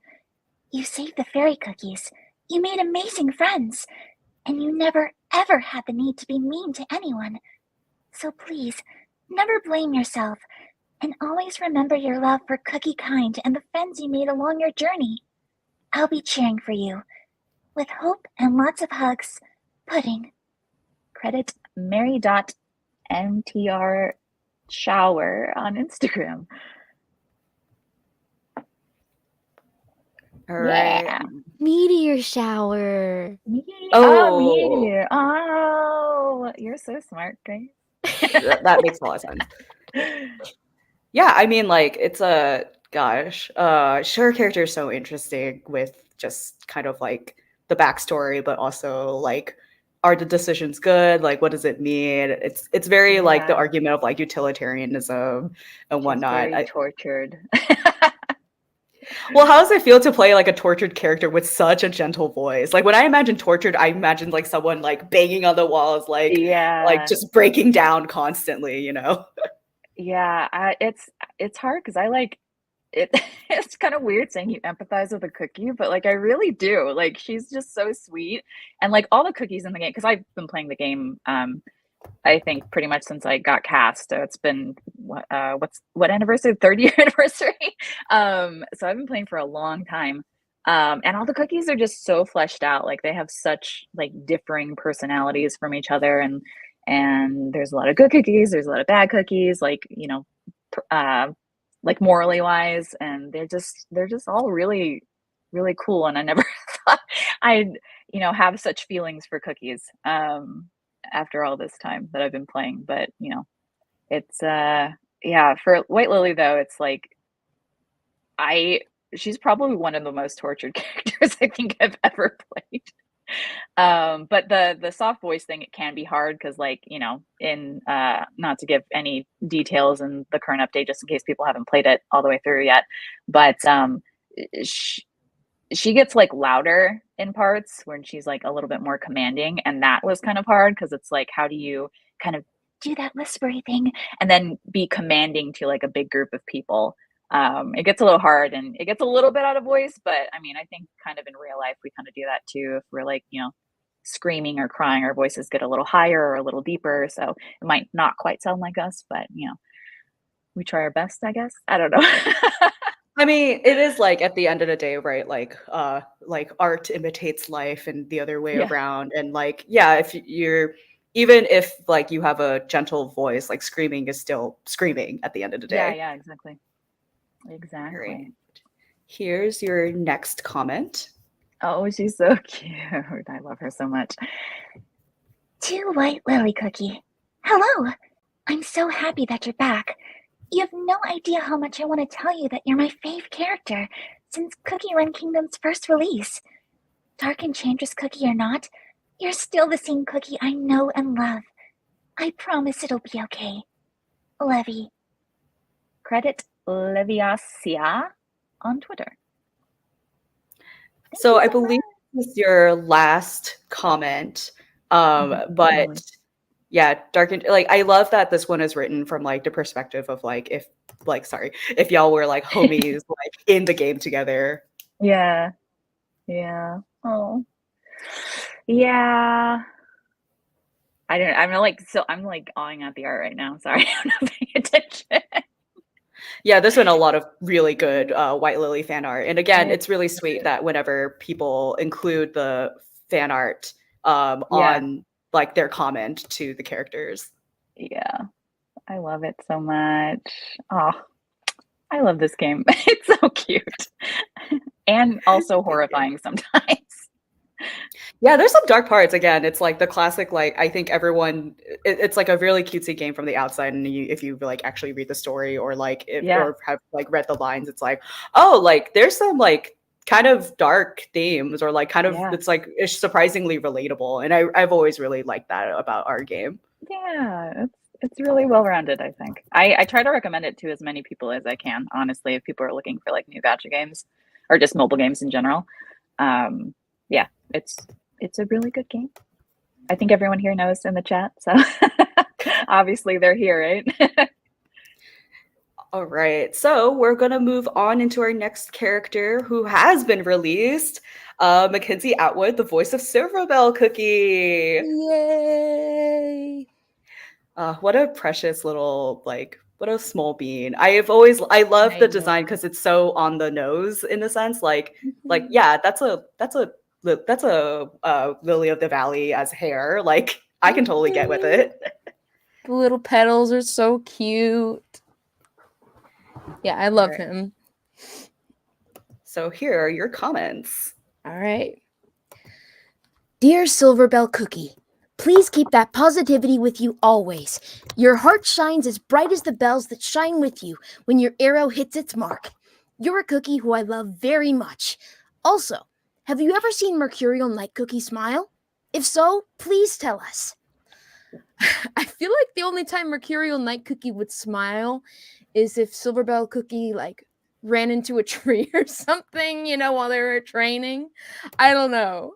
You saved the fairy cookies. You made amazing friends. And you never, ever had the need to be mean to anyone. So please, never blame yourself. And always remember your love for Cookie Kind and the friends you made along your journey. I'll be cheering for you. With hope and lots of hugs, Pudding. Credit Mary.mtr shower on Instagram. All right. Yeah. Meteor shower. Meteor. Oh, you're so smart, Grace. That makes a lot of sense. Yeah, I mean, like, it's a gosh, her character is so interesting with just kind of like the backstory, but also like, are the decisions good? Like, what does it mean? It's very like the Yeah. argument of like utilitarianism and She's whatnot. very tortured. Well, how does it feel to play like a tortured character with such a gentle voice? Like when I imagine tortured, I imagine like someone like banging on the walls, like Yeah. just breaking down constantly, you know? Yeah, it's hard because I like it. It's kind of weird saying you empathize with a cookie, but like I really do. Like she's just so sweet, and like all the cookies in the game. Because I've been playing the game, I think pretty much since I got cast. So it's been what anniversary? 30-year anniversary. So I've been playing for a long time. And all the cookies are just so fleshed out. Like they have such like differing personalities from each other, and there's a lot of good cookies, there's a lot of bad cookies, like, you know, like morally wise, and they're just all really, really cool. And I never thought I'd, you know, have such feelings for cookies after all this time that I've been playing. But, you know, it's yeah, for White Lily though, it's like she's probably one of the most tortured characters I think I've ever played. But the soft voice thing, it can be hard because, like, you know, in not to give any details in the current update, just in case people haven't played it all the way through yet, but she gets like louder in parts when she's like a little bit more commanding, and that was kind of hard because it's like, how do you kind of do that whispery thing and then be commanding to like a big group of people? It gets a little hard and it gets a little bit out of voice, but I mean, I think kind of in real life we kind of do that too. If we're like, you know, screaming or crying, our voices get a little higher or a little deeper, so it might not quite sound like us, but you know, we try our best, I guess. I don't know. I mean, it is like at the end of the day, right? Like art imitates life and the other way Yeah. around. And like, yeah, if you're even if like you have a gentle voice, like screaming is still screaming at the end of the day. Yeah, exactly. Exactly. Here's your next comment. Oh, she's so cute. I love her so much. To White Lily Cookie. Hello. I'm so happy that you're back. You have no idea how much I want to tell you that you're my fave character since Cookie Run Kingdom's first release. Dark Enchantress Cookie or not, you're still the same cookie I know and love. I promise it'll be okay. Levy. Credit Leviacia on Twitter. So I believe this is your last comment. But yeah, like I love that this one is written from like the perspective of like if y'all were like homies like in the game together. Yeah. Yeah. Oh. Yeah. I'm like awing at the art right now. Sorry, I'm not paying attention. Yeah, there's been a lot of really good White Lily fan art. And again, it's really sweet that whenever people include the fan art on like their comment to the characters. Yeah. I love it so much. Oh, I love this game. It's so cute. And also horrifying sometimes. Yeah, there's some dark parts. Again, it's like the classic, like I think everyone, it's like a really cutesy game from the outside, and if you like actually read the story or like or have like read the lines, it's like, oh, like there's some like kind of dark themes or like kind of it's like it's surprisingly relatable, and I've always really liked that about our game. Yeah, it's really well rounded. I think I try to recommend it to as many people as I can. Honestly, if people are looking for like new gacha games or just mobile games in general, yeah, it's a really good game. I think everyone here knows in the chat, so obviously they're here, right? All right, so we're gonna move on into our next character who has been released, Mackenzie Atwood, the voice of Silverbell Cookie. Yay! What a precious little what a small bean. I love the design because it's so on the nose in a sense. Like yeah, that's a Lily of the Valley as hair. Like I can totally get with it. The little petals are so cute. Yeah, I love him. So here are your comments. All right. Dear Silverbell Cookie, Please keep that positivity with you always. Your heart shines as bright as the bells that shine with you when your arrow hits its mark. You're a cookie who I love very much. Also, have you ever seen Mercurial Knight Cookie smile? If so, please tell us. I feel like the only time Mercurial Knight Cookie would smile is if Silverbell Cookie like ran into a tree or something, you know, while they were training. I don't know.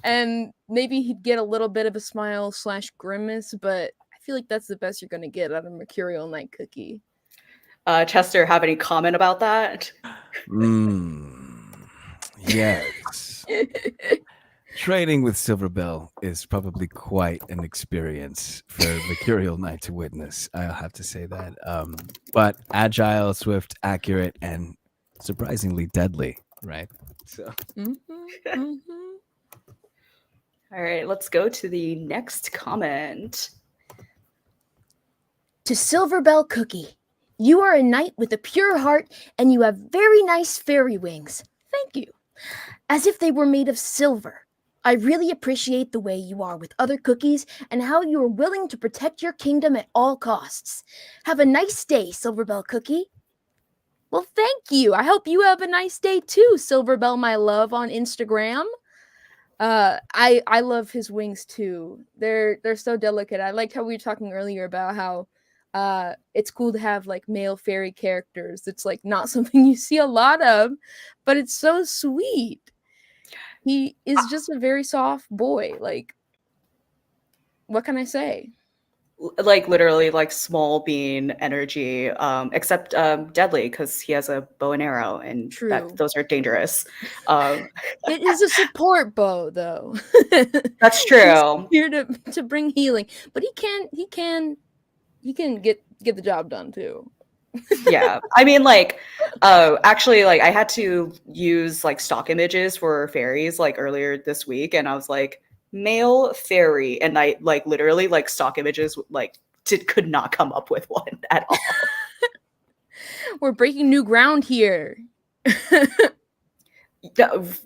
And maybe he'd get a little bit of a smile / grimace, but I feel like that's the best you're gonna get out of Mercurial Knight Cookie. Chester, have any comment about that? Yes. Training with Silverbell is probably quite an experience for Mercurial Knight to witness. I'll have to say that. But agile, swift, accurate, and surprisingly deadly, right? So. All right, let's go to the next comment. To Silverbell Cookie, you are a knight with a pure heart, and you have very nice fairy wings. Thank you. As if they were made of silver. I really appreciate the way you are with other cookies and how you are willing to protect your kingdom at all costs. Have a nice day, Silverbell Cookie. Well, thank you. I hope you have a nice day too, Silverbell, my love, on Instagram. I love his wings too. They're so delicate. I liked how we were talking earlier about how it's cool to have like male fairy characters. It's like not something you see a lot of, but it's so sweet. He is just a very soft boy. Like, what can I say? Like literally like small bean energy, except deadly because he has a bow and arrow, and those are dangerous. It is a support bow, though. That's true. He's here to bring healing, but he can get the job done too. Yeah, I mean, like, actually, like, I had to use like stock images for fairies like earlier this week, and I was like, male fairy, and I like literally like stock images like could not come up with one at all. We're breaking new ground here.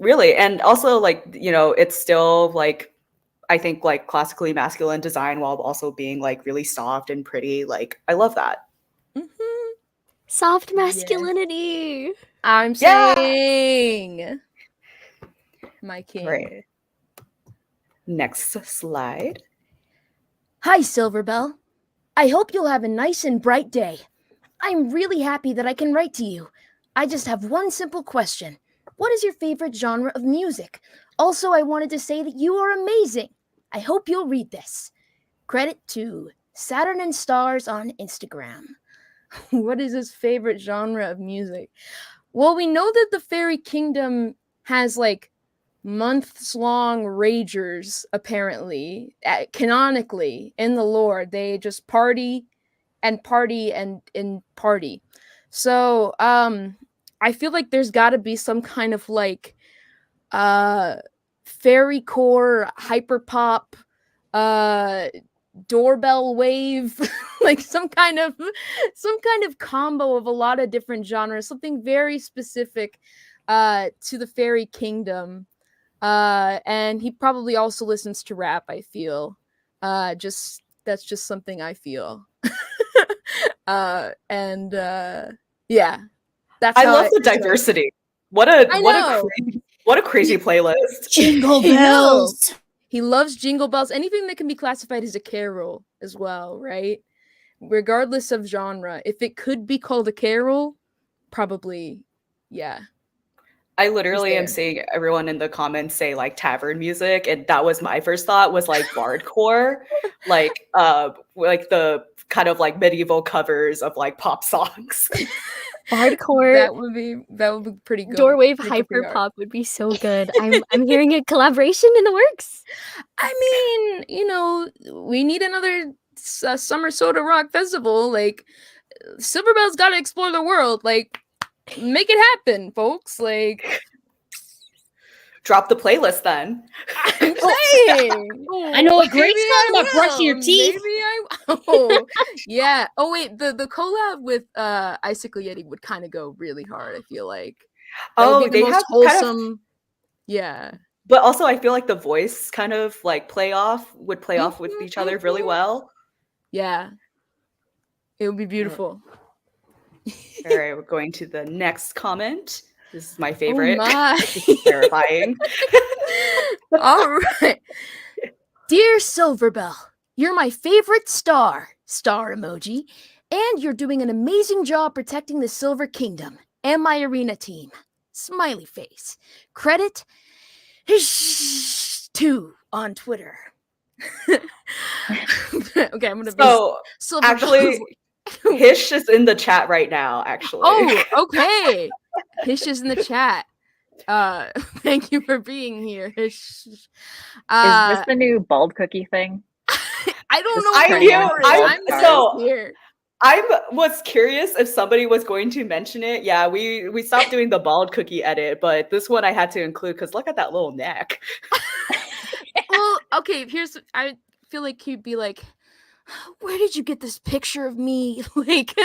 Really, and also like, you know, it's still like, I think like classically masculine design while also being like really soft and pretty. Like, I love that. Soft masculinity. I'm saying, my king. Right. Next slide. Hi, Silverbell. I hope you'll have a nice and bright day. I'm really happy that I can write to you. I just have one simple question. What is your favorite genre of music? Also, I wanted to say that you are amazing. I hope you'll read this. Credit to Saturn and Stars on Instagram. What is his favorite genre of music? Well, we know that the fairy kingdom has like months-long ragers, apparently, canonically in the lore. They just party and party and party. So I feel like there's got to be some kind of like fairy core hyper pop doorbell wave, like some kind of combo of a lot of different genres, something very specific to the fairy kingdom. And he probably also listens to rap, I feel. That's just something I feel. Yeah, that's I love the diversity. What a crazy playlist. Jingle bells. He loves jingle bells. Anything that can be classified as a carol as well, right? Regardless of genre. If it could be called a carol, probably, yeah. I literally am seeing everyone in the comments say like tavern music, and that was my first thought was like bardcore, like the kind of like medieval covers of like pop songs. Hardcore. That would be pretty good. Doorwave hyper pop would be so good. I'm hearing a collaboration in the works. I mean, you know, we need another summer soda rock festival. Like, Silverbell's got to explore the world. Like, make it happen, folks. Like, drop the playlist then. I'm saying. I know a great song about brushing your teeth. Yeah. Oh wait, the collab with Icicle Yeti would kind of go really hard, I feel like. That would be the most wholesome. Yeah. But also, I feel like the voice kind of like play off with each other really well. Yeah. It would be beautiful. All right, we're going to the next comment. This is my Oh favorite. my. This is terrifying. All right. Dear Silverbell, you're my favorite star emoji, and you're doing an amazing job protecting the Silver Kingdom and my arena team. Smiley face. Credit to on Twitter. Okay, I'm gonna So Silverbell. actually, Hish is in the chat right now. Actually. Oh, okay. Hish is in the chat. Thank you for being here, Hish. Is this the new bald cookie thing? I don't know. I what knew. I'm So here. I was curious if somebody was going to mention it. Yeah, we stopped doing the bald cookie edit, but this one I had to include because look at that little neck. Well, okay, I feel like he'd be like, where did you get this picture of me? Like,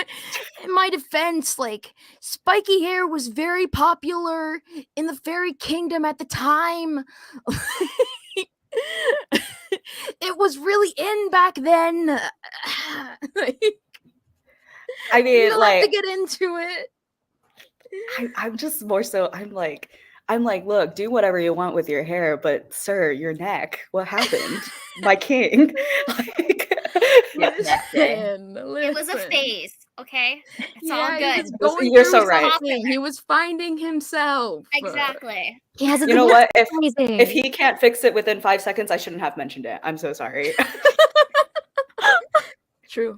in my defense, like, spiky hair was very popular in the fairy kingdom at the time. It was really in back then. Like, I mean, you don't like, have to get into it. I'm just more so. I'm like, look, do whatever you want with your hair, but sir, your neck. What happened, my king? It was a phase, okay? It's all good. You're so right. He was finding himself. Exactly. He has a You know what? If amazing. he can't fix it within 5 seconds, I shouldn't have mentioned it. I'm so sorry. True.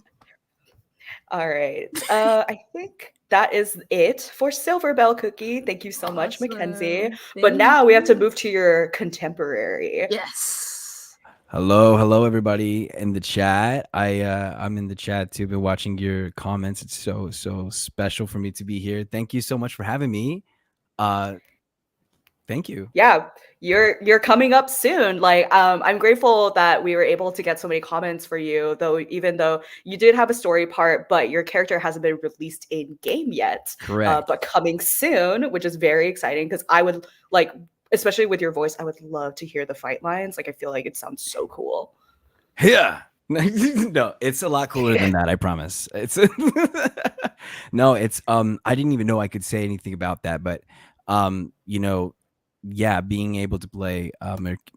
All right. I think that is it for Silverbell Cookie. Thank you so much, Mackenzie. But now we have to move to your contemporary. Yes. Hello, everybody in the chat. I'm in the chat too. Been watching your comments. It's so special for me to be here. Thank you so much for having me. Thank you. Yeah, you're coming up soon. Like, I'm grateful that we were able to get so many comments for you, though, even though you did have a story part, but your character hasn't been released in game yet. Correct. But coming soon, which is very exciting because I would like, especially with your voice, I would love to hear the fight lines. Like, I feel like it sounds so cool. Yeah. No, it's a lot cooler than that, I promise. It's no, it's I didn't even know I could say anything about that, but you know, yeah, being able to play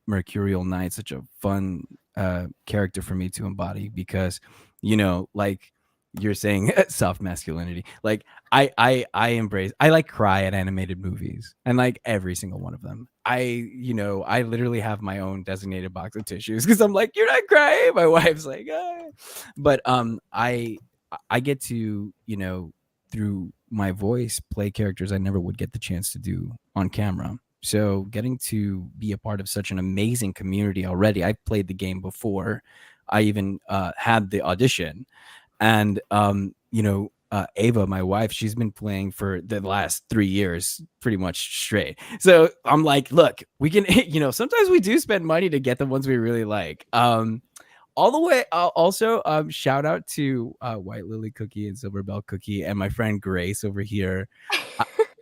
Mercurial Knight, such a fun character for me to embody because, you know, like you're saying soft masculinity. Like I embrace, I like cry at animated movies and like every single one of them. I literally have my own designated box of tissues because I'm like, you're not crying. My wife's like, ah. But I get to, you know, through my voice play characters I never would get the chance to do on camera. So getting to be a part of such an amazing community already. I played the game before I even had the audition. And, you know, Ava, my wife, she's been playing for the last 3 years pretty much straight. So I'm like, look, we can, you know, sometimes we do spend money to get the ones we really like. All the way. Also, shout out to White Lily Cookie and Silverbell Cookie and my friend Grace over here.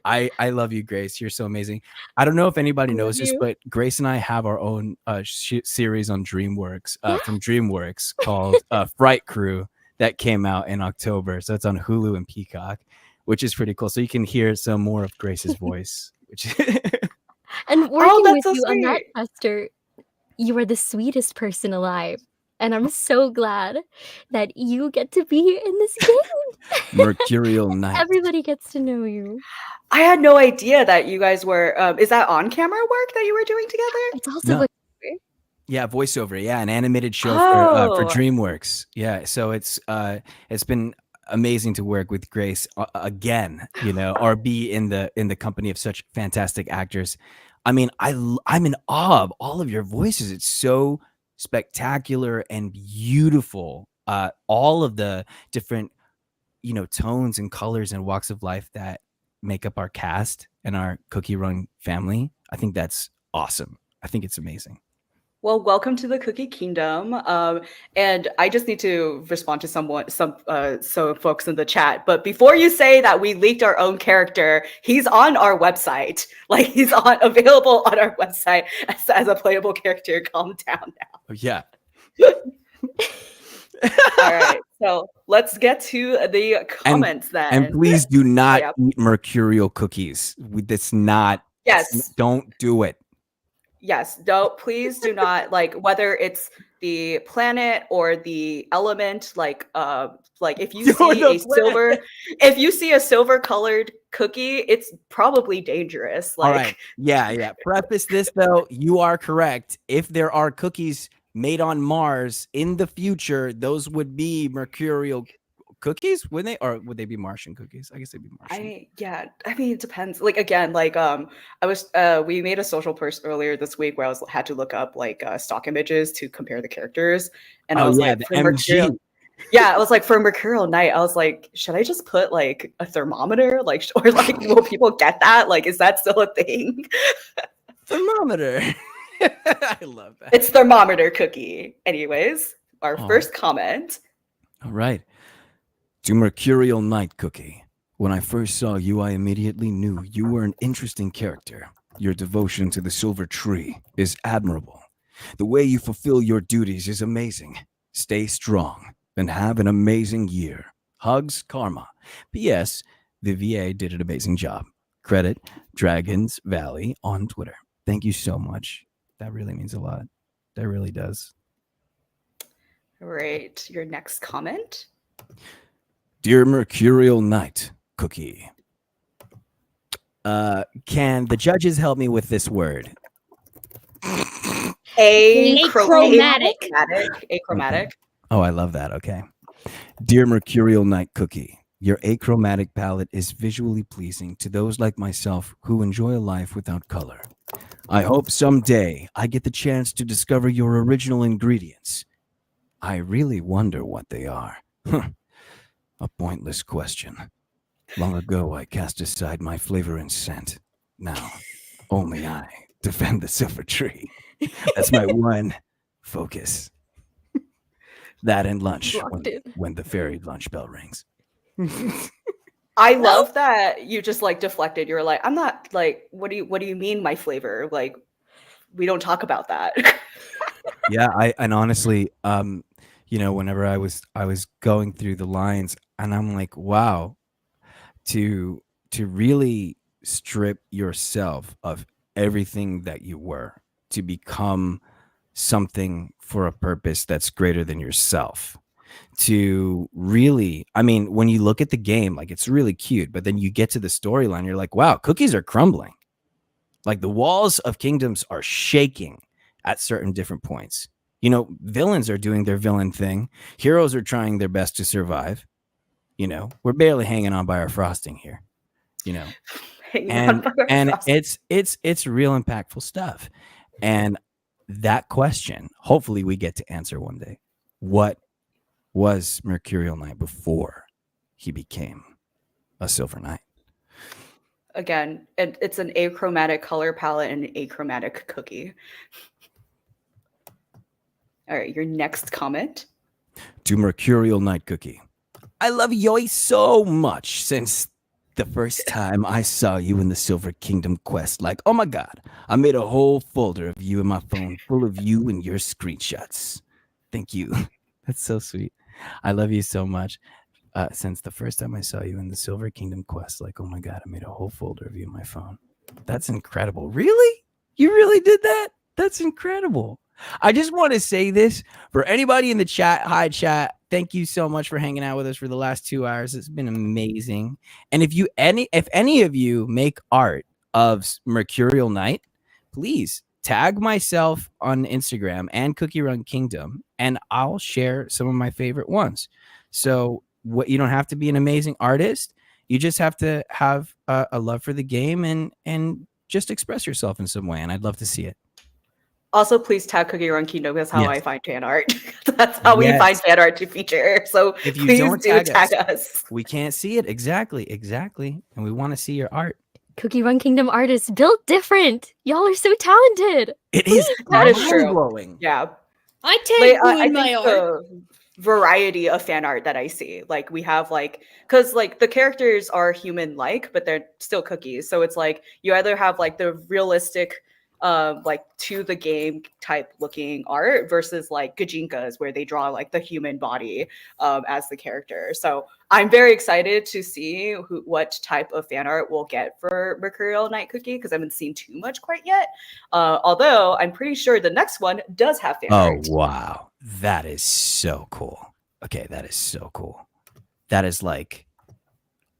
I love you, Grace. You're so amazing. I don't know if anybody knows this, but Grace and I have our own series on DreamWorks from DreamWorks called Fright Crew that came out in October. So it's on Hulu and Peacock, which is pretty cool. So you can hear some more of Grace's voice. And working with so you on that, sweet. Chester, you are the sweetest person alive. And I'm so glad that you get to be in this game. Mercurial Knight. Everybody gets to know you. I had no idea that you guys were. Is that on camera work that you were doing together? It's also No. Yeah, voiceover. Yeah, an animated show for Oh. DreamWorks. Yeah, so it's been amazing to work with Grace again, you know, or be in the company of such fantastic actors. I mean, I'm in awe of all of your voices. It's so spectacular and beautiful. All of the different, you know, tones and colors and walks of life that make up our cast and our Cookie Run family. I think that's awesome. I think it's amazing. Well, welcome to the Cookie Kingdom. And I just need to respond to some folks in the chat. But before you say that we leaked our own character, he's on our website. Like he's available on our website as a playable character. Calm down now. Oh, yeah. All right. So let's get to the comments then. And please do not Yep. eat mercurial cookies. That's not. Yes. Don't do it. Yes, please do not, like, whether it's the planet or the element, like if you see a silver colored cookie, it's probably dangerous. All Like, right. Yeah. Preface this though. You are correct. If there are cookies made on Mars in the future, those would be mercurial cookies, wouldn't they? Or would they be Martian cookies? I guess they'd be Martian. I mean, it depends. Like, again, like we made a social post earlier this week where I had to look up like stock images to compare the characters, and I was like, the for Mercurial, I was like, for Mercurial Knight, I was like, should I just put like a thermometer, like, or like, will people get that? Like, is that still a thing? Thermometer. I love that. It's thermometer cookie. Anyways, our first comment. All right. To Mercurial Knight Cookie. When I first saw you, I immediately knew you were an interesting character. Your devotion to the silver tree is admirable. The way you fulfill your duties is amazing. Stay strong and have an amazing year. Hugs, Karma. P.S. The VA did an amazing job. Credit Dragons Valley on Twitter. Thank you so much. That really means a lot. That really does. All right, your next comment. Dear Mercurial Knight Cookie. Can the judges help me with this word? Achromatic. Achromatic. Oh, I love that. Okay. Dear Mercurial Knight Cookie, your achromatic palette is visually pleasing to those like myself who enjoy a life without color. I hope someday I get the chance to discover your original ingredients. I really wonder what they are. A pointless question. Long ago, I cast aside my flavor and scent. Now, only I defend the silver tree. That's my one focus. That and lunch when the fairy lunch bell rings. I love that you just like deflected. You're like, I'm not like, what do you mean my flavor? Like, we don't talk about that. Yeah, and honestly, whenever I was going through the lines, and I'm like, wow, to really strip yourself of everything that you were to become something for a purpose that's greater than yourself. To really, I mean, when you look at the game, like it's really cute, but then you get to the storyline, you're like, wow, cookies are crumbling. Like the walls of kingdoms are shaking at certain different points. Villains are doing their villain thing. Heroes are trying their best to survive. We're barely hanging on by our frosting here. And it's real impactful stuff. And that question, hopefully we get to answer one day. What was Mercurial Knight before he became a Silver Knight? Again, it's an achromatic color palette and an achromatic cookie. All right, your next comment. To Mercurial Knight Cookie. I love Yoi so much since the first time I saw you in the Silver Kingdom quest. Like, oh my God, I made a whole folder of you in my phone full of you and your screenshots. Thank you. That's so sweet. I love you so much. Since the first time I saw you in the Silver Kingdom quest, like, oh my God, I made a whole folder of you in my phone. That's incredible. Really? You really did that? That's incredible. I just want to say this for anybody in the chat. Hi, chat. Thank you so much for hanging out with us for the last 2 hours. It's been amazing. And if any of you make art of Mercurial Knight, please tag myself on Instagram and Cookie Run Kingdom, and I'll share some of my favorite ones. So you don't have to be an amazing artist. You just have to have a love for the game and just express yourself in some way. And I'd love to see it. Also, please tag Cookie Run Kingdom. That's how I find fan art. That's how we find fan art to feature. So if you please don't do tag us, we can't see it. Exactly. And we want to see your art. Cookie Run Kingdom artists built different. Y'all are so talented. It is That is true. mind-blowing. Yeah. I tag Like, you I in my think art. the variety of fan art that I see, like we have like, because like the characters are human-like, but they're still cookies. So it's like you either have like the realistic, like to the game type looking art versus like Gajinkas where they draw like the human body as the character. So I'm very excited to see what type of fan art we'll get for Mercurial Knight Cookie because I haven't seen too much quite yet. Although I'm pretty sure the next one does have fan Oh, art. wow. That is so cool. Okay, that is so cool. That is like,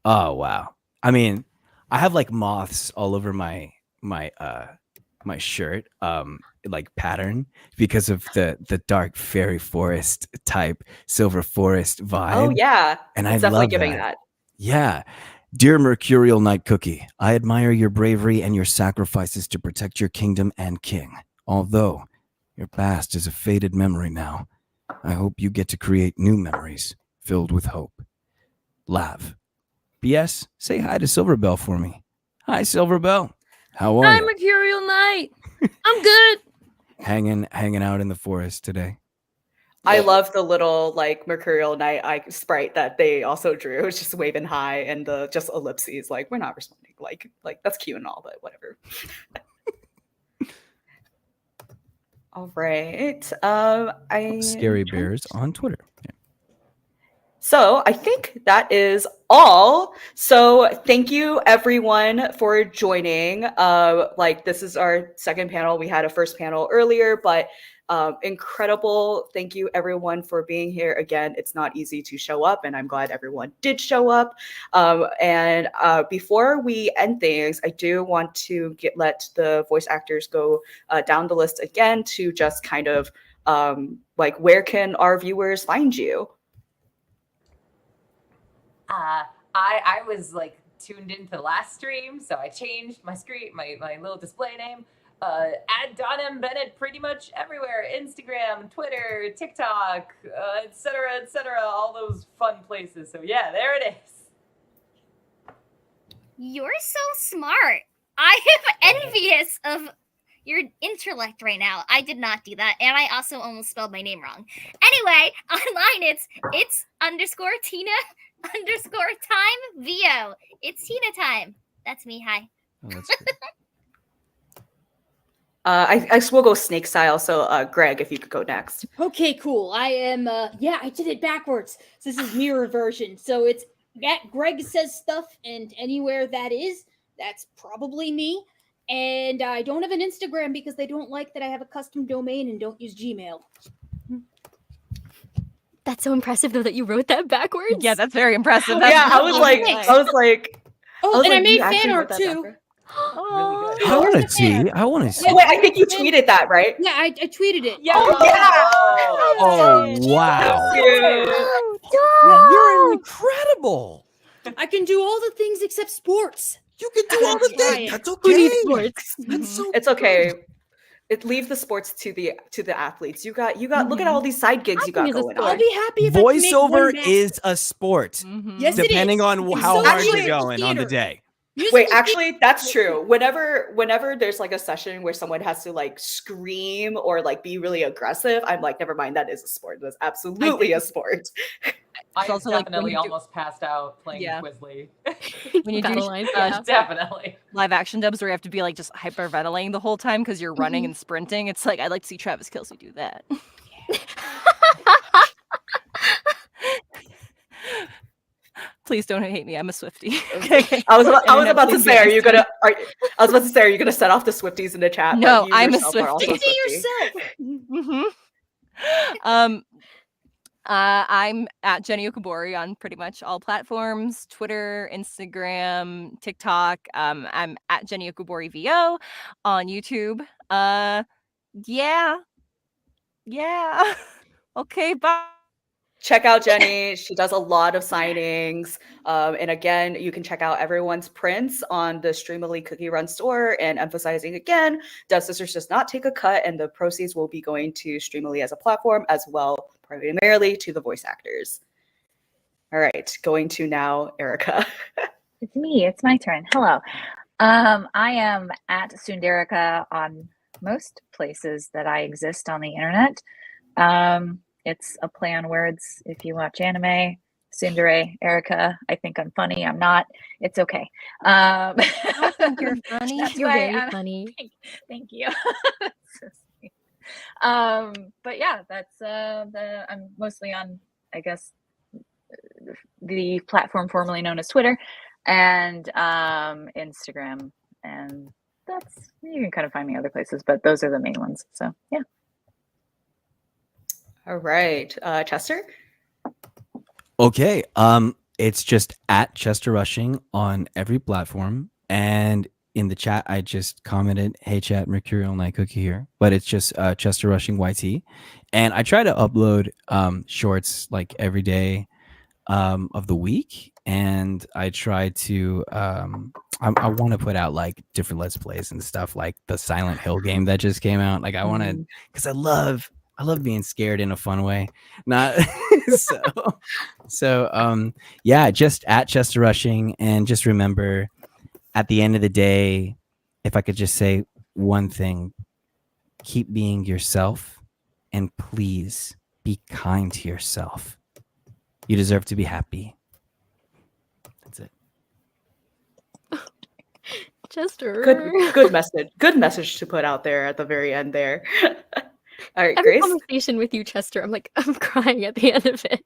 oh, wow. I mean, I have like moths all over my shirt, like pattern because of the dark fairy forest type silver forest vibe. Oh yeah, and it's I definitely love giving that. that. Yeah. Dear Mercurial Knight Cookie, I admire your bravery and your sacrifices to protect your kingdom and king. Although your past is a faded memory now, I hope you get to create new memories filled with hope. Lav. P.S. Say hi to Silverbell for me. Hi, Silverbell. How are Hi, you? Mercurial Knight. I'm good. Hanging out in the forest today. I love the little like Mercurial Knight sprite that they also drew. It's just waving high and the just ellipses. Like we're not responding. Like that's cute and all, but whatever. All right. Scary Bears on Twitter. So I think that is all. So thank you everyone for joining. Like this is our second panel. We had a first panel earlier, but incredible. Thank you everyone for being here. Again, it's not easy to show up and I'm glad everyone did show up. And before we end things, I do want to let the voice actors go down the list again to just kind of like where can our viewers find you? I was like tuned into the last stream, so I changed my screen, my little display name. At Don M. Bennett pretty much everywhere. Instagram, Twitter, TikTok, etc., all those fun places. So yeah, there it is. You're so smart. I am envious of your intellect right now. I did not do that, and I also almost spelled my name wrong. Anyway, online it's _Tina _time VO. It's Tina time. That's me. Hi. Oh, that's good. I will go snake style. So Greg, if you could go next. Okay, cool. I am yeah, I did it backwards. So this is mirror version. So it's at Greg Says Stuff, and anywhere that is, that's probably me. And I don't have an Instagram because they don't like that I have a custom domain and don't use Gmail. That's so impressive though that you wrote that backwards. Yeah, that's very impressive. Yeah, I was like, Oh, and I made you fan actually art wrote that too. backward? Oh, I want to see. I want to see. Wait, I think you tweeted that, right? Yeah, I tweeted it. Yeah. Oh, wow. You're incredible. I can do all the things except sports. You can do all the things. That's okay. Who needs sports? That's so It's okay. Leave the sports to the athletes. You got look at all these side gigs you got going on. I'll be happy if I can make one Voiceover match. is a sport. Yes, it Depending is. on It's how so hard true. you're going on the day. Wait, actually, that's true. Whenever there's like a session where someone has to like scream or like be really aggressive, I'm like, never mind, that is a sport. That's absolutely a sport. I also like when definitely you do- almost passed out playing Yeah. Quizly. When you Battle do lines, yeah. Definitely. live action dubs where you have to be like just hyperventilating the whole time because you're running and sprinting, it's like I'd like to see Travis Kelce do that. Please don't hate me. I'm a Swiftie. I was about Internet, to please say, be are nice you to me. gonna set off the Swifties in the chat? No, but you I'm a yourself are also Swiftie. Swiftie. I'm at Jenny Okabori on pretty much all platforms: Twitter, Instagram, TikTok. I'm at Jenny Okabori VO on YouTube. Yeah. Okay, bye. Check out Jenny. She does a lot of signings. And again, you can check out everyone's prints on the Streamily Cookie Run store. And emphasizing again, Death Sisters does not take a cut, and the proceeds will be going to Streamily as a platform, as well primarily to the voice actors. All right, going to now Erica. It's me. It's my turn. Hello. I am at Sunderica on most places that I exist on the internet. It's a play on words. If you watch anime, Tsundere, Erica. I think I'm funny. I'm not. It's okay. I think you're funny. That's You're why very I'm- funny. Thank you. So sweet. But yeah, that's I'm mostly on, I guess, the platform formerly known as Twitter and Instagram, and that's, you can kind of find me other places, but those are the main ones. So yeah. All right, Chester. Okay. It's just at Chester Rushing on every platform. And in the chat, I just commented, "Hey chat, Mercurial Knight Cookie here." But it's just Chester Rushing YT. And I try to upload shorts like every day of the week. And I try to I want to put out like different Let's Plays and stuff, like the Silent Hill game that just came out. Like I want to, because I love being scared in a fun way. Not so yeah, just at Chester Rushing. And just remember, at the end of the day, if I could just say one thing, keep being yourself, and please be kind to yourself. You deserve to be happy. That's it. Chester. Good message. Good message to put out there at the very end there. All right, Every Grace. conversation with you, Chester, I'm like, I'm crying at the end of it.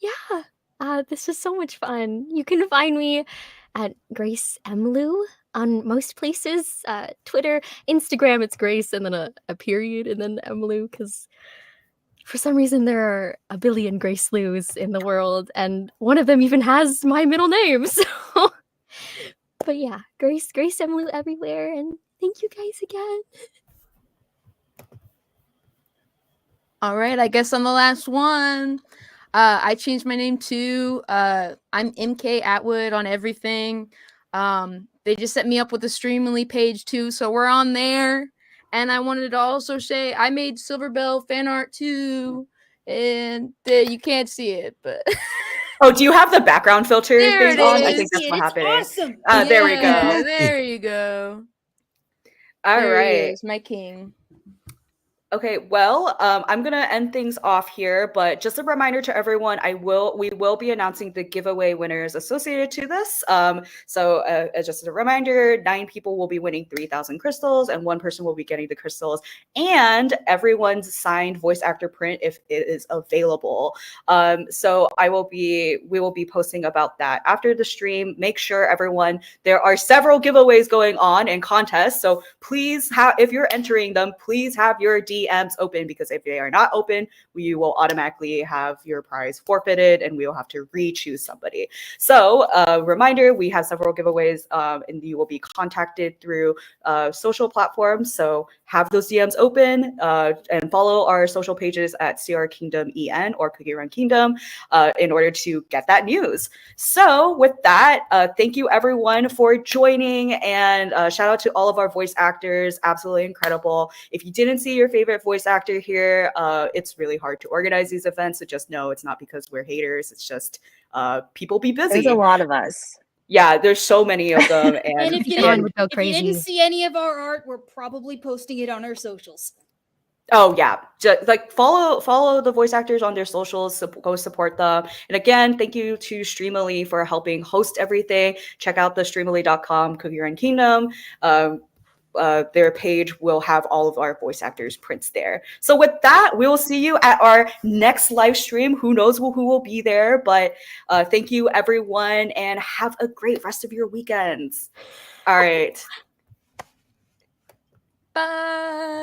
Yeah. This was so much fun. You can find me at Grace Emlu on most places. Twitter, Instagram, it's Grace and then a period and then Emlu, because for some reason there are a billion Grace Lus in the world, and one of them even has my middle name. So, but yeah, Grace Emlu everywhere, and thank you guys again. All right, I guess I'm the last one. I changed my name too. I'm MK Atwood on everything. They just set me up with a Streamily page too, so we're on there. And I wanted to also say I made Silverbell fan art too, and you can't see it, but Oh, do you have the background filter There thing it on? I is. think that's Yeah, what's it's happening. awesome. There we Yeah, go. there you go. All There he right. is, my king. Okay, well, I'm gonna end things off here, but just a reminder to everyone, we will be announcing the giveaway winners associated to this. So just as a reminder, 9 people will be winning 3,000 crystals, and 1 person will be getting the crystals, and everyone's signed voice actor print if it is available. So we will be posting about that after the stream. Make sure everyone, there are several giveaways going on and contests, so please if you're entering them, please have your DMs open, because if they are not open, you will automatically have your prize forfeited and we will have to re-choose somebody. So reminder, we have several giveaways and you will be contacted through social platforms. So have those DMs open and follow our social pages at CR Kingdom EN or Cookie Run Kingdom in order to get that news. So with that, thank you everyone for joining, and shout out to all of our voice actors. Absolutely incredible. If you didn't see your favorite voice actor here, it's really hard to organize these events, so just know it's not because we're haters. It's just people be busy. There's a lot of us. Yeah, there's so many of them. And if you didn't see any of our art, we're probably posting it on our socials. Oh yeah, just like follow the voice actors on their socials. Go support them. And again, thank you to Streamily for helping host everything. Check out the streamily.com Cookie Run Kingdom. Their page will have all of our voice actors prints there. So with that, we will see you at our next live stream. Who knows who will be there, but thank you everyone, and have a great rest of your weekends. All right. Bye.